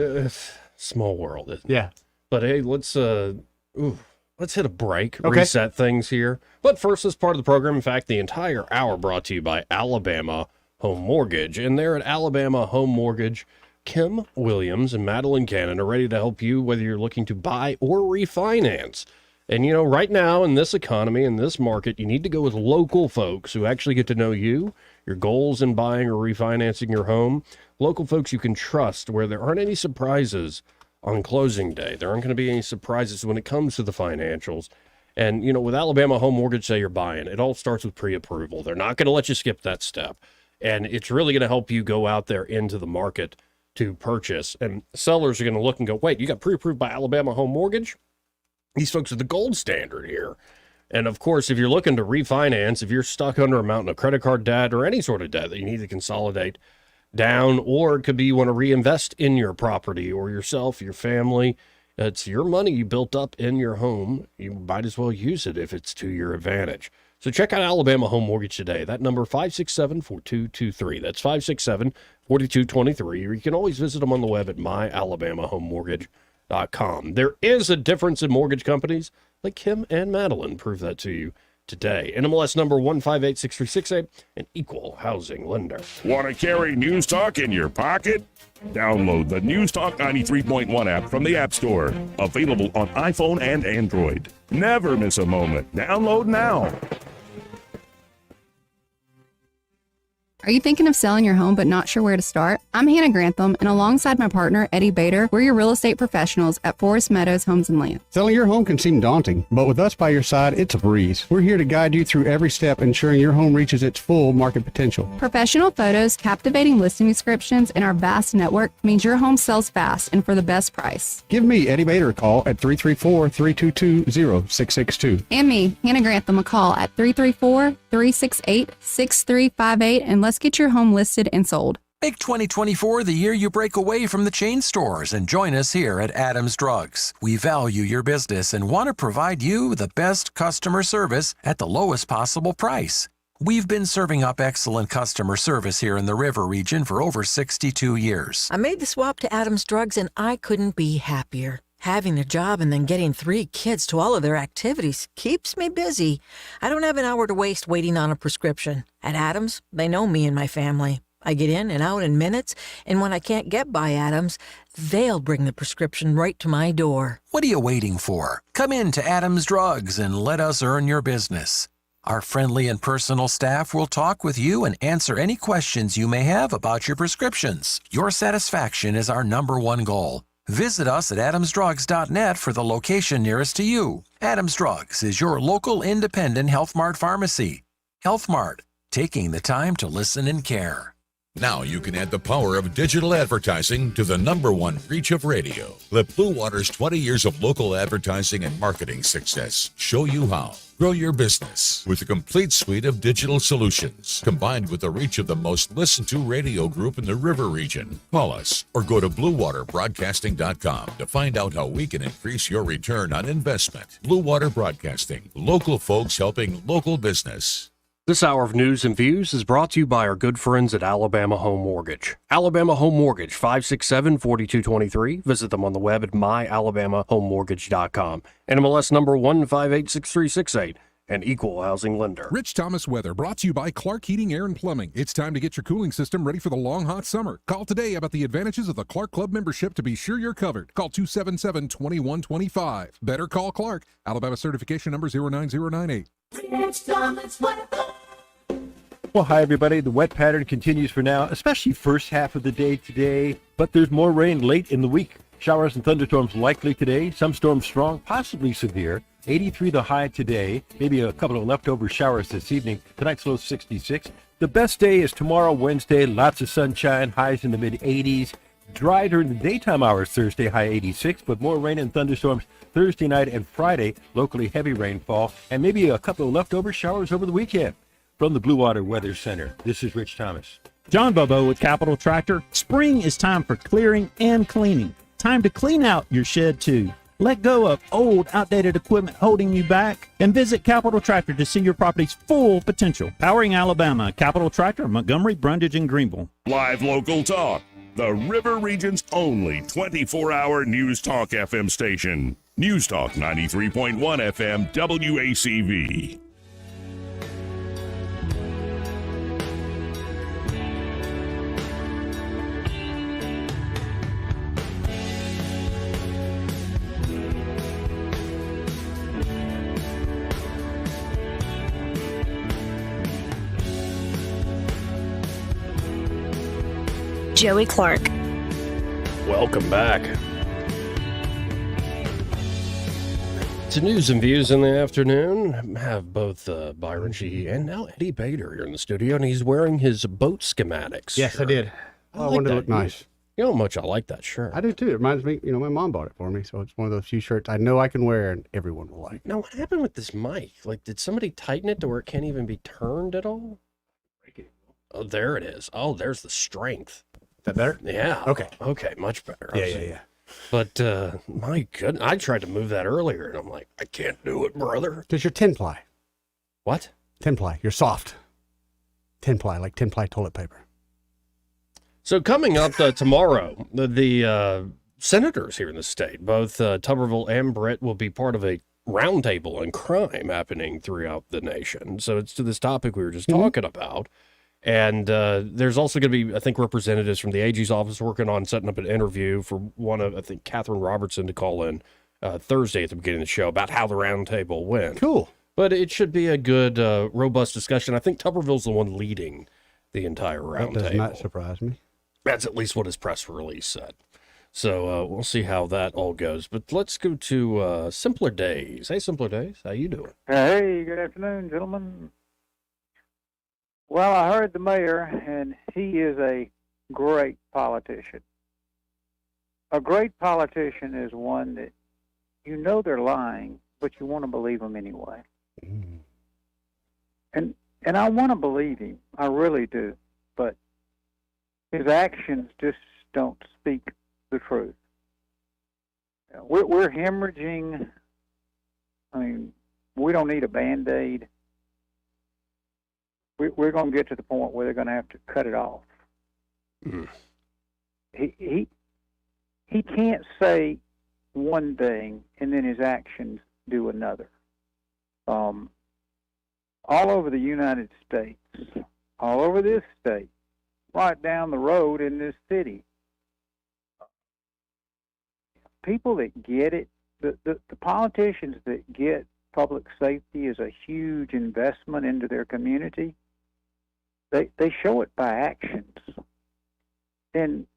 small world, isn't it? Yeah. But hey, let's hit a break, reset things here. But first, as part of the program, in fact, the entire hour brought to you by Alabama Home Mortgage. And there at Alabama Home Mortgage, Kim Williams and Madeline Cannon are ready to help you whether you're looking to buy or refinance. And, right now in this economy, in this market, you need to go with local folks who actually get to know you, your goals in buying or refinancing your home. Local folks you can trust where there aren't any surprises on closing day. There aren't going to be any surprises when it comes to the financials. And, with Alabama Home Mortgage, say you're buying, it all starts with pre-approval. They're not going to let you skip that step. And it's really going to help you go out there into the market to purchase. And sellers are going to look and go, wait, you got pre-approved by Alabama Home Mortgage? These folks are the gold standard here. And of course, if you're looking to refinance, if you're stuck under a mountain of credit card debt or any sort of debt that you need to consolidate down, or it could be you want to reinvest in your property or yourself, your family, it's your money you built up in your home. You might as well use it if it's to your advantage. So check out Alabama Home Mortgage today. That number, 567-4223. That's 567-4223. Or you can always visit them on the web at myalabamahomemortgage.com. There is a difference in mortgage companies, like Kim and Madeline prove that to you today. NMLS number 1586368, an equal housing lender. Want to carry News Talk in your pocket? Download the News Talk 93.1 app from the App Store. Available on iPhone and Android. Never miss a moment. Download now. Are Are you thinking of selling your home but not sure where to start? I'm Hannah Grantham, and alongside my partner, Eddie Bader, we're your real estate professionals at Forest Meadows Homes and Land. Selling your home can seem daunting, but with us by your side, it's a breeze. We're here to guide you through every step, ensuring your home reaches its full market potential. Professional photos, captivating listing descriptions, and our vast network means your home sells fast and for the best price. Give me, Eddie Bader, a call at 334-322-0662. And me, Hannah Grantham, a call at 334-368-6358, and let's get your home listed and sold. Make 2024 the year you break away from the chain stores and join us here at Adams Drugs. We value your business and want to provide you the best customer service at the lowest possible price. We've been serving up excellent customer service here in the River region for over 62 years. I made the swap to Adams Drugs and I couldn't be happier. Having a job and then getting 3 kids to all of their activities keeps me busy. I don't have an hour to waste waiting on a prescription. At Adams, they know me and my family. I get in and out in minutes, and when I can't get by Adams, they'll bring the prescription right to my door. What are you waiting for? Come in to Adams Drugs and let us earn your business. Our friendly and personal staff will talk with you and answer any questions you may have about your prescriptions. Your satisfaction is our #1 goal. Visit us at adamsdrugs.net for the location nearest to you. Adams Drugs is your local independent Health Mart pharmacy. Health Mart, taking the time to listen and care. Now you can add the power of digital advertising to the #1 reach of radio. Let Blue Water's 20 years of local advertising and marketing success show you how. Grow your business with a complete suite of digital solutions, combined with the reach of the most listened to radio group in the River region. Call us or go to BlueWaterBroadcasting.com to find out how we can increase your return on investment. Blue Water Broadcasting, local folks helping local business. This hour of news and views is brought to you by our good friends at Alabama Home Mortgage. Alabama Home Mortgage, 567-4223. Visit them on the web at myalabamahomemortgage.com. NMLS number 1586368. An equal housing lender. Rich Thomas weather brought to you by Clark Heating, Air, and Plumbing. It's time to get your cooling system ready for the long, hot summer. Call today about the advantages of the Clark Club membership to be sure you're covered. Call 277-2125. Better call Clark. Alabama certification number 09098. Rich Thomas weather. Well, hi, everybody. The wet pattern continues for now, especially first half of the day today, but there's more rain late in the week. Showers and thunderstorms likely today, some storms strong, possibly severe. 83 the high today, maybe a couple of leftover showers this evening. Tonight's low 66. The best day is tomorrow, Wednesday. Lots of sunshine, highs in the mid-80s. Dry during the daytime hours Thursday, high 86, but more rain and thunderstorms Thursday night and Friday, locally heavy rainfall, and maybe a couple of leftover showers over the weekend. From the Blue Water Weather Center, this is Rich Thomas. John Bobo with Capital Tractor. Spring is time for clearing and cleaning. Time to clean out your shed too. Let go of old, outdated equipment holding you back and visit Capital Tractor to see your property's full potential. Powering Alabama, Capital Tractor, Montgomery, Brundage, and Greenville. Live local talk. The River region's only 24-hour News Talk FM station. News Talk 93.1 FM WACV. Joey Clark. Welcome back to News and Views in the afternoon. Have both Byron Sheehy and now Eddie Bader here in the studio, and he's wearing his boat schematics. Yes, shirt. I did. I wanted to look nice. You know how much I like that shirt. I do too. It reminds me, my mom bought it for me, so it's one of those few shirts I know I can wear and everyone will like. Now, what happened with this mic? Like, did somebody tighten it to where it can't even be turned at all? Oh, there it is. Oh, there's the strength. Is that better? Yeah. Okay. Okay, much better. Yeah. But, my goodness, I tried to move that earlier, and I'm like, I can't do it, brother. Because you're 10-ply. What? 10-ply. You're soft. 10-ply, like 10-ply toilet paper. So coming up tomorrow, the senators here in the state, both Tuberville and Britt, will be part of a roundtable on crime happening throughout the nation. So it's to this topic we were just talking about. And there's also going to be, I think, representatives from the AG's office working on setting up an interview for one of, I think, Catherine Robertson to call in Thursday at the beginning of the show about how the roundtable went. Cool. But it should be a good, robust discussion. I think Tuberville's the one leading the entire That roundtable. does not surprise me. That's at least what his press release said. So we'll see how that all goes. But let's go to Simpler Days. Hey, Simpler Days, how you doing? Hey, good afternoon, gentlemen. Well, I heard the mayor, and he is a great politician. A great politician is one that you know they're lying, but you want to believe them anyway. And I want to believe him. I really do. But his actions just don't speak the truth. We're hemorrhaging. I mean, we don't need a Band-Aid. We're going to get to the point where they're going to have to cut it off. He can't say one thing and then his actions do another. All over the United States, all over this state, right down the road in this city, people that get it, the politicians that get public safety as a huge investment into their community, they show it by actions. And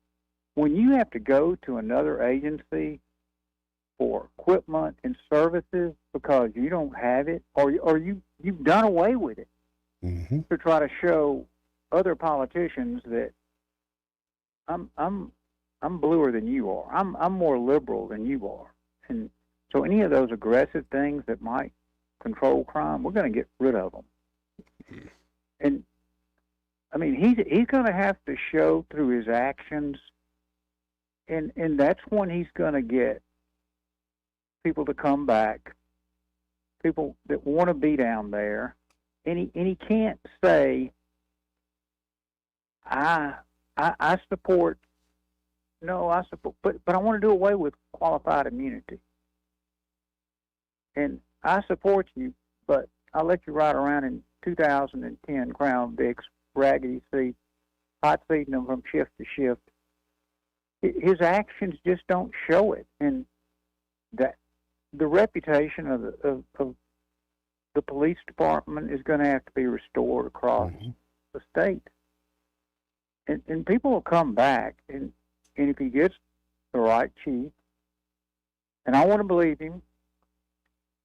when you have to go to another agency for equipment and services because you don't have it, or you've done away with it, to try to show other politicians that I'm bluer than you are. I'm more liberal than you are. And so any of those aggressive things that might control crime, we're going to get rid of them. And I mean, he's going to have to show through his actions, and that's when he's going to get people to come back, people that want to be down there, and he can't say, I support. No, I support, but I want to do away with qualified immunity. And I support you, but I'll let you ride around in 2010 Crown Vics, raggedy seats, hot feeding them from shift to shift. His actions just don't show it, and that the reputation of the police department is going to have to be restored across the state. And people will come back, and if he gets the right chief, and I want to believe him,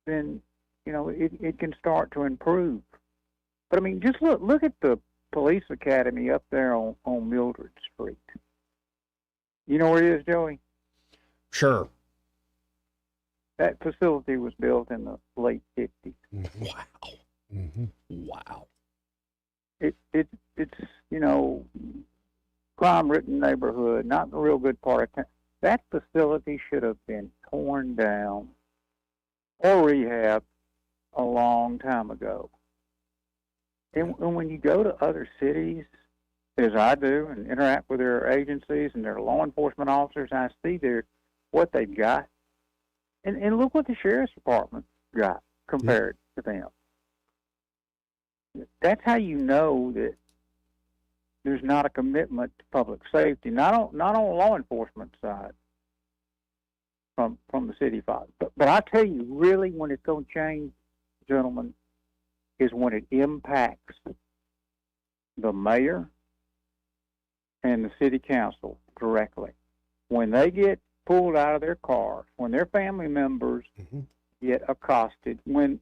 then, you know, it can start to improve. But, I mean, just look at the police academy up there on Mildred Street. You know where it is, Joey? Sure. That facility was built in the late 50s. Wow. Wow. It's you know, crime-ridden neighborhood, not a real good part of town. That facility should have been torn down or rehabbed a long time ago. And when you go to other cities, as I do, and interact with their agencies and their law enforcement officers, I see what they've got. And look what the sheriff's department got compared to them. That's how you know that there's not a commitment to public safety, not on law enforcement side from the city father. But I tell you, really, when it's going to change, gentlemen, is when it impacts the mayor and the city council directly. When they get pulled out of their cars, when their family members get accosted, when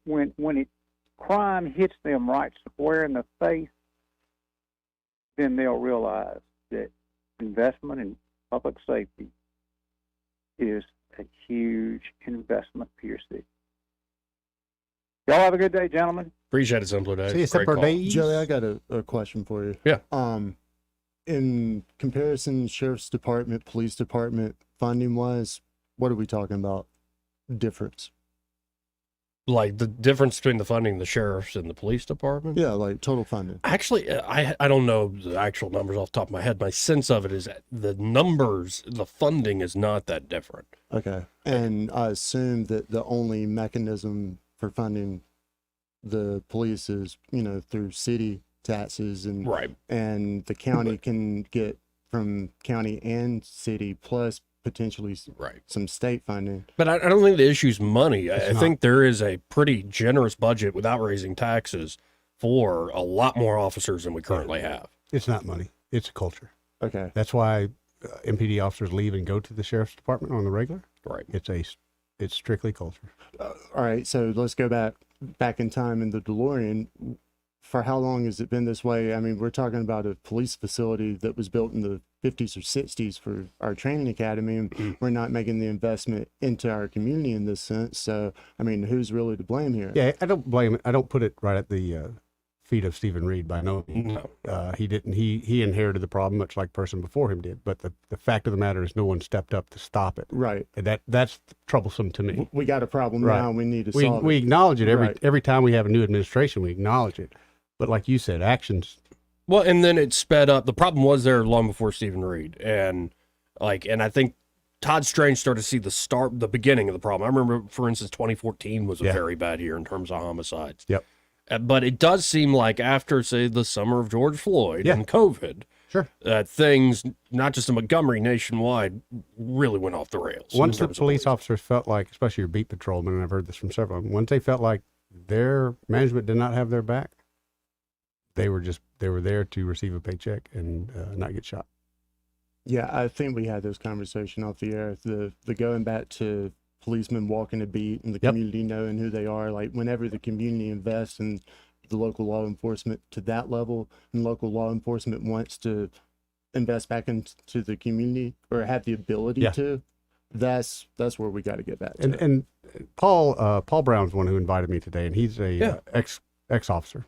crime hits them right square in the face, then they'll realize that investment in public safety is a huge investment for your city. Y'all have a good day, gentlemen. Appreciate it, Simpler Days. See you, Simpler Days. Joey, I got a question for you. Yeah. In comparison, sheriff's department, police department, funding wise, what are we talking about? Difference? Like the difference between the funding of the sheriffs and the police department? Yeah, like total funding. Actually, I don't know the actual numbers off the top of my head. My sense of it is that the numbers, the funding is not that different. Okay. And I assume that the only mechanism for funding the police is, you know, through city taxes, and and the county can get from county and city plus potentially some state funding. But I don't think the issue's money. I think there is a pretty generous budget without raising taxes for a lot more officers than we currently have. It's not money. It's a culture. Okay. That's why MPD officers leave and go to the sheriff's department on the regular. Right. It's strictly culture. All right, so let's go back in time in the DeLorean. For how long has it been this way? I mean, we're talking about a police facility that was built in the 50s or 60s for our training academy, and we're not making the investment into our community in this sense. So, I mean, who's really to blame here? Yeah, I don't blame it. I don't put it right at the feet of Stephen Reed by no means. He didn't. He inherited the problem much like the person before him did. But the fact of the matter is, no one stepped up to stop it. Right. And that's troublesome to me. We got a problem Right. now. We need to solve it. We acknowledge it Right. every time we have a new administration. We acknowledge it. But like you said, actions. Well, and then it sped up. The problem was there long before Stephen Reed, and I think Todd Strange started to see the beginning of the problem. I remember, for instance, 2014 was a very bad year in terms of homicides. Yep. But it does seem like after, say, the summer of George Floyd and COVID, sure, things, not just in Montgomery, nationwide, really went off the rails. Once the police officers felt like, especially your beat patrolmen, and I've heard this from several of them, once they felt like their management did not have their back, they were there to receive a paycheck and not get shot. Yeah, I think we had this conversation off the air. The going back to policemen walking a beat and the community knowing who they are. Like whenever the community invests in the local law enforcement to that level, and local law enforcement wants to invest back into the community or have the ability to, that's where we got to get back to. And Paul Brown's the one who invited me today, and he's a ex officer.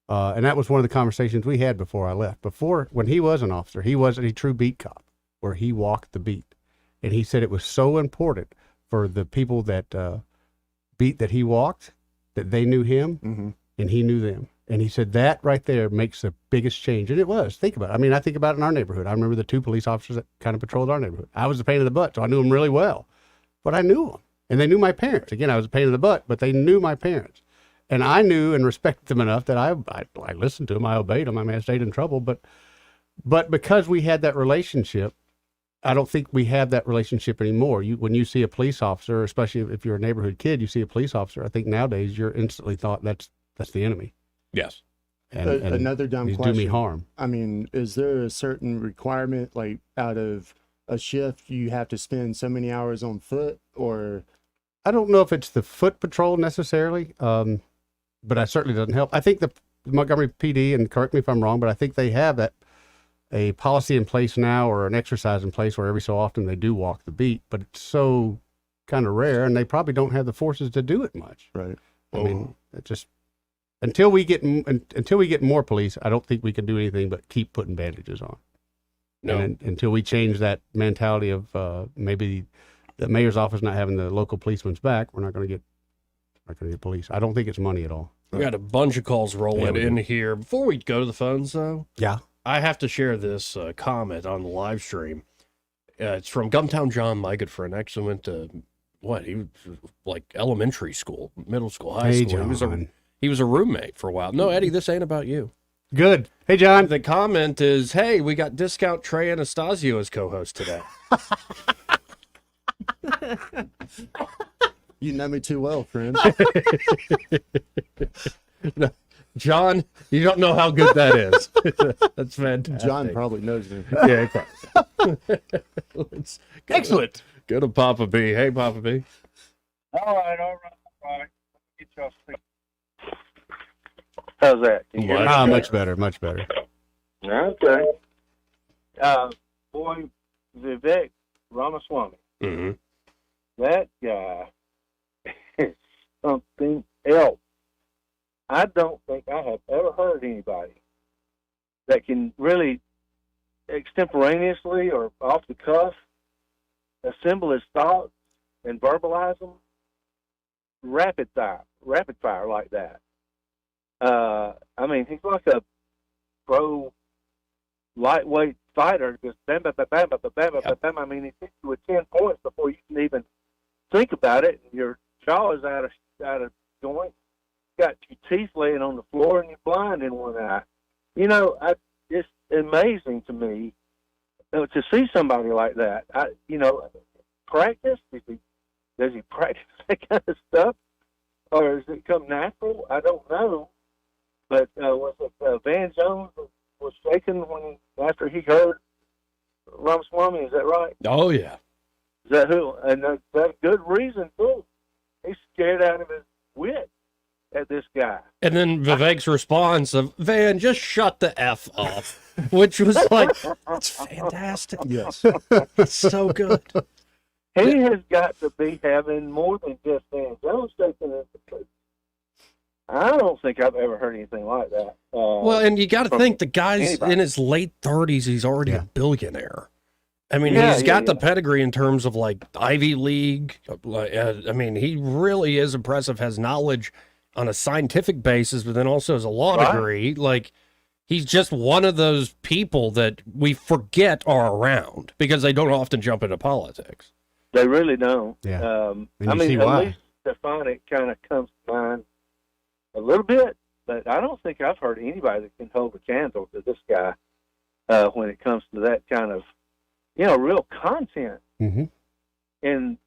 And that was one of the conversations we had before I left. Before, when he was an officer, he wasn't a true beat cop, where he walked the beat. And he said it was so important for the people that beat that he walked, that they knew him and he knew them. And he said that right there makes the biggest change. And it was. Think about it. I mean, I think about it in our neighborhood. I remember the 2 police officers that kind of patrolled our neighborhood. I was a pain in the butt, so I knew them really well. But I knew them. And they knew my parents. Again, I was a pain in the butt, but they knew my parents. And I knew and respected them enough that I listened to them. I obeyed them. I mean, I stayed in trouble. But because we had that relationship, I don't think we have that relationship anymore. When you see a police officer, especially if you're a neighborhood kid, you see a police officer, I think nowadays you're instantly thought that's the enemy. Yes. And another dumb he's question. do me harm. I mean, is there a certain requirement, like out of a shift, you have to spend so many hours on foot, or? I don't know if it's the foot patrol necessarily, but it certainly doesn't help. I think the Montgomery PD, and correct me if I'm wrong, but I think they have a policy in place now, or an exercise in place, where every so often they do walk the beat, but it's so kind of rare, and they probably don't have the forces to do it much. Right. I mean, it just until we get more police, I don't think we can do anything but keep putting bandages on. No. And until we change that mentality of maybe the mayor's office not having the local policeman's back, we're not going to get police. I don't think it's money at all. We got a bunch of calls rolling in here. Before we go to the phones, though, I have to share this comment on the live stream. It's from Gumtown John, my good friend. Actually went to he was like elementary school, middle school, high school. John. He was a roommate for a while. No, Eddie, this ain't about you. Good. Hey, John. The comment is, hey, we got discount Trey Anastasio as co-host today. You know me too well, friend. No, John, you don't know how good that is. That's fantastic. John probably knows me. Yeah, excellent. Go to Papa B. Hey, Papa B. All right. Get y'all speak. How's that? Can you hear me? Much better. Okay. Boy, Vivek Ramaswamy. Mm-hmm. That guy is something else. I don't think I have ever heard anybody that can really extemporaneously or off the cuff assemble his thoughts and verbalize them rapid fire like that. I mean, he's like a pro lightweight fighter, just bam, bam, bam, bam, bam, bam, bam, bam. I mean, he hits you with 10 points before you can even think about it, and your jaw is out of joint. You got your teeth laying on the floor, and you're blind in one eye. You know, it's amazing to me to see somebody like that. Practice? Does he practice that kind of stuff, or does it come natural? I don't know. But was it Van Jones was shaken after he heard Ramaswamy. Is that right? Oh, yeah. Is that who? And that's a good reason, too. He's scared out of his wit at this guy. And then Vivek's response of, Van, just shut the F up, which was like, that's fantastic. Yes. It's so good. He has got to be having more than just Van Jones taking it to truth. I don't think I've ever heard anything like that. Well, and you got to think the guy's anybody. in his late 30s. He's already a billionaire. I mean, he's got the pedigree in terms of like Ivy League. I mean, he really is impressive, has knowledge on a scientific basis, but then also has a law degree. Like, he's just one of those people that we forget are around because they don't often jump into politics. They really don't. Yeah. I mean, at least Stefanik kind of comes to mind a little bit, but I don't think I've heard anybody that can hold a candle to this guy when it comes to that kind of, real content. Mm-hmm. And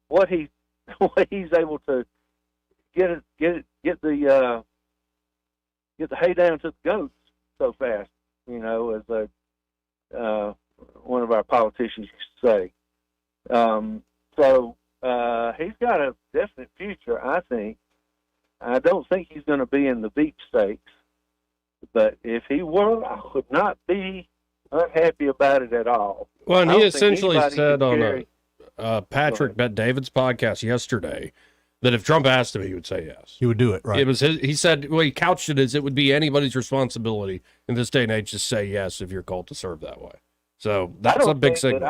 what he's able to get the hay down to the goats so fast, as one of our politicians used to say. So he's got a definite future, I think. I don't think he's going to be in the beef steaks, but if he were, I would not be unhappy about it at all. Well, and he essentially said on Patrick Bet-David's podcast yesterday that if Trump asked him, he would say yes. He would do it, right? It was he said, well, he couched it as it would be anybody's responsibility in this day and age to say yes if you're called to serve that way. So that's a big signal.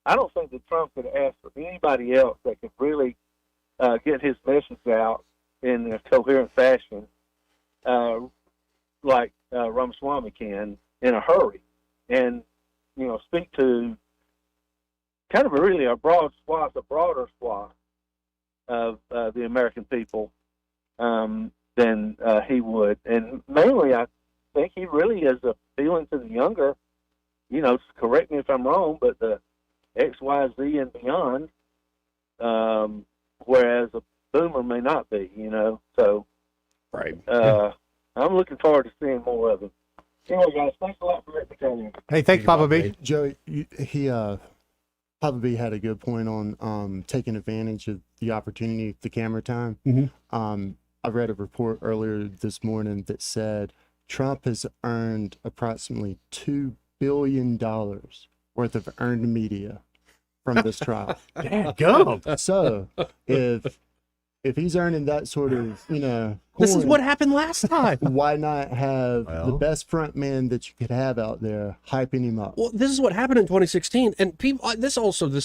I don't think that Trump could ask for anybody else that could really get his message out in a coherent fashion, like Ramaswamy can, in a hurry, and speak to kind of a broader swath of the American people than he would, and mainly I think he really is appealing to the younger. Correct me if I'm wrong, but the X, Y, Z, and beyond, whereas a boomer may not be, So, right. I'm looking forward to seeing more of him. Anyway, guys, thanks a lot for letting me tell you. Hey, thanks, Papa B. Joey, Papa B had a good point on taking advantage of the opportunity, the camera time. Mm-hmm. I read a report earlier this morning that said Trump has earned approximately $2 billion worth of earned media from this trial. Go. So if he's earning that sort of, this is what happened last time. Why not have the best front man that you could have out there hyping him up? Well, this is what happened in 2016, and people. This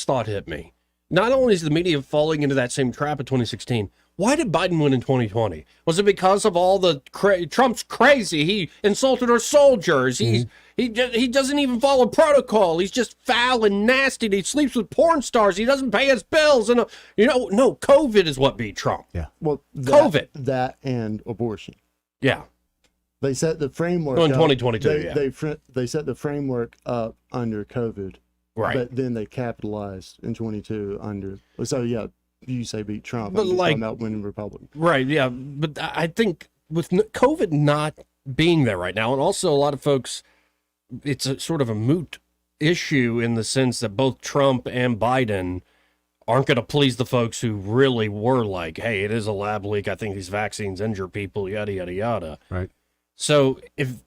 thought hit me. Not only is the media falling into that same trap in 2016, why did Biden win in 2020? Was it because of all the Trump's crazy? He insulted our soldiers. He doesn't even follow protocol. He's just foul and nasty. He sleeps with porn stars. He doesn't pay his bills. And no, COVID is what beat Trump. Yeah. Well, COVID, that and abortion. Yeah. They set the framework in up, 2022. They set the framework up under COVID. Right. But then they capitalized in 22 under. So yeah, you say beat Trump. But I'm like, talking about winning Republican. Right. Yeah. But I think with COVID not being there right now, and also a lot of folks, it's a sort of a moot issue in the sense that both Trump and Biden aren't going to please the folks who really were like, hey, it is a lab leak. I think these vaccines injure people, yada, yada, yada. Right. So if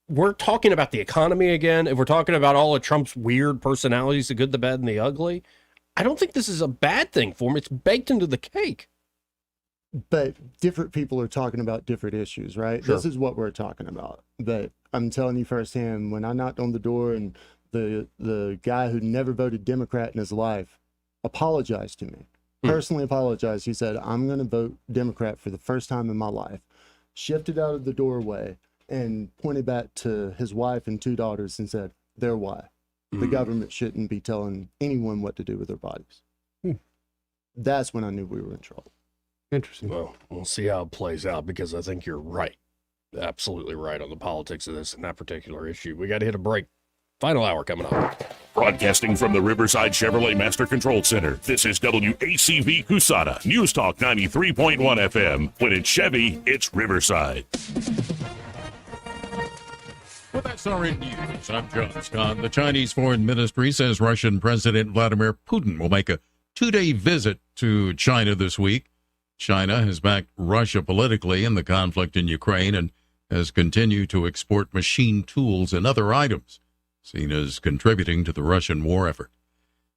we're talking about the economy again, if we're talking about all of Trump's weird personalities, the good, the bad, and the ugly, I don't think this is a bad thing for him. It's baked into the cake. But different people are talking about different issues, right? Sure. This is what we're talking about. But I'm telling you firsthand, when I knocked on the door and the guy who never voted Democrat in his life apologized to me, personally apologized. He said, I'm going to vote Democrat for the first time in my life, shifted out of the doorway and pointed back to his wife and 2 daughters and said, they're why. The government shouldn't be telling anyone what to do with their bodies. That's when I knew we were in trouble. Interesting. Well, we'll see how it plays out because I think you're right. Absolutely right on the politics of this and that particular issue. We got to hit a break. Final hour coming up. Broadcasting from the Riverside Chevrolet Master Control Center, this is WACV Cusada, News Talk 93.1 FM. When it's Chevy, it's Riverside. With SRN News, I'm John Scott. The Chinese Foreign Ministry says Russian President Vladimir Putin will make a 2-day visit to China this week. China has backed Russia politically in the conflict in Ukraine and has continued to export machine tools and other items seen as contributing to the Russian war effort.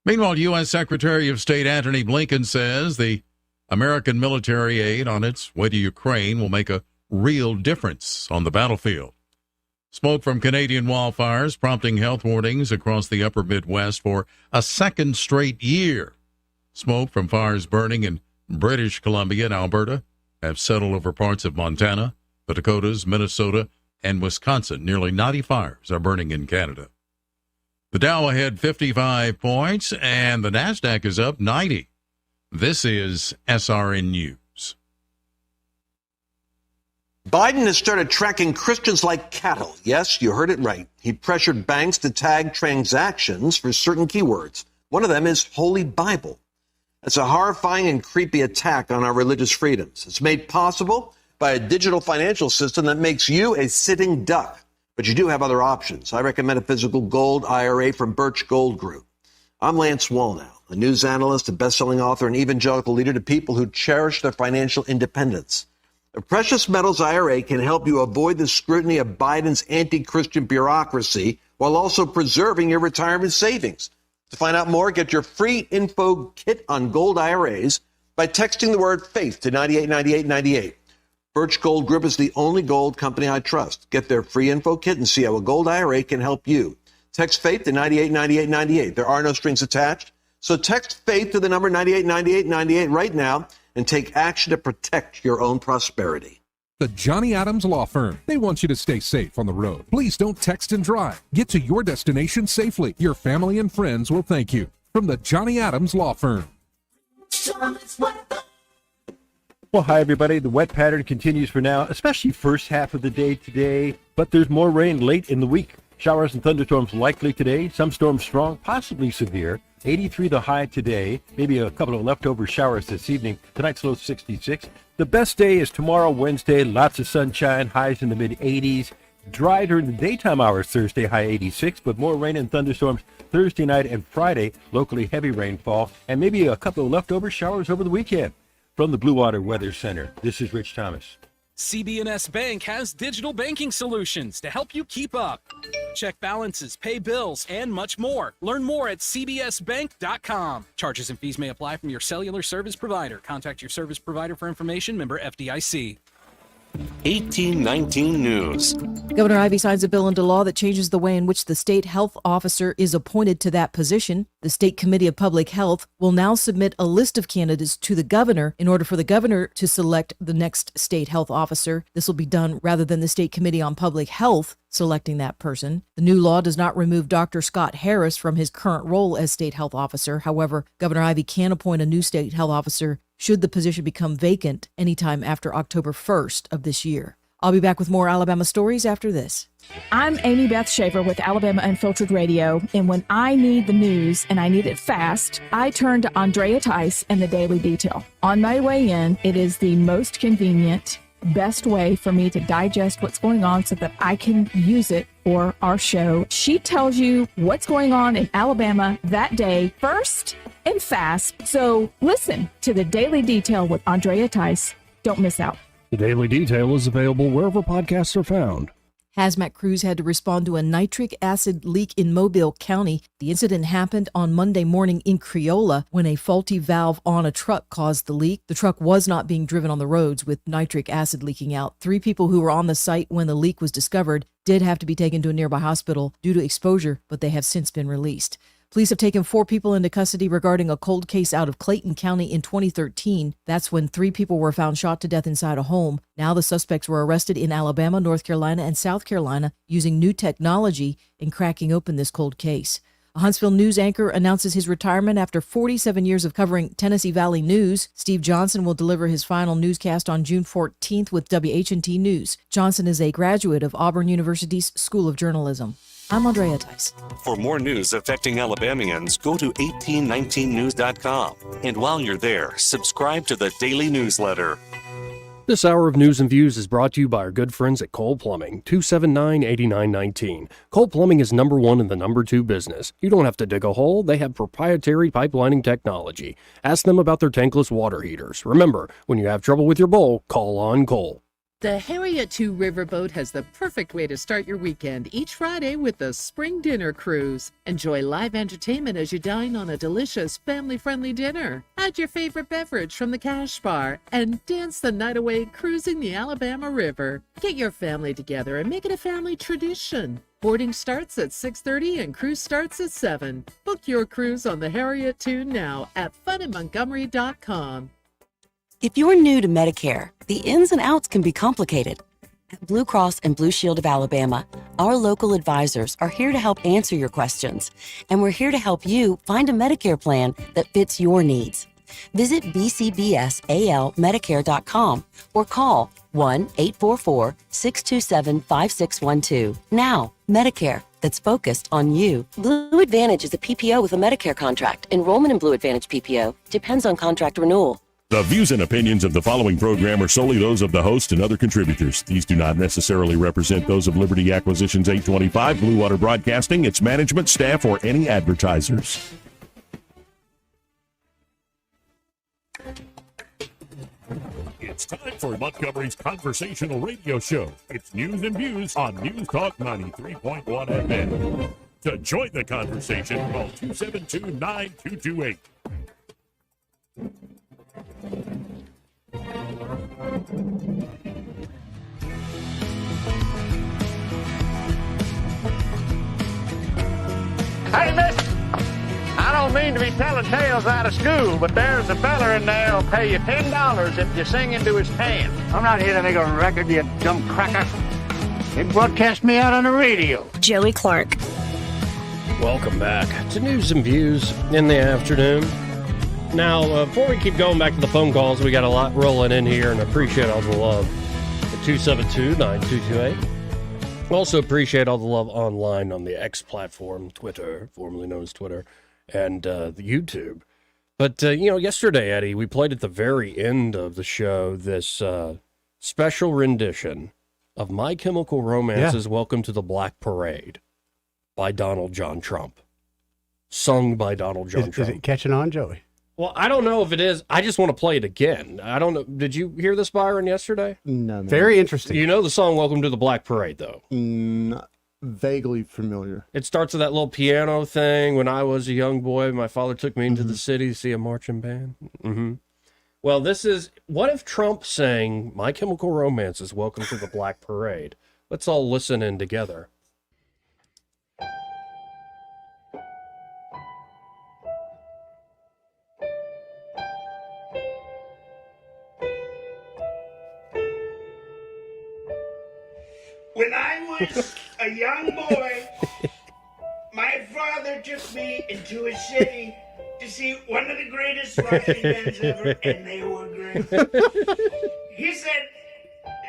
Meanwhile, U.S. Secretary of State Antony Blinken says the American military aid on its way to Ukraine will make a real difference on the battlefield. Smoke from Canadian wildfires prompting health warnings across the upper Midwest for a second straight year. Smoke from fires burning in British Columbia and Alberta have settled over parts of Montana, the Dakotas, Minnesota, and Wisconsin. Nearly 90 fires are burning in Canada. The Dow ahead 55 points, and the NASDAQ is up 90. This is SRN News. Biden has started tracking Christians like cattle. Yes, you heard it right. He pressured banks to tag transactions for certain keywords. One of them is Holy Bible. It's a horrifying and creepy attack on our religious freedoms. It's made possible by a digital financial system that makes you a sitting duck. But you do have other options. I recommend a physical gold IRA from Birch Gold Group. I'm Lance Wallnau, a news analyst, a best-selling author, and evangelical leader to people who cherish their financial independence. A precious metals IRA can help you avoid the scrutiny of Biden's anti-Christian bureaucracy while also preserving your retirement savings. To find out more, get your free info kit on gold IRAs by texting the word faith to 989898. Birch Gold Group is the only gold company I trust. Get their free info kit and see how a gold IRA can help you. Text faith to 989898. There are no strings attached. So text faith to the number 989898 right now and take action to protect your own prosperity. The Johnny Adams Law Firm. They want you to stay safe on the road. Please don't text and drive. Get to your destination safely. Your family and friends will thank you. From the Johnny Adams Law Firm. Well, hi, everybody. The wet pattern continues for now, especially first half of the day today, but there's more rain late in the week. Showers and thunderstorms likely today, some storms strong, possibly severe. 83 the high today, maybe a couple of leftover showers this evening. Tonight's low 66. The best day is tomorrow, Wednesday. Lots of sunshine, highs in the mid-80s. Dry during the daytime hours Thursday, high 86, but more rain and thunderstorms Thursday night and Friday. Locally heavy rainfall, and maybe a couple of leftover showers over the weekend. From the Blue Water Weather Center, this is Rich Thomas. CB&S Bank has digital banking solutions to help you keep up. Check balances, pay bills, and much more. Learn more at cbsbank.com. Charges and fees may apply from your cellular service provider. Contact your service provider for information. Member FDIC. 1819 News. Governor Ivey signs a bill into law that changes the way in which the state health officer is appointed to that position. The State Committee of Public Health will now submit a list of candidates to the governor in order for the governor to select the next state health officer. This will be done rather than the State Committee on Public Health selecting that person. The new law does not remove Dr. Scott Harris from his current role as state health officer. However, Governor Ivey can appoint a new state health officer should the position become vacant anytime after October 1st of this year. I'll be back with more Alabama stories after this. I'm Amy Beth Schaefer with Alabama Unfiltered Radio, and when I need the news and I need it fast, I turn to Andrea Tice and the Daily Detail. On my way in, it is the most convenient, best way for me to digest what's going on so that I can use it for our show. She tells you what's going on in Alabama that day first and fast. So listen to the Daily Detail with Andrea Tice. Don't miss out. The Daily Detail is available wherever podcasts are found. Hazmat crews had to respond to a nitric acid leak in Mobile County. The incident happened on Monday morning in Creola when a faulty valve on a truck caused the leak. The truck was not being driven on the roads with nitric acid leaking out. 3 people who were on the site when the leak was discovered did have to be taken to a nearby hospital due to exposure, but they have since been released. Police have taken 4 people into custody regarding a cold case out of Clayton County in 2013. That's when 3 people were found shot to death inside a home. Now the suspects were arrested in Alabama, North Carolina, and South Carolina using new technology in cracking open this cold case. A Huntsville news anchor announces his retirement after 47 years of covering Tennessee Valley news. Steve Johnson will deliver his final newscast on June 14th with WH&T News. Johnson is a graduate of Auburn University's School of Journalism. I'm Andrea Tice. For more news affecting Alabamians, go to 1819news.com. And while you're there, subscribe to the daily newsletter. This hour of News and Views is brought to you by our good friends at Cole Plumbing, 279-8919. Cole Plumbing is number one in the number two business. You don't have to dig a hole. They have proprietary pipelining technology. Ask them about their tankless water heaters. Remember, when you have trouble with your bowl, call on Cole. The Harriet 2 Riverboat has the perfect way to start your weekend each Friday with the Spring Dinner Cruise. Enjoy live entertainment as you dine on a delicious family-friendly dinner. Add your favorite beverage from the cash bar and dance the night away cruising the Alabama River. Get your family together and make it a family tradition. Boarding starts at 6:30 and cruise starts at 7. Book your cruise on the Harriet 2 now at funinmontgomery.com. If you're new to Medicare, the ins and outs can be complicated. At Blue Cross and Blue Shield of Alabama, our local advisors are here to help answer your questions, and we're here to help you find a Medicare plan that fits your needs. Visit bcbsalmedicare.com or call 1-844-627-5612. Now, Medicare, that's focused on you. Blue Advantage is a PPO with a Medicare contract. Enrollment in Blue Advantage PPO depends on contract renewal. The views and opinions of the following program are solely those of the host and other contributors. These do not necessarily represent those of Liberty Acquisitions 825, Blue Water Broadcasting, its management, staff, or any advertisers. It's time for Montgomery's conversational radio show. It's News and Views on News Talk 93.1 FM. To join the conversation, call 272-9228. Hey, miss, I don't mean to be telling tales out of school, but there's a feller in there who'll pay you $10 if you sing into his pan. I'm not here to make a record, you dumb cracker. They broadcast me out on the radio. Joey Clark. Welcome back to News and Views in the afternoon. Now, before we keep going back to the phone calls, we got a lot rolling in here, and I appreciate all the love at 272-9228. Also appreciate all the love online on the X platform, Twitter, formerly known as Twitter, and the YouTube. But, yesterday, Eddie, we played at the very end of the show this special rendition of My Chemical Romance's Welcome to the Black Parade by Donald John Trump. Sung by Donald John Trump. Is it catching on, Joey? Well, I don't know if it is. I just want to play it again. I don't know. Did you hear this, Byron, yesterday? No, man. Very interesting. You know the song Welcome to the Black Parade, though? Vaguely familiar. It starts with that little piano thing. When I was a young boy, my father took me into the city to see a marching band. Mm-hmm. Well, this is, what if Trump sang My Chemical Romance's Welcome to the Black Parade? Let's all listen in together. When I was a young boy, my father took me into a city to see one of the greatest rocking bands ever, and they were great. He said,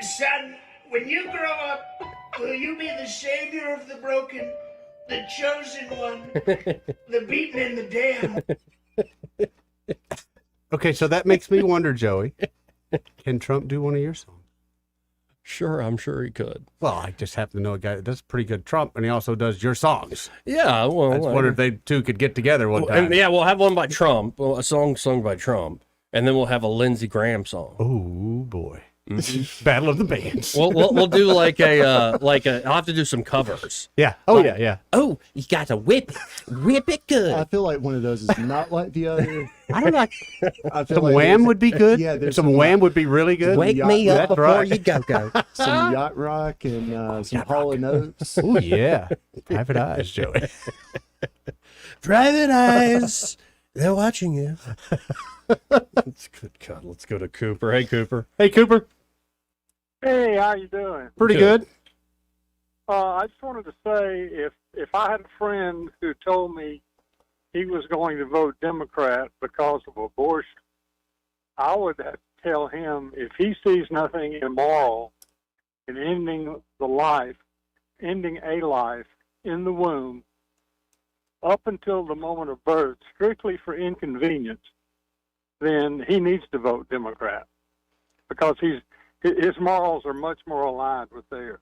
"Son, when you grow up, will you be the savior of the broken, the chosen one, the beaten and the damned?" Okay, so that makes me wonder, Joey, can Trump do one of your songs? Sure, I'm sure he could. Well, I just happen to know a guy that does pretty good Trump, and he also does your songs. Yeah, well, I just wonder if they two could get together one time. And yeah, we'll have one by Trump, a song sung by Trump, and then we'll have a Lindsey Graham song. Oh boy, Battle of the Bands. We'll do like I'll have to do some covers. Yeah. Oh yeah. Oh, you got to whip it good. I feel like one of those is not like the other. I don't like. I feel Some like Wham would be good. Yeah, there's some Wham would be really good. Wake me up before you go. Some yacht rock and some Hall and Oates. Oh yeah, Private Eyes, Joey. Private Eyes, they're watching you. That's good. God, let's go to Cooper. Hey, Cooper. Hey, Cooper. Hey, how you doing? Pretty good. I just wanted to say, if I had a friend who told me he was going to vote Democrat because of abortion, I would tell him if he sees nothing immoral in ending a life in the womb up until the moment of birth, strictly for inconvenience, then he needs to vote Democrat because his morals are much more aligned with theirs.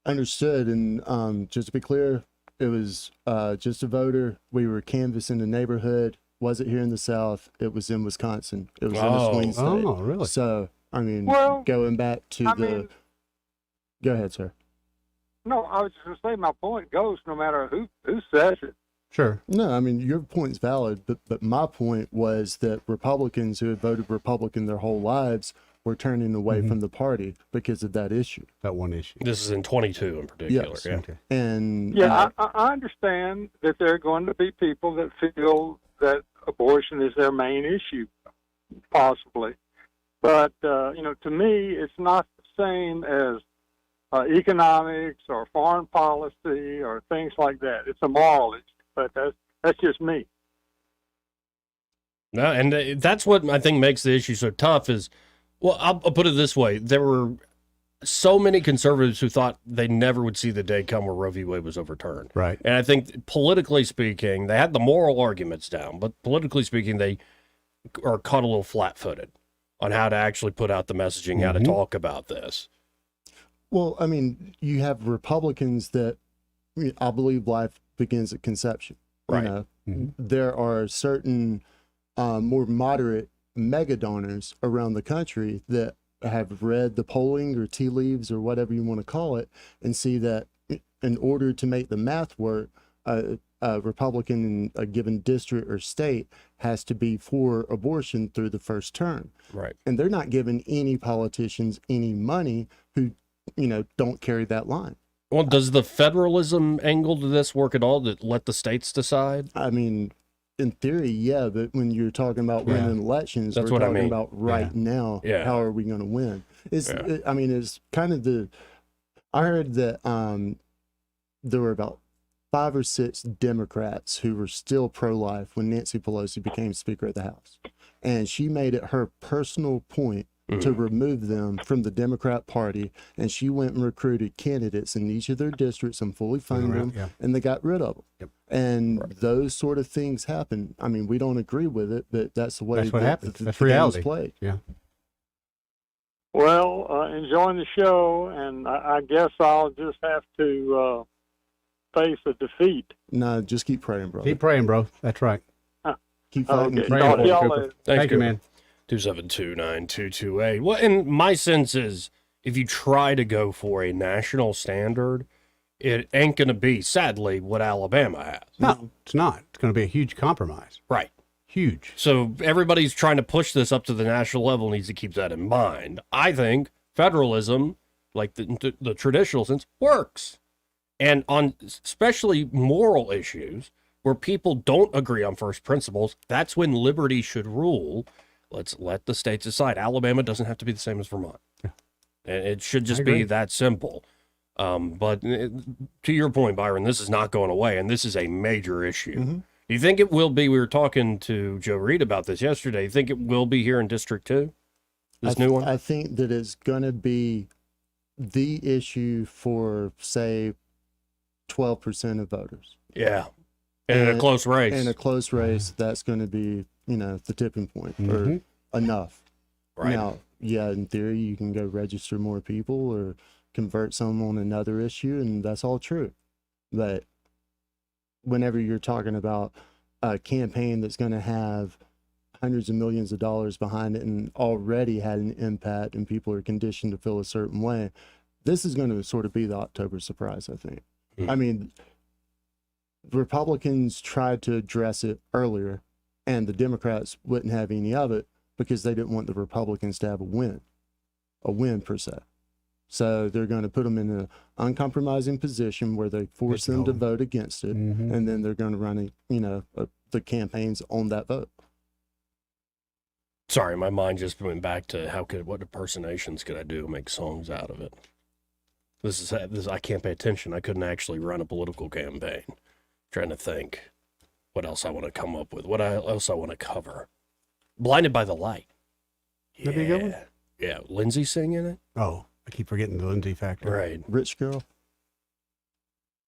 Understood. And just to be clear, it was just a voter. We were canvassing the neighborhood. Was it here in the South? It was in Wisconsin. It was in a swing state. Oh, really? So, I mean, Well, going back to Go ahead, sir. No, I was just going to say my point goes no matter who says it. Sure. No, I mean, your point's valid, but my point was that Republicans who had voted Republican their whole lives were turning away from the party because of that issue. That one issue. This is in 22 in particular. Yes. Yeah. Okay. And Yeah, I understand that there are going to be people that feel that abortion is their main issue, possibly. But, to me, it's not the same as economics or foreign policy or things like that. It's a moral issue, but that's just me. No, and that's what I think makes the issue so tough is, well, I'll put it this way. There were so many conservatives who thought they never would see the day come where Roe v. Wade was overturned. Right. And I think politically speaking, they had the moral arguments down, but politically speaking, they are caught a little flat-footed on how to actually put out the messaging, how to talk about this. Well, I mean, you have Republicans that I believe life begins at conception. Right. You know, there are certain more moderate mega donors around the country that have read the polling or tea leaves or whatever you want to call it and see that in order to make the math work, a Republican in a given district or state has to be for abortion through the first term. Right. And they're not giving any politicians any money who, don't carry that line. Well, does the federalism angle to this work at all, to let the states decide? I mean, in theory, yeah, but when you're talking about winning elections, That's we're what I talking mean. about now. Yeah. How are we going to win? It's kind of I heard that there were about 5 or 6 Democrats who were still pro-life when Nancy Pelosi became Speaker of the House, and she made it her personal point to remove them from the Democrat Party, and she went and recruited candidates in each of their districts and fully funded them, and they got rid of them. Yep. And those sort of things happen. I mean, we don't agree with it, but that's the way That's what happens. the That's game's reality. played. Yeah. Well, enjoying the show, and I guess I'll just have to face a defeat. No, just keep praying, brother. Keep praying, bro. That's right. Keep fighting. Okay. Keep Talk to praying. y'all Cooper. later. Thank you, man. 272-9228. Well, and my sense is if you try to go for a national standard, it ain't going to be, sadly, what Alabama has. No, it's not. It's going to be a huge compromise. Right. Huge. So everybody's trying to push this up to the national level needs to keep that in mind. I think federalism, like the traditional sense, works. And on especially moral issues where people don't agree on first principles, that's when liberty should rule. Let's let the states decide. Alabama doesn't have to be the same as Vermont. Yeah. And it should just agree. be that simple. But to your point, Byron, this is not going away, and this is a major issue. Do you think it will be? We were talking to Joe Reed about this yesterday. Do you think it will be here in District 2? This new one? I think that it's going to be the issue for, say, 12% of voters. Yeah. And in a close race. In a close race, that's going to be, the tipping point or enough. Right. Now, yeah, in theory, you can go register more people or convert some on another issue, and that's all true. But whenever you're talking about a campaign that's going to have hundreds of millions of dollars behind it and already had an impact and people are conditioned to feel a certain way, this is going to sort of be the October surprise, I think. I mean, Republicans tried to address it earlier, and the Democrats wouldn't have any of it because they didn't want the Republicans to have a win per se. So they're going to put them in an uncompromising position where they force them to vote against it, and then they're going to run, the campaigns on that vote. Sorry, my mind just went back to what impersonations could I do to make songs out of it. This is I can't pay attention. I couldn't actually run a political campaign. Trying to think what else I want to come up with, what else I want to cover. Blinded by the Light. That'd be a good one. Yeah, Lindsay singing it. Oh, I keep forgetting the Lindsay factor. Right. Rich girl.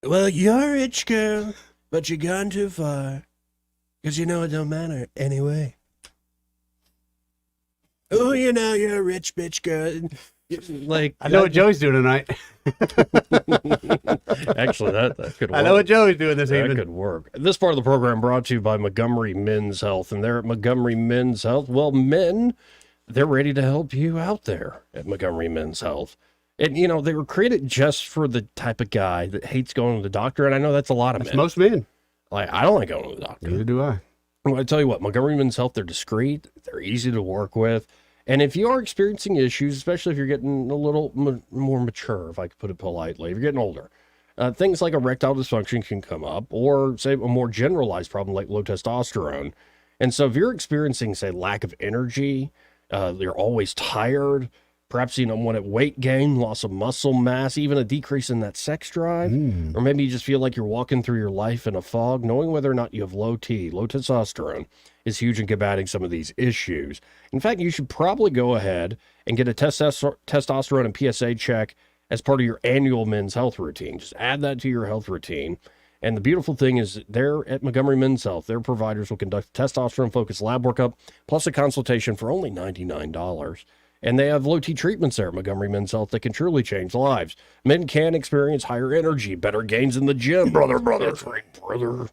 Well, you're a rich girl, but you're gone too far. Because you know it don't matter anyway. Oh, you know, you're a rich bitch girl. Like, I know what Joey's doing tonight. Actually, that could work. I know what Joey's doing this evening. That could work. This part of the program brought to you by Montgomery Men's Health. And they're at Montgomery Men's Health. Well, men, they're ready to help you out there at Montgomery Men's Health. And, you know, they were created just for the type of guy that hates going to the doctor. And I know that's a lot of men. Most men. Like, I don't like going to the doctor. Neither do I. Well, I tell you what, Montgomery Men's Health, they're discreet. They're easy to work with. And if you are experiencing issues, especially if you're getting a little more mature, if I could put it politely, if you're getting older, things like erectile dysfunction can come up, or say a more generalized problem like low testosterone. And so if you're experiencing, say, lack of energy, you're always tired, perhaps, you know, want to weight gain, loss of muscle mass, even a decrease in that sex drive, or maybe you just feel like you're walking through your life in a fog, knowing whether or not you have low testosterone is huge in combating some of these issues. In fact, you should probably go ahead and get a testosterone and PSA check as part of your annual men's health routine. Just add that to your health routine. And the beautiful thing is they're at Montgomery Men's Health. Their providers will conduct a testosterone-focused lab workup plus a consultation for only $99. And they have low T treatments there at Montgomery Men's Health that can truly change lives. Men can experience higher energy, better gains in the gym. Brother. That's right, brother.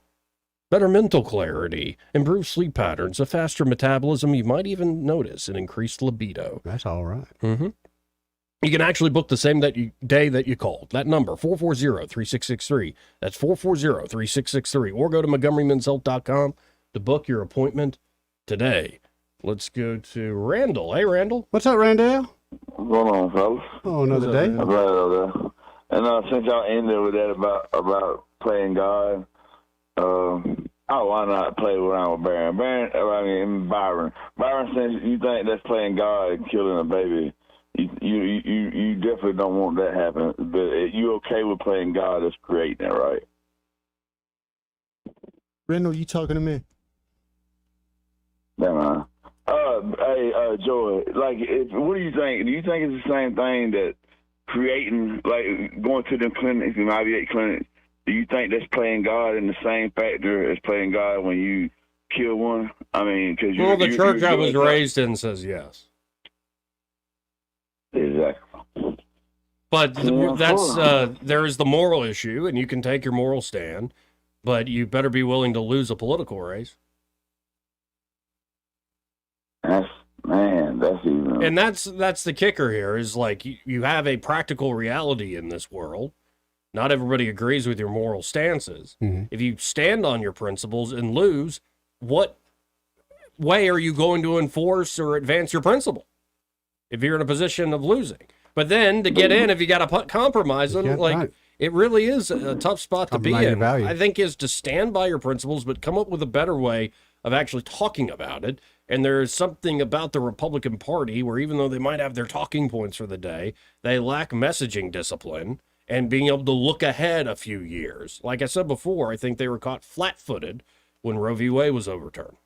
Better mental clarity, improved sleep patterns, a faster metabolism. You might even notice an increased libido. That's all right. Mm-hmm. You can actually book the same day that you called. That number, 440-3663. That's 440-3663. Or go to MontgomeryMen'sHealth.com to book your appointment today. Let's go to Randall. Hey, Randall. What's up, Randall? What's going on, fellas? Oh, another day. I'm right over there. And since y'all ended with that about playing God, why not play around with Byron? Byron, since you think that's playing God and killing a baby, you definitely don't want that to happen. But you okay with playing God as creating it, right? Randall, you talking to me? Yeah, man. Hey, Joy, like, what do you think? Do you think it's the same thing that creating, like, going to them clinics, the IVF clinics, do you think that's playing God in the same factor as playing God when you kill one? I mean, because well, the church I was raised in says yes. Exactly. But there is the moral issue, and you can take your moral stand, but you better be willing to lose a political race. That's even. And that's the kicker here is like you have a practical reality in this world. Not everybody agrees with your moral stances. Mm-hmm. If you stand on your principles and lose, what way are you going to enforce or advance your principle if you're in a position of losing? But then to get in, if you got to compromise them, it really is a tough spot to be in. I think is to stand by your principles, but come up with a better way of actually talking about it. And there's something about the Republican Party where even though they might have their talking points for the day, they lack messaging discipline and being able to look ahead a few years. Like I said before, I think they were caught flat-footed when Roe v. Wade was overturned.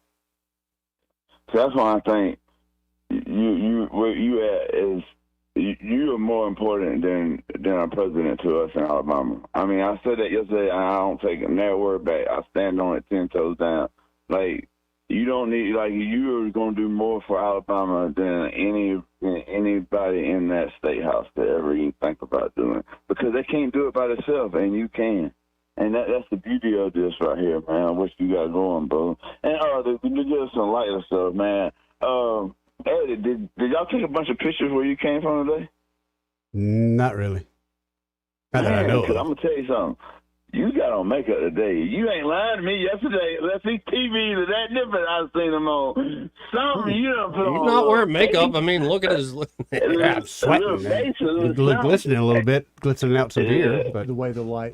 So that's why I think where you at is you are more important than our president to us in Alabama. I mean, I said that yesterday, and I don't take a word back. I stand on it 10 toes down. Like, you don't need, like, you are going to do more for Alabama than anybody in that state house to ever even think about doing, because they can't do it by themselves, and you can. And that's the beauty of this right here, man. What you got going, bro. And to give us some lighter stuff, man. Eddie, did y'all take a bunch of pictures where you came from today? Not really. Not that I know. Because I'm gonna tell you something. You got on makeup today. You ain't lying to me yesterday. Let's see TV that different. I've seen them on. Something you done put on. He's not wearing makeup. I mean, look at his. Yeah, I'm sweating. Glistening a little bit, glistening out some beer. But the way the light.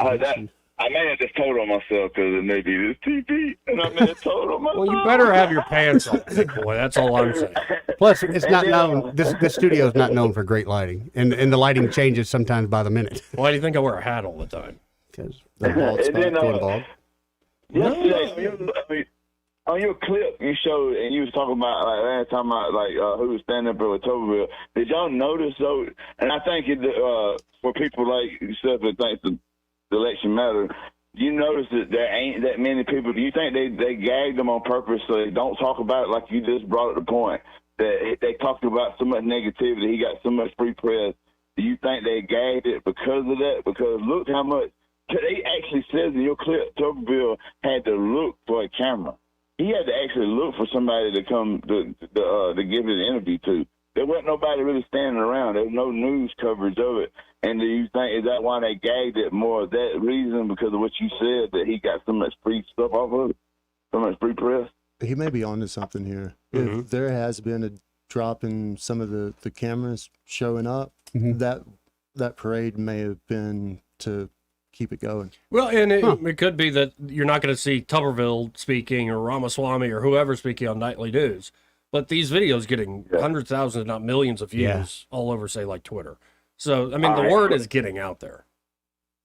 I may have just told on myself because it may be this TV, and I may have told on myself. Well, you better have your pants on, boy. That's all I'm saying. Plus, it's not known. This studio is not known for great lighting, and the lighting changes sometimes by the minute. Why do you think I wear a hat all the time? Because the bald spot, going bald. Yesterday, on your clip you showed, and you was talking about last time who was standing up with Toberville. Did y'all notice though? And I think for people like yourself that think the election matter, you notice that there ain't that many people. Do you think they gagged them on purpose so they don't talk about it? Like you just brought up the point. that they talked about so much negativity. He got so much free press. Do you think they gagged it because of that? Because look how much they actually says in your clip, Tuberville had to look for a camera. He had to actually look for somebody to come to give it an interview to. There wasn't nobody really standing around. There was no news coverage of it. And do you think, is that why they gagged it more of that reason, because of what you said, that he got so much free stuff off of it, so much free press? He may be onto something here. Mm-hmm. If there has been a drop in some of the cameras showing up, that parade may have been to keep it going. Well, and it could be that you're not going to see Tuberville speaking or Ramaswamy or whoever speaking on nightly news, but these videos getting hundreds of thousands, if not millions of views all over, say, like Twitter. So, I mean, the word is getting out there.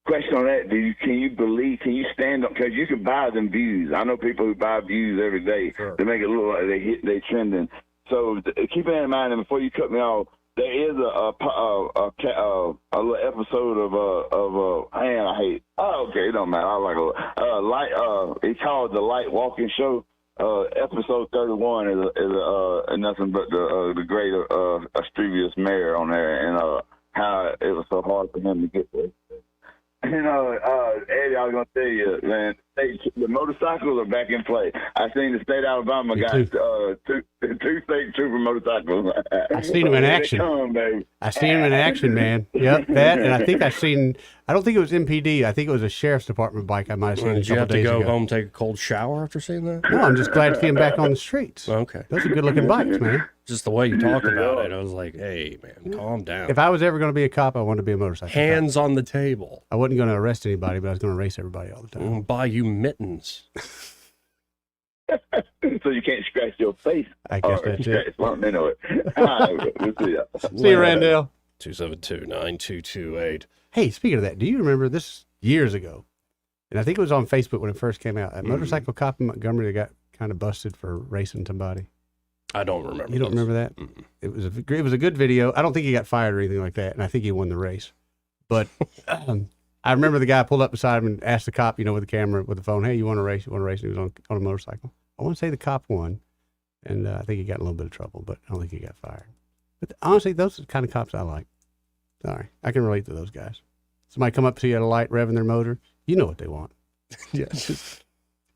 Question on that: can you stand up? Because you can buy them views. I know people who buy views every day to make it look like they trending. So keep that in mind. And before you cut me off, there is a little episode of it don't matter. I like a light. It's called the Light Walking Show. Episode 31 is nothing but the great Astrevious mayor on there, and how it was so hard for him to get there. You know, Eddie, I was going to tell you, man, the motorcycles are back in play. I seen the state of Alabama got two state trooper motorcycles. I seen them in action. I seen them in action, man. Yep, that, and I think I don't think it was MPD. I think it was a sheriff's department bike I might have seen Did you have to go home, take a cold shower after seeing that? No, I'm just glad to see them back on the streets. Okay. Those are good-looking bikes, man. Just the way you talk about it, I was like, hey, man, calm down. If I was ever going to be a cop, I wanted to be a motorcycle Hands on the table. I wasn't going to arrest anybody, but I was going to race everybody all the time. Buy you mittens. So you can't scratch your face. I guess that's it. All right, we'll see ya. See you, Randall. 272-9228. Hey, speaking of that, do you remember this years ago? And I think it was on Facebook when it first came out. That motorcycle cop in Montgomery that got kind of busted for racing somebody. I don't remember. You don't remember that? It was a good video. I don't think he got fired or anything like that, and I think he won the race. But I remember the guy pulled up beside him and asked the cop, with the camera, with the phone, hey, you want to race? You want to race? And he was on a motorcycle. I want to say the cop won, and I think he got in a little bit of trouble, but I don't think he got fired. But honestly, those are the kind of cops I like. Sorry, I can relate to those guys. Somebody come up to you at a light revving their motor, you know what they want. Yeah,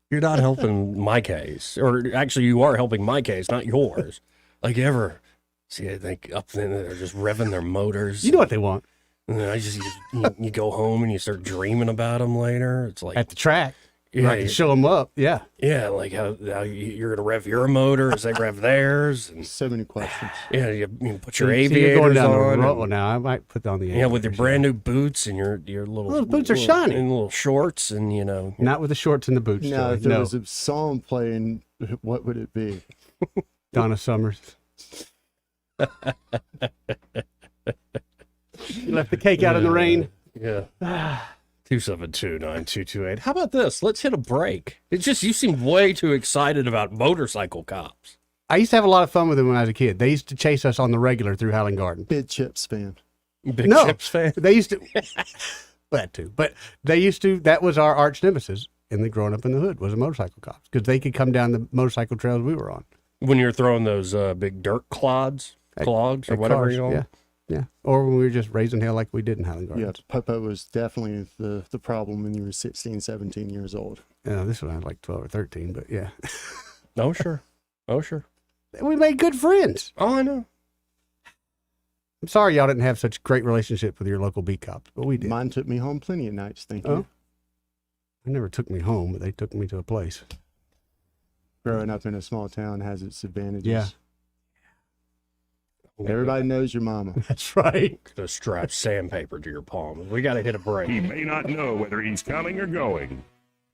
you're not helping my case, or actually, you are helping my case, not yours. Like you ever see, I think up there they're just revving their motors. You know what they want. And then you go home and you start dreaming about them later. It's like at the track. Yeah, right, show them up. Yeah. Yeah, like how you're gonna rev your motor as they rev theirs, and so many questions. Yeah, you put your you're aviators going down on. The road now. I might put on the aviators. Yeah, with your brand new boots and your little those boots are shiny, and little shorts, and not with the shorts and the boots. Now, if there was a song playing, what would it be? Donna Summers. You left the cake out in the rain. Yeah. 272-9228. How about this? Let's hit a break. It's just you seem way too excited about motorcycle cops. I used to have a lot of fun with them when I was a kid. They used to chase us on the regular through Highland Garden. Big Chips fan. Big Chips fan? They used to. That too. But they used to. That was our arch nemesis in the growing up in the hood was a motorcycle cops because they could come down the motorcycle trails we were on. When you're throwing those big dirt clogs or whatever you call them. Yeah, or when we were just raising hell like we did in Highland Gardens. Yeah, Popo was definitely the problem when you were 16, 17 years old. Yeah, this one I was like 12 or 13, but yeah. Oh, sure. We made good friends. Oh, I know. I'm sorry y'all didn't have such great relationships with your local beat cops, but we did. Mine took me home plenty of nights, thank you. They never took me home, but they took me to a place. Growing up in a small town has its advantages. Yeah. Everybody knows your mama. That's right. Could have strapped sandpaper to your palm. We got to hit a break. He may not know whether he's coming or going,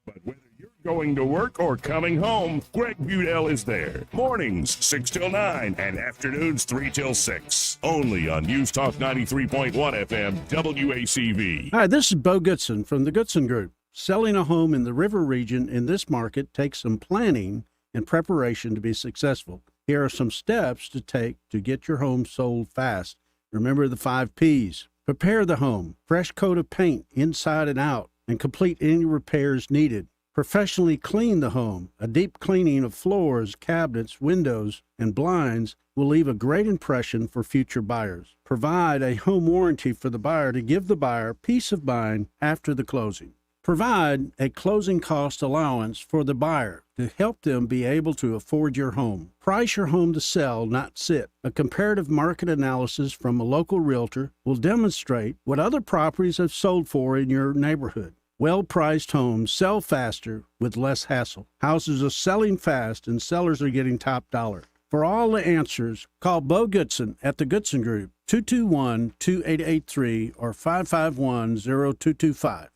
but whether you're going to work or coming home, Greg Budell is there. Mornings 6 till 9 and afternoons 3 till 6. Only on News Talk 93.1 FM WACV. Hi, this is Bo Goodson from the Goodson Group. Selling a home in the river region in this market takes some planning and preparation to be successful. Here are some steps to take to get your home sold fast. Remember the 5 P's. Prepare the home, fresh coat of paint inside and out, and complete any repairs needed. Professionally clean the home. A deep cleaning of floors, cabinets, windows, and blinds will leave a great impression for future buyers. Provide a home warranty for the buyer to give the buyer peace of mind after the closing. Provide a closing cost allowance for the buyer to help them be able to afford your home. Price your home to sell, not sit. A comparative market analysis from a local realtor will demonstrate what other properties have sold for in your neighborhood. Well-priced homes sell faster with less hassle. Houses are selling fast and sellers are getting top dollar. For all the answers, call Bo Goodson at the Goodson Group, 221-2883 or 551-0225.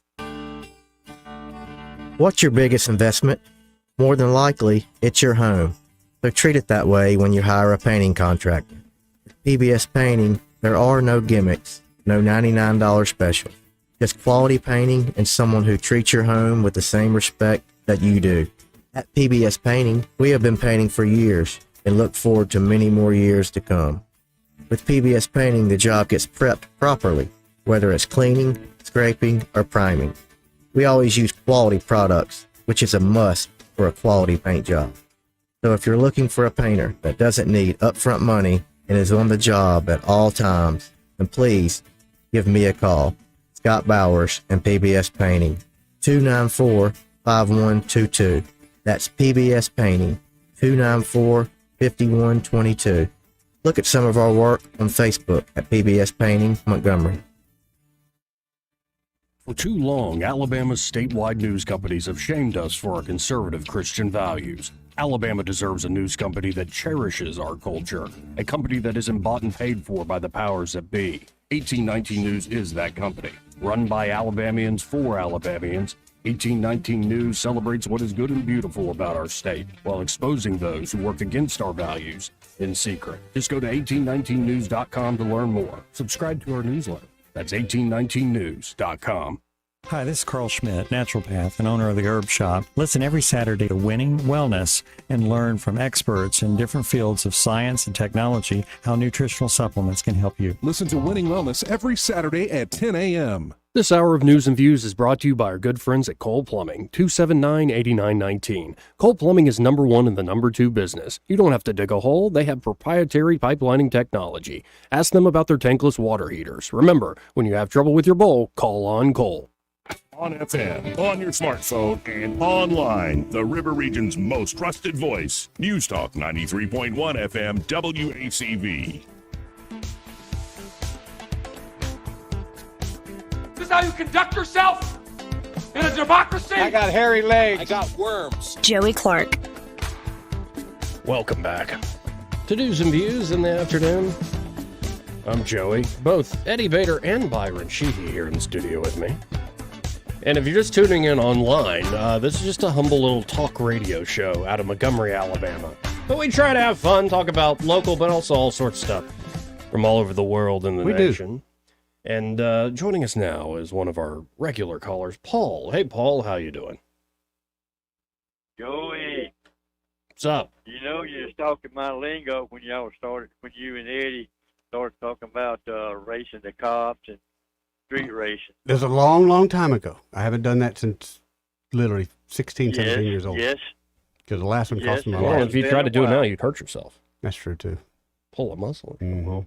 What's your biggest investment? More than likely, it's your home. So treat it that way when you hire a painting contractor. At PBS Painting, there are no gimmicks, no $99 specials. Just quality painting and someone who treats your home with the same respect that you do. At PBS Painting, we have been painting for years and look forward to many more years to come. With PBS Painting, the job gets prepped properly, whether it's cleaning, scraping, or priming. We always use quality products, which is a must for a quality paint job. So if you're looking for a painter that doesn't need upfront money and is on the job at all times, then please give me a call. Scott Bowers and PBS Painting, 294-5122. That's PBS Painting, 294-5122. Look at some of our work on Facebook at PBS Painting Montgomery. For too long, Alabama's statewide news companies have shamed us for our conservative Christian values. Alabama deserves a news company that cherishes our culture, a company that isn't bought and paid for by the powers that be. 1819 News is that company. Run by Alabamians for Alabamians, 1819 News celebrates what is good and beautiful about our state, while exposing those who work against our values in secret. Just go to 1819news.com to learn more. Subscribe to our newsletter. That's 1819news.com. Hi, this is Carl Schmidt, naturopath and owner of the Herb Shop. Listen every Saturday to Winning Wellness and learn from experts in different fields of science and technology how nutritional supplements can help you. Listen to Winning Wellness every Saturday at 10 a.m. This hour of news and views is brought to you by our good friends at Cole Plumbing, 279-8919. Cole Plumbing is number one in the number two business. You don't have to dig a hole. They have proprietary pipelining technology. Ask them about their tankless water heaters. Remember, when you have trouble with your bowl, call on Cole. On FM, on your smartphone, and online, the River Region's most trusted voice. News Talk 93.1 FM WACV. This is how you conduct yourself in a democracy? I got hairy legs. I got worms. Joey Clark. Welcome back to News and Views in the afternoon. I'm Joey. Both Eddie Vader and Byron Sheehy here in the studio with me. And if you're just tuning in online, this is just a humble little talk radio show out of Montgomery, Alabama. But we try to have fun, talk about local, but also all sorts of stuff from all over the world and the nation. And joining us now is one of our regular callers, Paul. Hey, Paul, how you doing? Joey. What's up? You know, you're talking my lingo when you and Eddie started talking about racing the cops and street racing. There's a long, long time ago. I haven't done that since literally 16, 17 years old. Yes. Because the last one cost me my Well, life. if you try to do it now, you'd hurt yourself. That's true, too. Pull a muscle. Mm-hmm.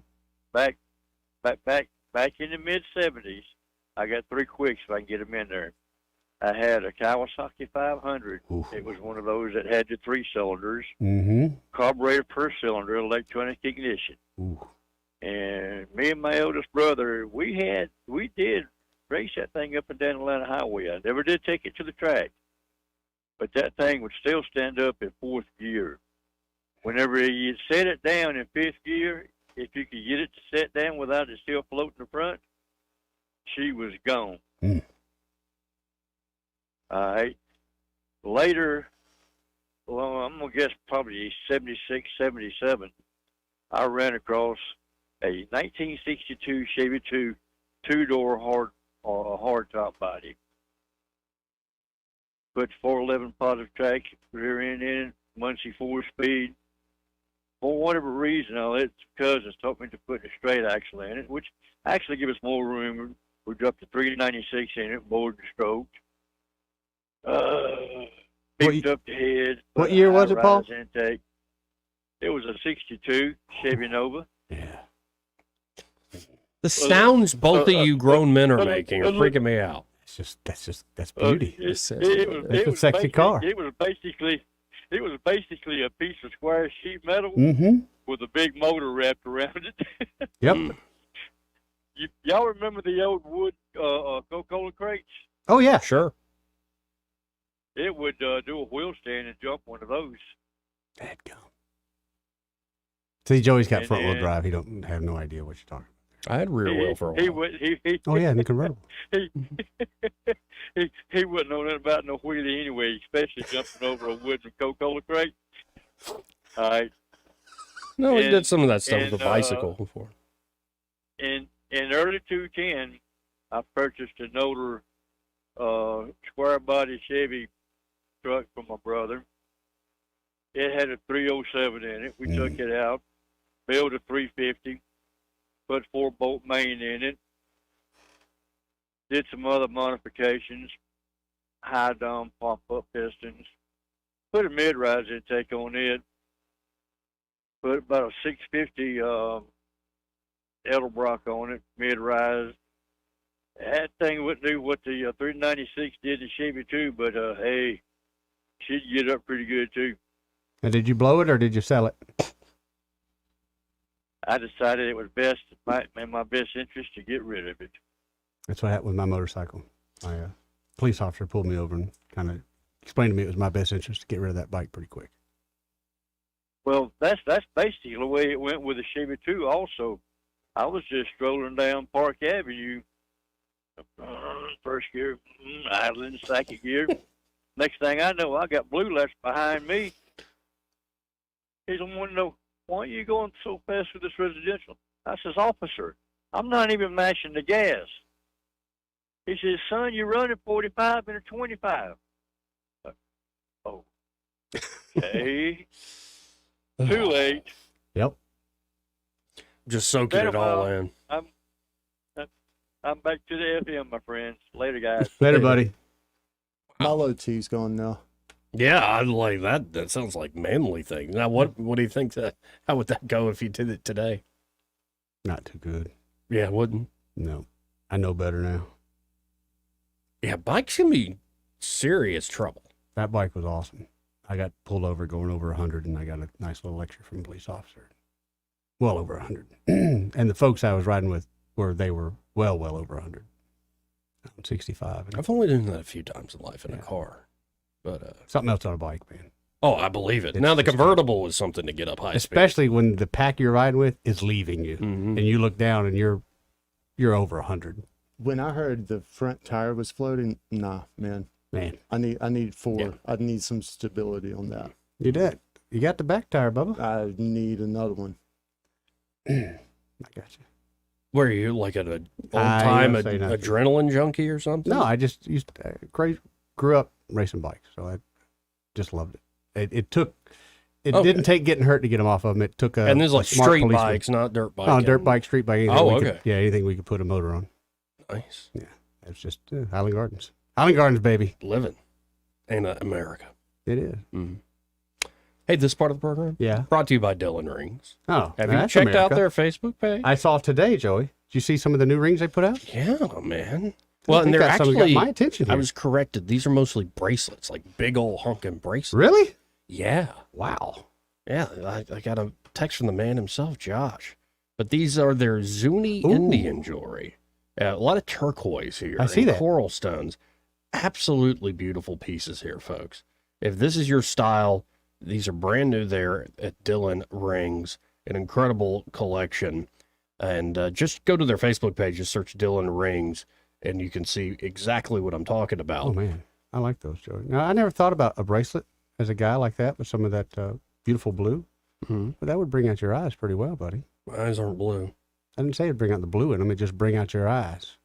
Back in the mid-'70s, I got 3 quicks if I can get them in there. I had a Kawasaki 500. Oof. It was one of those that had the 3 cylinders, Mm-hmm. carburetor per cylinder, electronic ignition. Ooh. And me and my oldest brother, we did race that thing up and down Atlanta Highway. I never did take it to the track, but that thing would still stand up in 4th gear. Whenever you set it down in 5th gear, if you could get it to set down without it still floating in front, she was gone. Mm. All right. Later, well, I'm going to guess probably 76, 77, I ran across a 1962 Chevy 2 two-door hard top body. Put 411 positive track rear end in, Muncie 4-speed. For whatever reason, its cousins taught me to put a straight axle in it, which actually gives us more room. We dropped the 396 in it, bored and stroked. Beefed up the head. What year was it, Paul? high-rise Intake. It was a '62 Chevy Nova. The sounds both of you grown men are making are freaking me out. That's beauty. It's a sexy car. It was basically a piece of square sheet metal with a big motor wrapped around it. Yep. Y'all remember the old wood Coca-Cola crates? Oh yeah, sure. It would do a wheel stand and jump one of those. See, Joey's got And front wheel then- drive. He don't have no idea what you're talking I had rear wheel for a He while. would. Oh yeah, in the convertible. He wouldn't know nothing about no wheelie anyway, especially jumping over a wooden Coca-Cola crate. All right. No, he And- did some of that stuff with and, the bicycle before. In early 2010, I purchased an older square body Chevy truck from my brother. It had a 307 in it. We took it out, built a 350, put 4-bolt main in it, did some other modifications, high down pump up pistons, put a mid-rise intake on it, put about a 650 Edelbrock on it, mid-rise. That thing wouldn't do what the 396 did to Chevy too, but hey, she'd get up pretty good too. Now, did you blow it or did you sell it? I decided it was best in my best interest to get rid of it. That's what happened with my motorcycle. My police officer pulled me over and kind of explained to me it was my best interest to get rid of that bike pretty quick. Well, that's basically the way it went with the Chevy too. Also, I was just strolling down Park Avenue, first gear, idling, second gear. Next thing I know, I got blue lights behind me. He don't want to know, why are you going so fast with this residential? I says, officer, I'm not even mashing the gas. He says, son, you're running 45 and a 25. Oh, okay. Too late. Yep. Just soaking it all in. I'm back to the FM, my friends. Later, guys. Later, buddy. My low T's gone now. Yeah, I like that. That sounds like manly thing. Now, what do you think that? How would that go if you did it today? Not too good. Yeah, it wouldn't. No, I know better now. Yeah, bikes can be serious trouble. That bike was awesome. I got pulled over going over 100, and I got a nice little lecture from a police officer. Well over 100. And the folks I was riding with they were well over 100. I'm 65. I've only done that a few times in life in a car. But something else on a bike, man. Oh, I believe it. It's Now the just convertible was something to get up high speed. Especially when the pack you're riding with is leaving you, and you look down and you're over 100. When I heard the front tire was floating, nah, man. I need 4. Yeah. I need some stability on that. You did. You got the back tire, Bubba. I need another one. I got you. Were you like an old I time ain't gonna say nothing. adrenaline junkie or something? No, I just grew up racing bikes, so I just loved it. It didn't take getting hurt to get them off of them. It took And there's like smart street policeman. bikes, not dirt bikes. No, dirt bike, street bike. Anything Oh, we could- okay. anything we could put a motor on. Nice. Yeah, it's just Highland Gardens. Highland Gardens, baby. Living in America. It is. Mm-hmm. Hey, this part of the program? Yeah. Brought to you by Dylan Rings. Oh, Have you that's checked out America. their Facebook page? I saw today, Joey. Did you see some of the new rings they put out? Yeah, man. I Well, and think they're that's something that actually got my attention I here. was corrected. These are mostly bracelets, like big old honking bracelets. Really? Yeah. Wow. Yeah, I got a text from the man himself, Josh. But these are their Zuni Ooh. Indian jewelry. A lot of turquoise here. I see and that. coral stones. Absolutely beautiful pieces here, folks. If this is your style, these are brand new there at Dylan Rings. An incredible collection. And just go to their Facebook page, just search Dylan Rings, and you can see exactly what I'm talking about. Oh, man. I like those, Joey. Now, I never thought about a bracelet as a guy like that with some of that beautiful blue. Mm-hmm. But that would bring out your eyes pretty well, buddy. My eyes aren't blue. I didn't say it'd bring out the blue in them. It just bring out your eyes.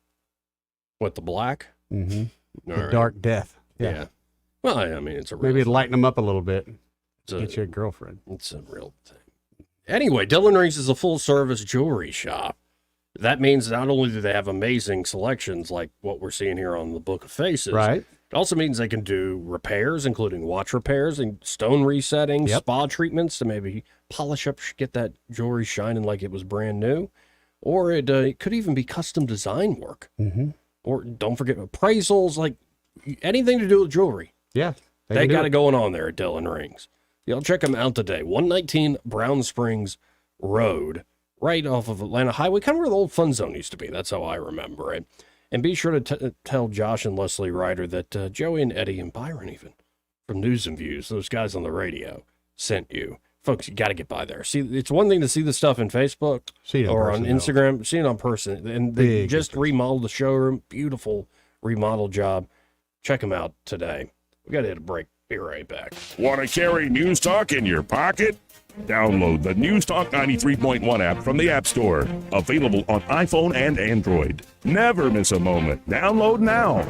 What, the black? Mm-hmm. All The right. dark death. Yeah. Well, I mean, it's a real Maybe it'd lighten them up a little bit. It's a- Get you a girlfriend. It's a real thing. Anyway, Dylan Rings is a full-service jewelry shop. That means not only do they have amazing selections like what we're seeing here on the Book of Faces, Right. It also means they can do repairs, including watch repairs and stone resetting, spa treatments to maybe polish up, get that jewelry shining like it was brand new. Or it could even be custom design work. Mm-hmm. Or don't forget appraisals, like anything to do with jewelry. Yeah. They got it going on there at Dillon Rings. Y'all check them out today. 119 Brown Springs Road, right off of Atlanta Highway, kind of where the old Fun Zone used to be. That's how I remember it. And be sure to tell Josh and Leslie Ryder that Joey and Eddie and Byron, even from News and Views, those guys on the radio, sent you. Folks, you got to get by there. See, it's one thing to see the stuff in Facebook or on Instagram, see it on person. And they just remodeled the showroom. Beautiful remodel job. Check them out today. We got to hit a break. Be right back. Want to carry News Talk in your pocket? Download the News Talk 93.1 app from the App Store. Available on iPhone and Android. Never miss a moment. Download now.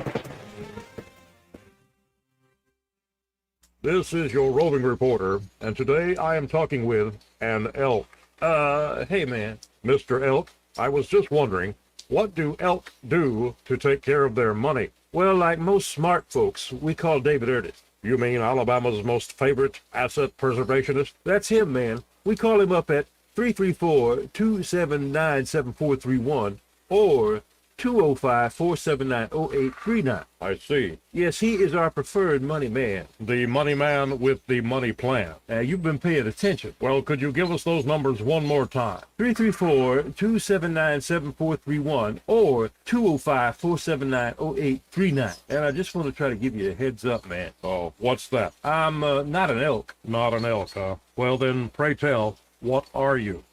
This is your roving reporter, and today I am talking with an elk. Hey man, Mr. Elk, I was just wondering, what do elk do to take care of their money? Well, like most smart folks, we call David Erdis. You mean Alabama's most favorite asset preservationist? That's him, man. We call him up at 334-279-7431 or 205-479-0839. I see. Yes, he is our preferred money man. The money man with the money plan. You've been paying attention. Well, could you give us those numbers one more time? 334-279-7431 or 205-479-0839. And I just want to try to give you a heads up, man. Oh, what's that? I'm not an elk. Not an elk, huh? Well, then, pray tell, what are you?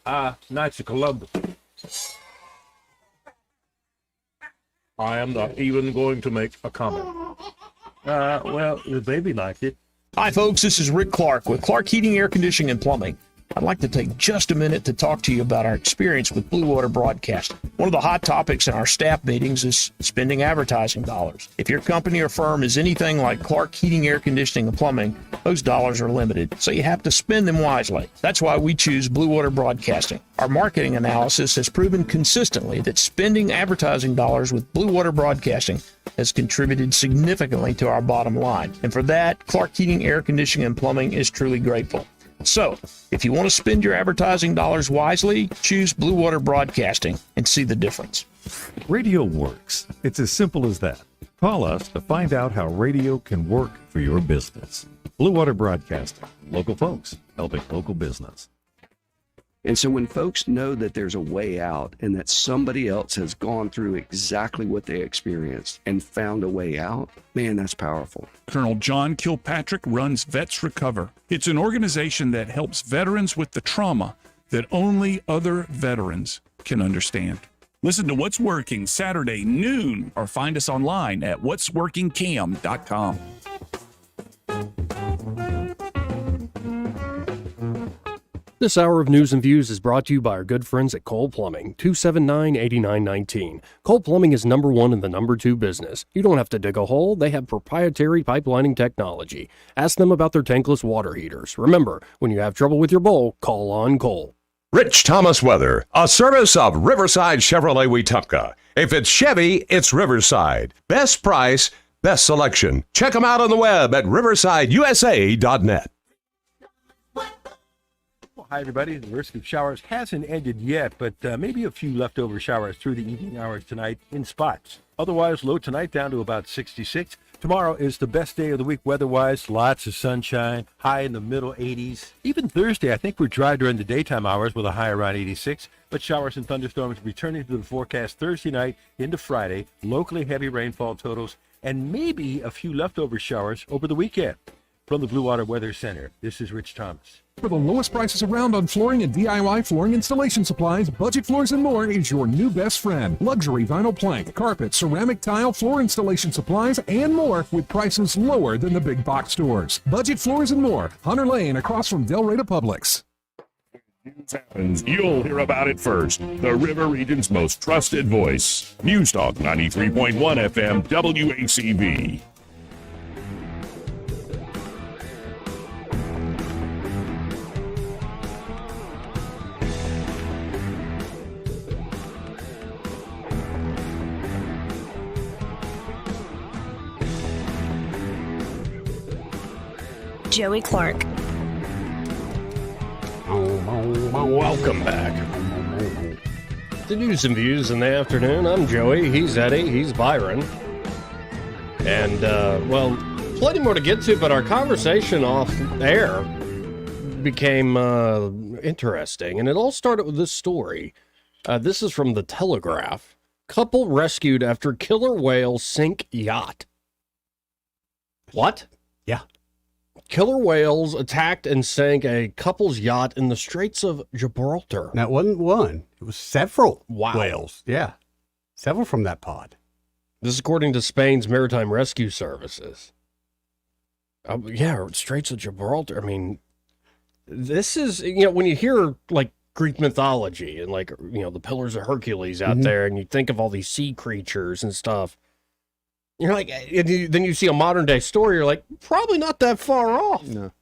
Knights of Columbus. I am not even going to make a comment. Well, the baby liked it. Hi, folks. This is Rick Clark with Clark Heating, Air Conditioning, and Plumbing. I'd like to take just a minute to talk to you about our experience with Blue Water Broadcasting. One of the hot topics in our staff meetings is spending advertising dollars. If your company or firm is anything like Clark Heating, Air Conditioning, and Plumbing, those dollars are limited, so you have to spend them wisely. That's why we choose Blue Water Broadcasting. Our marketing analysis has proven consistently that spending advertising dollars with Blue Water Broadcasting has contributed significantly to our bottom line. And for that, Clark Heating, Air Conditioning, and Plumbing is truly grateful. So, if you want to spend your advertising dollars wisely, choose Blue Water Broadcasting and see the difference. Radio works. It's as simple as that. Call us to find out how radio can work for your business. Blue Water Broadcasting. Local folks helping local business. And so when folks know that there's a way out and that somebody else has gone through exactly what they experienced and found a way out, man, that's powerful. Colonel John Kilpatrick runs Vets Recover. It's an organization that helps veterans with the trauma that only other veterans can understand. Listen to What's Working Saturday noon or find us online at whatsworkingcam.com. This hour of News and Views is brought to you by our good friends at Cole Plumbing, 279-8919. Cole Plumbing is number one in the number two business. You don't have to dig a hole. They have proprietary pipelining technology. Ask them about their tankless water heaters. Remember, when you have trouble with your bowl, call on Cole. Rich Thomas Weather, a service of Riverside Chevrolet Wetumpka. If it's Chevy, it's Riverside. Best price, best selection. Check them out on the web at riversideusa.net. Hi, everybody. The risk of showers hasn't ended yet, but maybe a few leftover showers through the evening hours tonight in spots. Otherwise, low tonight down to about 66. Tomorrow is the best day of the week weather-wise. Lots of sunshine, high in the middle 80s. Even Thursday, I think we're dry during the daytime hours with a high around 86. But showers and thunderstorms returning to the forecast Thursday night into Friday. Locally heavy rainfall totals and maybe a few leftover showers over the weekend. From the Blue Water Weather Center, this is Rich Thomas. For the lowest prices around on flooring and DIY flooring installation supplies, Budget Floors and More is your new best friend. Luxury vinyl plank, carpet, ceramic tile, floor installation supplies, and more with prices lower than the big box stores. Budget Floors and More, Hunter Lane across from Del Rey to Publix. News happens, you'll hear about it first. The River Region's most trusted voice. News Talk 93.1 FM WACV. Joey Clark. Welcome back. The news and views in the afternoon. I'm Joey. He's Eddie. He's Byron. And, well, plenty more to get to, but our conversation off air became interesting. And it all started with this story. This is from The Telegraph. Couple rescued after killer whale sink yacht. What? Yeah. Killer whales attacked and sank a couple's yacht in the Straits of Gibraltar. Now, it wasn't one. It was several Wow. whales. Yeah. Several from that pod. This is according to Spain's Maritime Rescue Services. Yeah, Straits of Gibraltar. I mean, this is, when you hear, like, Greek mythology and, like, the Pillars of Hercules out there, and you think of all these sea creatures and stuff, you're like, then you see a modern day story, you're like, probably not that far off. No.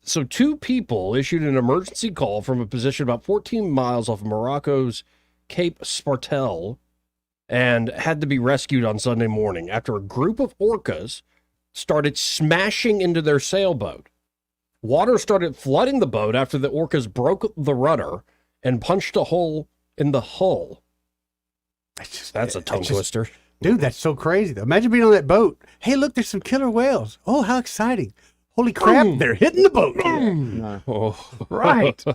So 2 people issued an emergency call from a position about 14 miles off Morocco's Cape Spartel and had to be rescued on Sunday morning after a group of orcas started smashing into their sailboat. Water started flooding the boat after the orcas broke the rudder and punched a hole in the hull. That's a tongue twister. Dude, that's so crazy. Imagine being on that boat. Hey, look, there's some killer whales. Oh, how exciting. Holy crap, they're hitting the boat. Oh, right.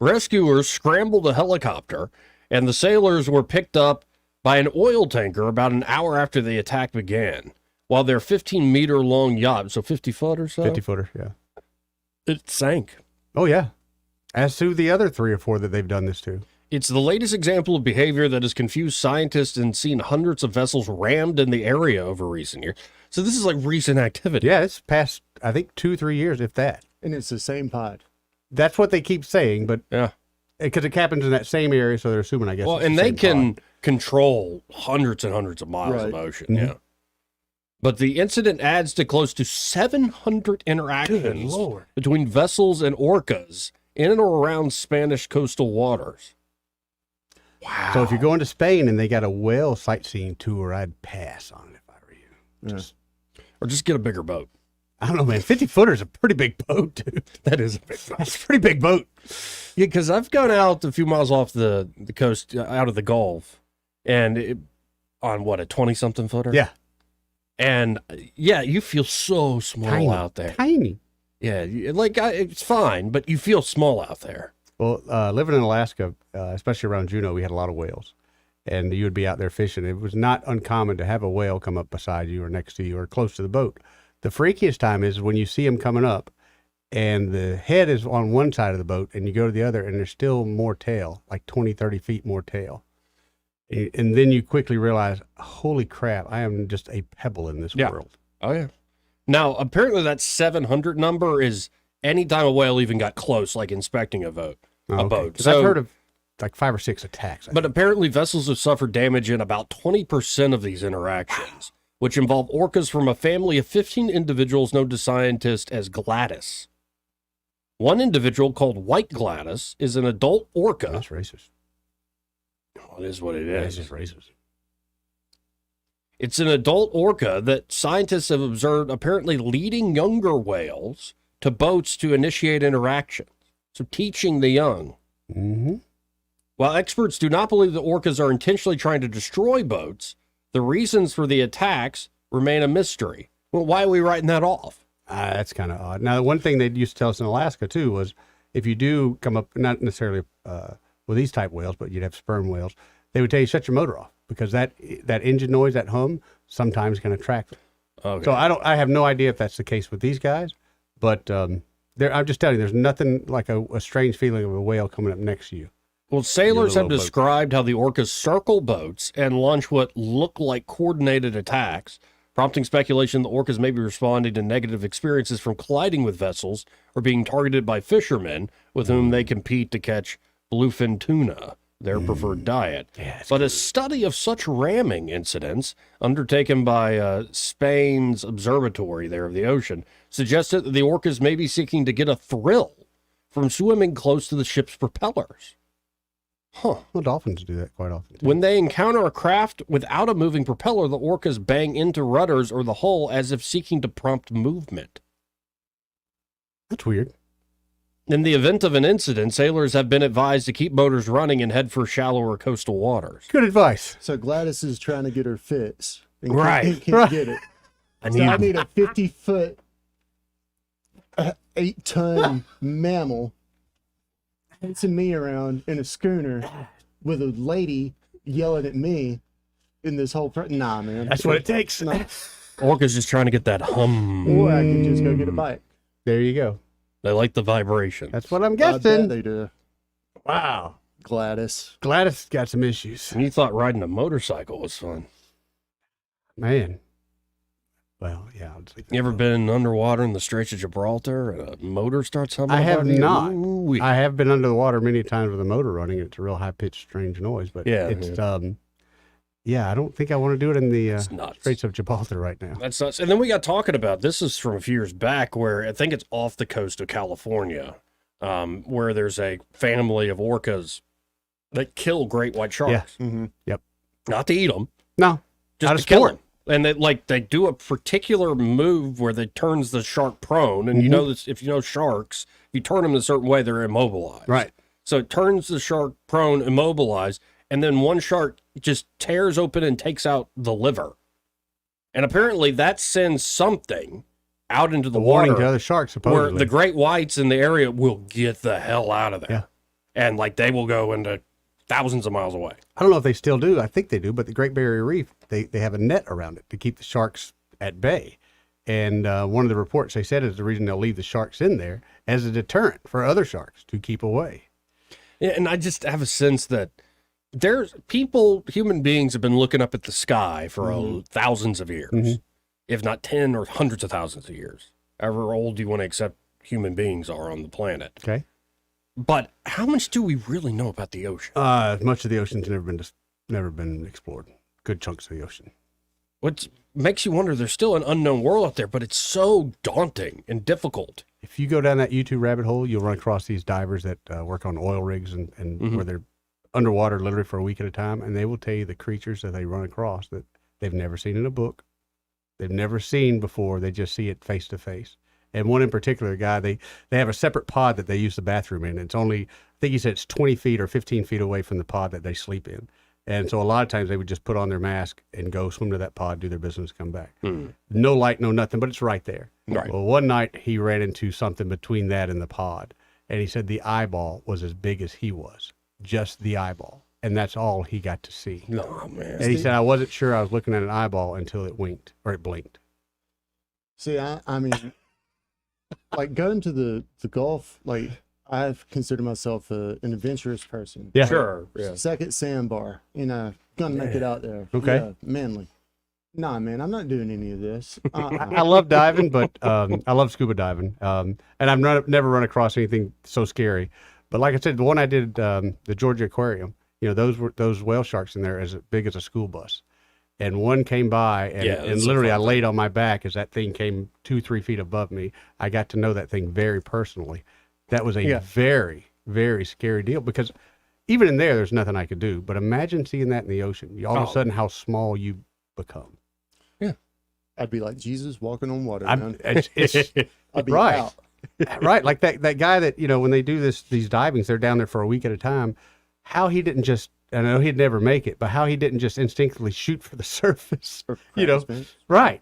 Rescuers scrambled a helicopter, and the sailors were picked up by an oil tanker about an hour after the attack began, while their 15-meter-long yacht, so 50 foot or so? 50-footer, yeah. It sank. Oh, yeah. As to the other 3 or 4 that they've done this to. It's the latest example of behavior that has confused scientists and seen hundreds of vessels rammed in the area over recent years. So this is like recent activity. Yeah, it's past, I think, 2-3 years, if that. And it's the same pod. That's what they keep saying, but yeah, because it happens in that same area, so they're assuming, I guess. Well, it's and the they same can pod. control hundreds and hundreds of miles of ocean. Yeah. But the incident adds to close to 700 interactions between vessels and orcas in and around Spanish coastal waters. Wow. So if you're going to Spain and they got a whale sightseeing tour, I'd pass on it if I were you. Or just get a bigger boat. I don't know, man. 50-footer is a pretty big boat, dude. That is a big boat. That's a pretty big boat. Yeah, because I've gone out a few miles off the coast, out of the Gulf, and on what, a 20-something footer? Yeah. And yeah, you feel so small out there. Tiny. Yeah, it's fine, but you feel small out there. Well, living in Alaska, especially around Juneau, we had a lot of whales. And you would be out there fishing. It was not uncommon to have a whale come up beside you or next to you or close to the boat. The freakiest time is when you see them coming up and the head is on one side of the boat and you go to the other and there's still more tail, like 20, 30 feet more tail. And then you quickly realize, holy crap, I am just a pebble in this world. Oh, yeah. Now, apparently that 700 number is anytime a whale even got close, like inspecting a boat. Because I've heard of like 5 or 6 attacks. But apparently vessels have suffered damage in about 20% of these interactions, which involve orcas from a family of 15 individuals known to scientists as Gladys. One individual called White Gladys is an adult orca. That's racist. Oh, it is what it is. It's just racist. It's an adult orca that scientists have observed apparently leading younger whales to boats to initiate interactions. So teaching the young. Mm-hmm. While experts do not believe the orcas are intentionally trying to destroy boats, the reasons for the attacks remain a mystery. Well, why are we writing that off? That's kind of odd. Now, one thing they used to tell us in Alaska, too, was if you do come up, not necessarily with these type whales, but you'd have sperm whales, they would tell you shut your motor off because that engine noise, that hum, sometimes can attract them. Okay. So I have no idea if that's the case with these guys, but I'm just telling you, there's nothing like a strange feeling of a whale coming up next to you. Well, sailors have boat. described how the orcas circle boats and launch what look like coordinated attacks, prompting speculation the orcas may be responding to negative experiences from colliding with vessels or being targeted by fishermen with whom they compete to catch bluefin tuna, their preferred diet. Yeah, but a study of such ramming incidents undertaken by Spain's observatory there of the ocean suggested that the orcas may be seeking to get a thrill from swimming close to the ship's propellers. Huh. Well, dolphins do that quite often, too. When they encounter a craft without a moving propeller, the orcas bang into rudders or the hull as if seeking to prompt movement. That's weird. In the event of an incident, sailors have been advised to keep motors running and head for shallower coastal waters. Good advice. So Gladys is trying to get her fix. And Right. Can't get it. I I need a 50-foot, 8-ton mammal chasing me around in a schooner with a lady yelling at me in this whole... Nah, man. That's what it takes. Nah. Orca's just trying to get that hum. Or I can just go get a bike. There you go. They like the vibration. That's what I'm I bet guessing. they do. Wow. Gladys. Gladys got some issues. And you thought riding a motorcycle was fun. Man. Well, yeah. You ever been underwater in the Straits of Gibraltar and a motor starts humming? I have about you? not. Ooh-wee. I have been under the water many times with a motor running. It's a real high-pitched, strange noise. But Yeah, it's, I don't think I want to do it in the Straits of Gibraltar right now. That's nuts. And then we got talking about, this is from a few years back, where I think it's off the coast of California, where there's a family of orcas that kill great white sharks. Yeah. Mm-hmm. Yep. Not to eat them. No. Just Out to of kill sport. them. And they do a particular move where they turns the shark prone. And you Mm-hmm. know this, if you know sharks, you turn them a certain way, they're immobilized. Right. So it turns the shark prone, immobilized, and then one shark just tears open and takes out the liver. And apparently that sends something out into the warning water to other sharks, where supposedly. the great whites in the area will get the hell out of there. Yeah. And like they will go into thousands of miles away. I don't know if they still do. I think they do, but the Great Barrier Reef, they have a net around it to keep the sharks at bay. And one of the reports they said is the reason they'll leave the sharks in there as a deterrent for other sharks to keep away. Yeah, and I just have a sense that there's people, human beings have been looking up at the sky for thousands of years, if not 10 or hundreds of thousands of years, however old you want to accept human beings are on the planet. Okay. But how much do we really know about the ocean? Much of the ocean's never been explored. Good chunks of the ocean. What makes you wonder, there's still an unknown world out there, but it's so daunting and difficult. If you go down that YouTube rabbit hole, you'll run across these divers that work on oil rigs and where they're underwater literally for a week at a time, and they will tell you the creatures that they run across that they've never seen in a book, they've never seen before. They just see it face to face. And one in particular, guy, they have a separate pod that they use the bathroom in. It's only, I think he said it's 20 feet or 15 feet away from the pod that they sleep in. And so a lot of times they would just put on their mask and go swim to that pod, do their business, come back. No light, no nothing, but it's right there. Right. Well, one night he ran into something between that and the pod, and he said the eyeball was as big as he was, just the eyeball. And that's all he got to see. Oh, man. And he said, I wasn't sure I was looking at an eyeball until it winked, or it blinked. See, I mean, like going to the Gulf, like I've considered myself an adventurous person. Yeah. Sure. Yeah. Second sandbar, gonna make it out there. Okay. Yeah, manly. Nah, man, I'm not doing any of this. I love diving, but I love scuba diving. And I've never run across anything so scary. But like I said, the one I did, the Georgia Aquarium, those whale sharks in there as big as a school bus. And one came by, and literally I laid on my back as that thing came 2-3 feet above me. I got to know that thing very personally. That was a very, very scary deal because even in there's nothing I could do. But imagine seeing that in the ocean. All of a sudden, how small you become. Yeah. I'd be like Jesus walking on water, man. It's I'd be right. out. Right. Like that guy that, when they do these divings, they're down there for a week at a time. How he didn't just, I know he'd never make it, but how he didn't just instinctively shoot for the surface. Right.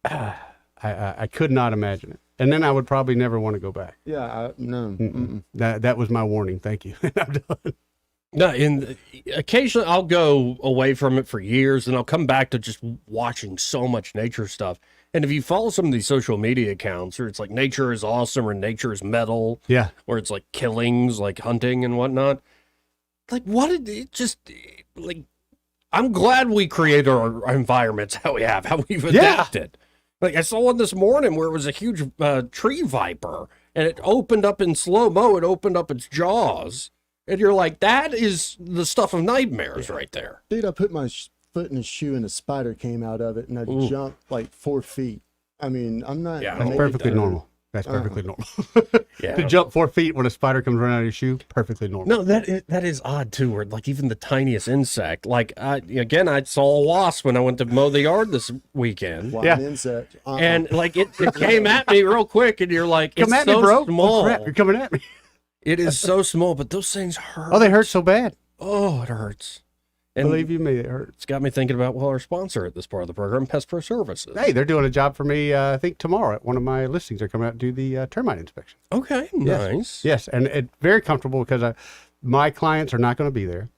I could not imagine it. And then I would probably never want to go back. Yeah, no. That was my warning. Thank you. I'm done. No, occasionally I'll go away from it for years and I'll come back to just watching so much nature stuff. And if you follow some of these social media accounts where it's like nature is awesome or nature is metal, yeah, or it's like killings, like hunting and whatnot, like I'm glad we created our environments how we have, how we've adapted. Like I saw one this morning where it was a huge tree viper and it opened up in slow-mo, it opened up its jaws. And you're like, that is the stuff of nightmares right there. Dude, I put my foot in a shoe and a spider came out of it and I jumped like 4 feet. I mean, I'm not. That's perfectly normal. That's perfectly normal. Yeah. To jump 4 feet when a spider comes running out of your shoe, perfectly normal. No, that is odd too. Where like even the tiniest insect, like I saw a wasp when I went to mow the yard this weekend. Wild insect. And like it came at me real quick, and you're like, Come it's at so me, bro. small. Oh, crap, you're coming at me. It is so small, but those things hurt. Oh, they hurt so bad. Oh, it hurts. And Believe you me, it hurts. It's got me thinking about our sponsor at this part of the program, Pest Pro Services. Hey, they're doing a job for me. I think tomorrow at one of my listings, they're coming out to do the termite inspection. Okay, nice. Yes, and it's very comfortable because my clients are not going to be there.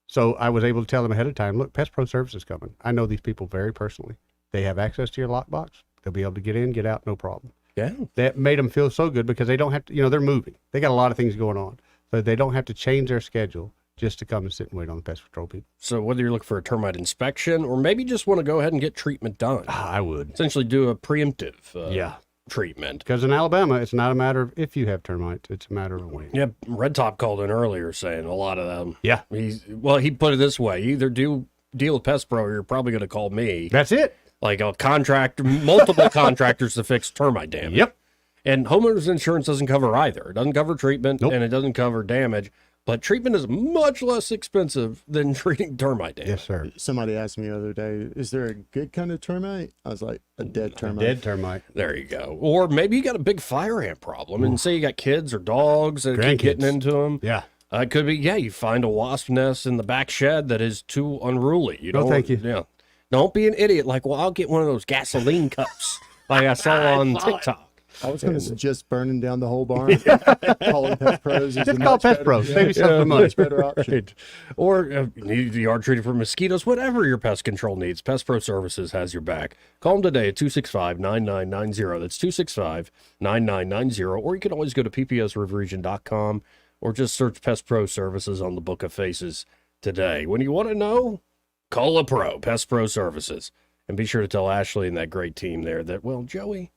So I was able to tell them ahead of time, look, Pest Pro Service is coming. I know these people very personally. They have access to your lockbox. They'll be able to get in, get out, no problem. Yeah. That made them feel so good because they don't have to, they're moving. They got a lot of things going on. So they don't have to change their schedule just to come and sit and wait on the pest control people. So whether you're looking for a termite inspection or maybe just want to go ahead and get treatment done. I would. Essentially do a preemptive treatment. Because in Alabama, it's not a matter of if you have termites, it's a matter of when. Yeah, Red Top called in earlier saying a lot of them. Yeah. He put it this way, you either deal with Pest Pro or you're probably going to call me. That's it. Like a contractor, multiple contractors to fix termite damage. Yep. And homeowners insurance doesn't cover either. It doesn't cover treatment and it doesn't cover damage. But treatment is much less expensive than treating termite damage. Yes, sir. Somebody asked me the other day, is there a good kind of termite? I was like, a dead termite. Dead termite. There you go. Or maybe you got a big fire ant problem and say you got kids or dogs that keep getting into them. Yeah. It could be, you find a wasp nest in the back shed that is too unruly. You No, don't, thank you. Yeah. Don't be an idiot. Like, well, I'll get one of those gasoline cups like I saw on TikTok. I was going to suggest burning down the whole barn. Calling Pest Pros is Just a call much Pest better- Pros. Save yourself some money. Much better option. Right. Or you need the yard treated for mosquitoes, whatever your pest control needs. Pest Pro Services has your back. Call them today at 265-9990. That's 265-9990. Or you can always go to ppsriverregion.com or just search Pest Pro Services on the Book of Faces today. When you want to know, call a pro, Pest Pro Services. And be sure to tell Ashley and that great team there that, well, Joey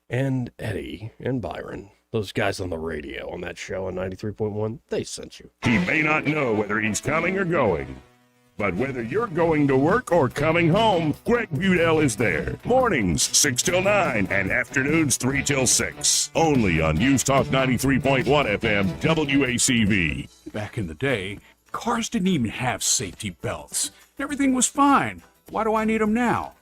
and Eddie and Byron, those guys on the radio on that show on 93.1, they sent you. He may not know whether he's coming or going, but whether you're going to work or coming home, Greg Budell is there. Mornings 6 till 9 and afternoons 3 till 6. Only on News Talk 93.1 FM WACV. Back in the day, cars didn't even have safety belts. Everything was fine. Why do I need them now?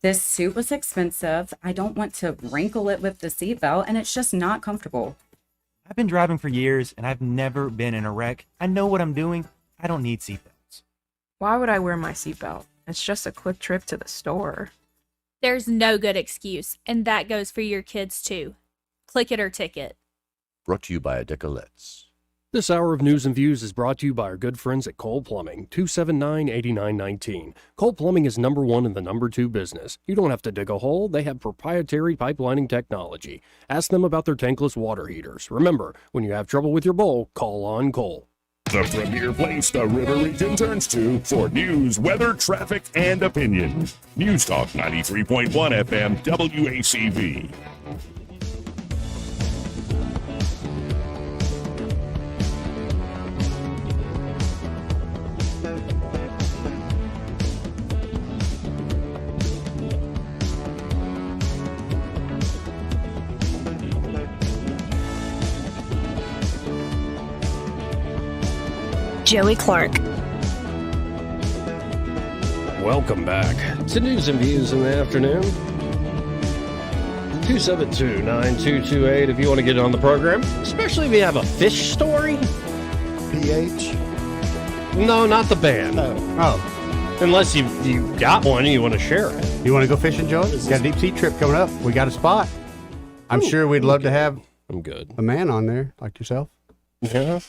This suit was expensive. I don't want to wrinkle it with the seatbelt, and it's just not comfortable. I've been driving for years, and I've never been in a wreck. I know what I'm doing. I don't need seatbelts. Why would I wear my seatbelt? It's just a quick trip to the store. There's no good excuse, and that goes for your kids too. Click it or ticket. Brought to you by Decolettes. This hour of News and Views is brought to you by our good friends at Cole Plumbing, 279-8919. Cole Plumbing is number one in the number two business. You don't have to dig a hole. They have proprietary pipelining technology. Ask them about their tankless water heaters. Remember, when you have trouble with your bowl, call on Cole. The premier place the River Region turns to for news, weather, traffic, and opinion. News Talk 93.1 FM WACV. Joey Clark. Welcome back to News and Views in the afternoon. 272-9228 if you want to get on the program, especially if you have a fish story. PH? No, not the band. Oh. Unless you got one and you want to share it. You want to go fishing, Joe? Got a deep sea trip coming up. We got a spot. I'm sure we'd love to have I'm good. a man on there like yourself. Yeah.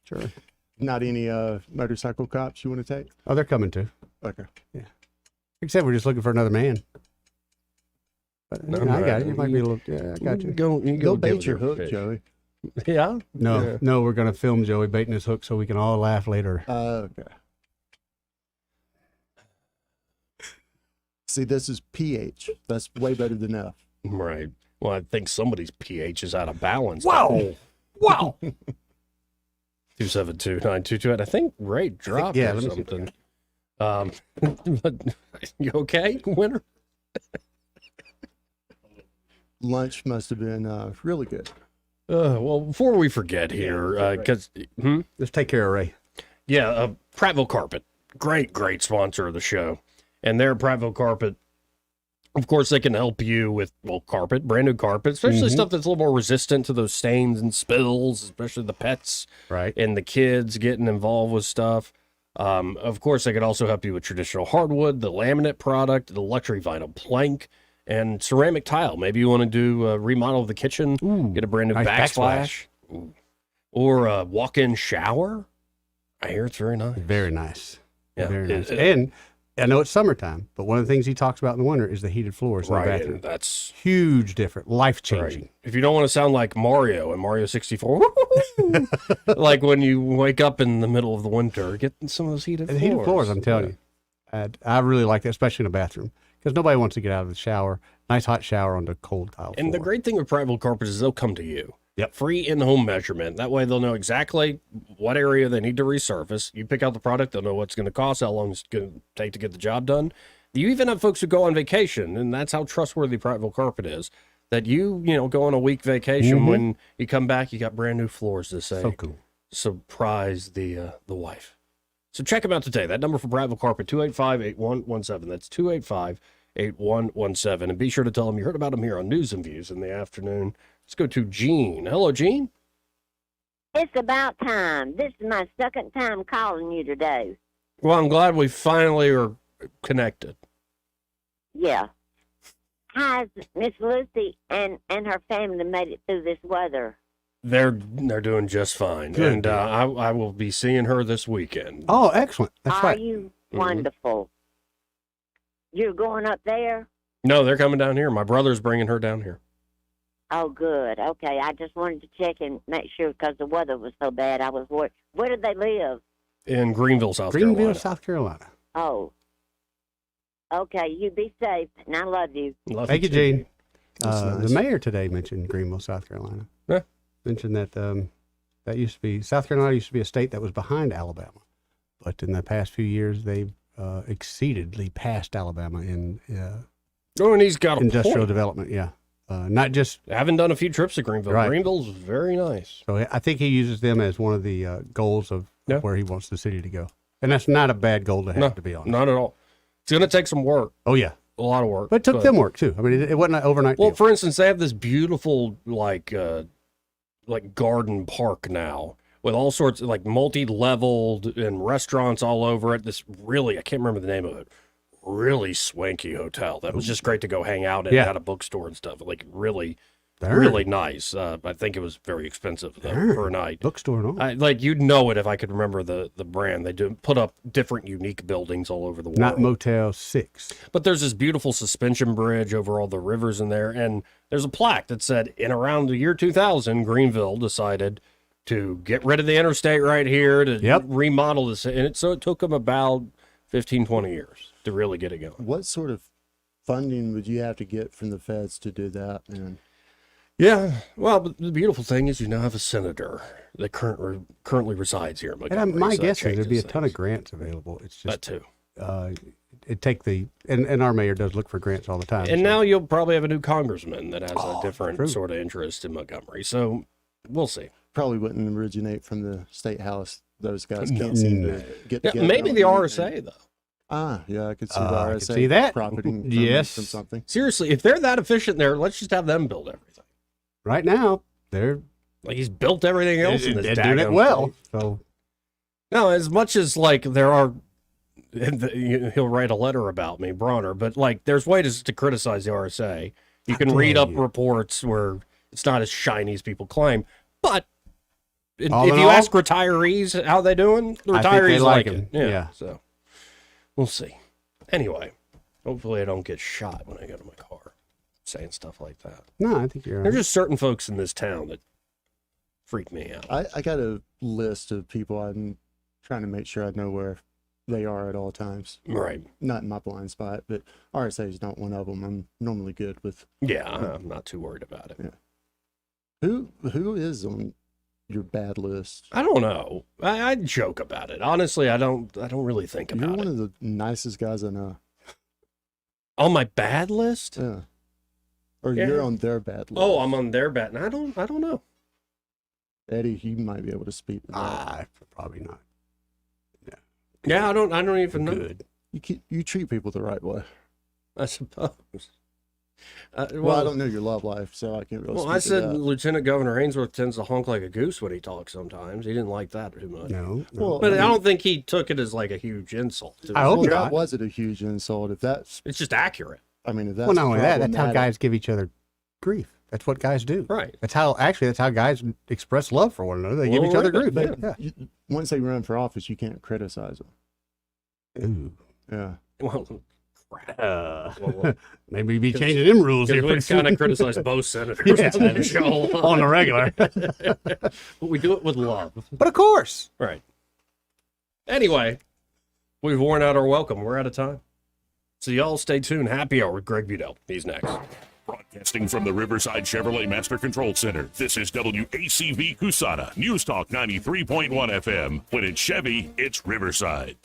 Sure. Not any motorcycle cops you want to take? Oh, they're coming too. Okay. Yeah. Except we're just looking for another man. But, No, I got right. it. You might be a little. Yeah, I got you. Go Go deal bait your with hook, fish. Joey. Yeah? No, Yeah. no, we're gonna film Joey baiting his hook so we can all laugh later. Okay. See, this is pH. That's way better than F. Right. Well, I think somebody's pH is out of balance. Wow. Wow. 272-9228. I think Ray dropped yeah, or let me see. something. But you okay, winner? lunch must have been really good. Well, before we forget here, because let's take care of Ray. Yeah, Prattville Carpet, great sponsor of the show, and they're Prattville Carpet. Of course, they can help you with carpet, brand new carpet, especially stuff that's a little more resistant to those stains and spills, especially the pets, right, and the kids getting involved with stuff. Of course, they could also help you with traditional hardwood, the laminate product, the luxury vinyl plank, and ceramic tile. Maybe you want to do a remodel of the kitchen, get a brand new nice backsplash. Or a walk-in shower. I hear it's very nice. Very nice. Yeah. Very nice. And I know it's summertime, but one of the things he talks about in the winter is the heated floors in the bathroom. And that's huge difference, life-changing. Right. If you don't want to sound like Mario in Mario 64, like when you wake up in the middle of the winter, get some of those heated floors. Heated floors, I'm telling you. I really like that, especially in a bathroom, because nobody wants to get out of the shower. Nice hot shower on the cold tile And floor. the great thing with Prattville Carpet is they'll come to you. Yep. Free in-home measurement. That way they'll know exactly what area they need to resurface. You pick out the product, they'll know what it's going to cost, how long it's going to take to get the job done. You even have folks who go on vacation, and that's how trustworthy Prattville Carpet is. That you go on a week vacation, when you come back, you got brand new floors to say. So cool. Surprise the wife. So check them out today. That number for Prattville Carpet, 285-8117. That's 285-8117. And be sure to tell them you heard about them here on News and Views in the afternoon. Let's go to Gene. Hello, Gene. It's about time. This is my second time calling you today. Well, I'm glad we finally are connected. Yeah. How's Miss Lucy and her family made it through this weather? They're doing just fine. Good. And I will be seeing her this weekend. Oh, excellent. That's Are right. you wonderful? You're going up there? No, they're coming down here. My brother's bringing her down here. Oh, good. Okay, I just wanted to check and make sure because the weather was so bad. I was worried. Where do they live? In Greenville, South Carolina. Greenville, South Carolina. Oh. Okay, you be safe, and I love you. Thank you, Gene. That's nice. The mayor today mentioned Greenville, South Carolina. Yeah. Mentioned that that used to be, South Carolina used to be a state that was behind Alabama. But in the past few years, they've exceedingly passed Alabama in Oh, and he's got a industrial point. development, yeah. Not just... I haven't done a few trips to Greenville. Right. Greenville's very nice. So I think he uses them as one of the goals of where he wants the city to go. And that's not a bad goal to have, to be honest. Not at all. It's going to take some work. Oh, yeah. A lot of work. But it took them work, too. I mean, it wasn't an overnight Well, deal. for instance, they have this beautiful, like garden park now with all sorts of, like, multi-leveled and restaurants all over it. This really, I can't remember the name of it, really swanky hotel that was just great to go hang out in. Yeah. It had a bookstore and stuff. Like, really, Darn. really nice. I think it was very expensive, though, for a night. Bookstore and all. Like, you'd know it if I could remember the brand. They do put up different unique buildings all over the world. Not Motel 6. But there's this beautiful suspension bridge over all the rivers in there, and there's a plaque that said, in around the year 2000, Greenville decided to get rid of the interstate right here to remodel this. And so it took them about 15, 20 years to really get it going. What sort of funding would you have to get from the feds to do that, man? Yeah, well, but the beautiful thing is you now have a senator that currently resides here in Montgomery. And my so that guess is there'd be a changes ton of things. grants available. It's just... That too. It take the... And our mayor does look for grants all the time. And so- now you'll probably have a new congressman that has a different true. sort of interest in Montgomery. So we'll see. Probably wouldn't originate from the state house. Those guys can't seem to get Yeah, together maybe on the anything. RSA, though. Ah, yeah, I could see the I RSA could see that. profiting from, Yes. from something. Seriously, if they're that efficient there, let's just have them build everything. Right now, they're... Like, he's built everything else in this They're doing it daggone well. state. So No, as much as, like, there are... He'll write a letter about me, Bronner, but, like, there's ways to criticize the RSA. You can read up reports where it's not as shiny as people claim, but... All if in you all, ask retirees how they doing, the I think they retirees like like it. him. Yeah. So we'll see. Anyway, hopefully I don't get shot when I go to my car saying stuff like that. No, I think you're all There's right. just certain folks in this town that freak me out. I got a list of people I'm trying to make sure I know where they are at all times. Right. Not in my blind spot, but RSA is not one of them. I'm normally good with. Yeah, I'm not too worried about it. Yeah. Who is on your bad list? I don't know. I joke about it. Honestly, I don't really think You're about one it. of the nicest guys I know. On my bad list? Yeah. Or Yeah. you're on their bad list. Oh, I'm on their bat, and I don't know. Eddie, he might be able to speak to that. Probably not. Yeah, I don't even know. Good. You treat people the right way. I suppose. Well, I don't know your love life, so I can't really. Well, speak I to said that. Lieutenant Governor Ainsworth tends to honk like a goose when he talks sometimes. He didn't like that too much. No. Well, But I I mean- don't think he took it as like a huge insult. I hope Well, not. that wasn't a huge insult. If that's, It's just accurate. I mean, if that's Well, not only that, that's how problematic- guys give each other grief. That's what guys do. Right. That's how guys express love for one another. They give each other grief. But Yeah. once they run for office, you can't criticize them. Ooh. Yeah. Well, Maybe be changing them rules here. we pretty soon. kind of criticize both senators Yeah. on the show On the regular. But we do it with love. But of course. Right. Anyway, we've worn out our welcome. We're out of time. So y'all stay tuned. Happy Hour with Greg Budell. He's next. Broadcasting from the Riverside Chevrolet Master Control Center, this is WACV Cusana, News Talk 93.1 FM. When it's Chevy, it's Riverside.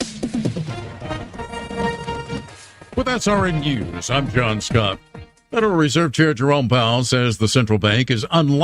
With SRN News, I'm John Scott. Federal Reserve Chair Jerome Powell says the central bank is unlikely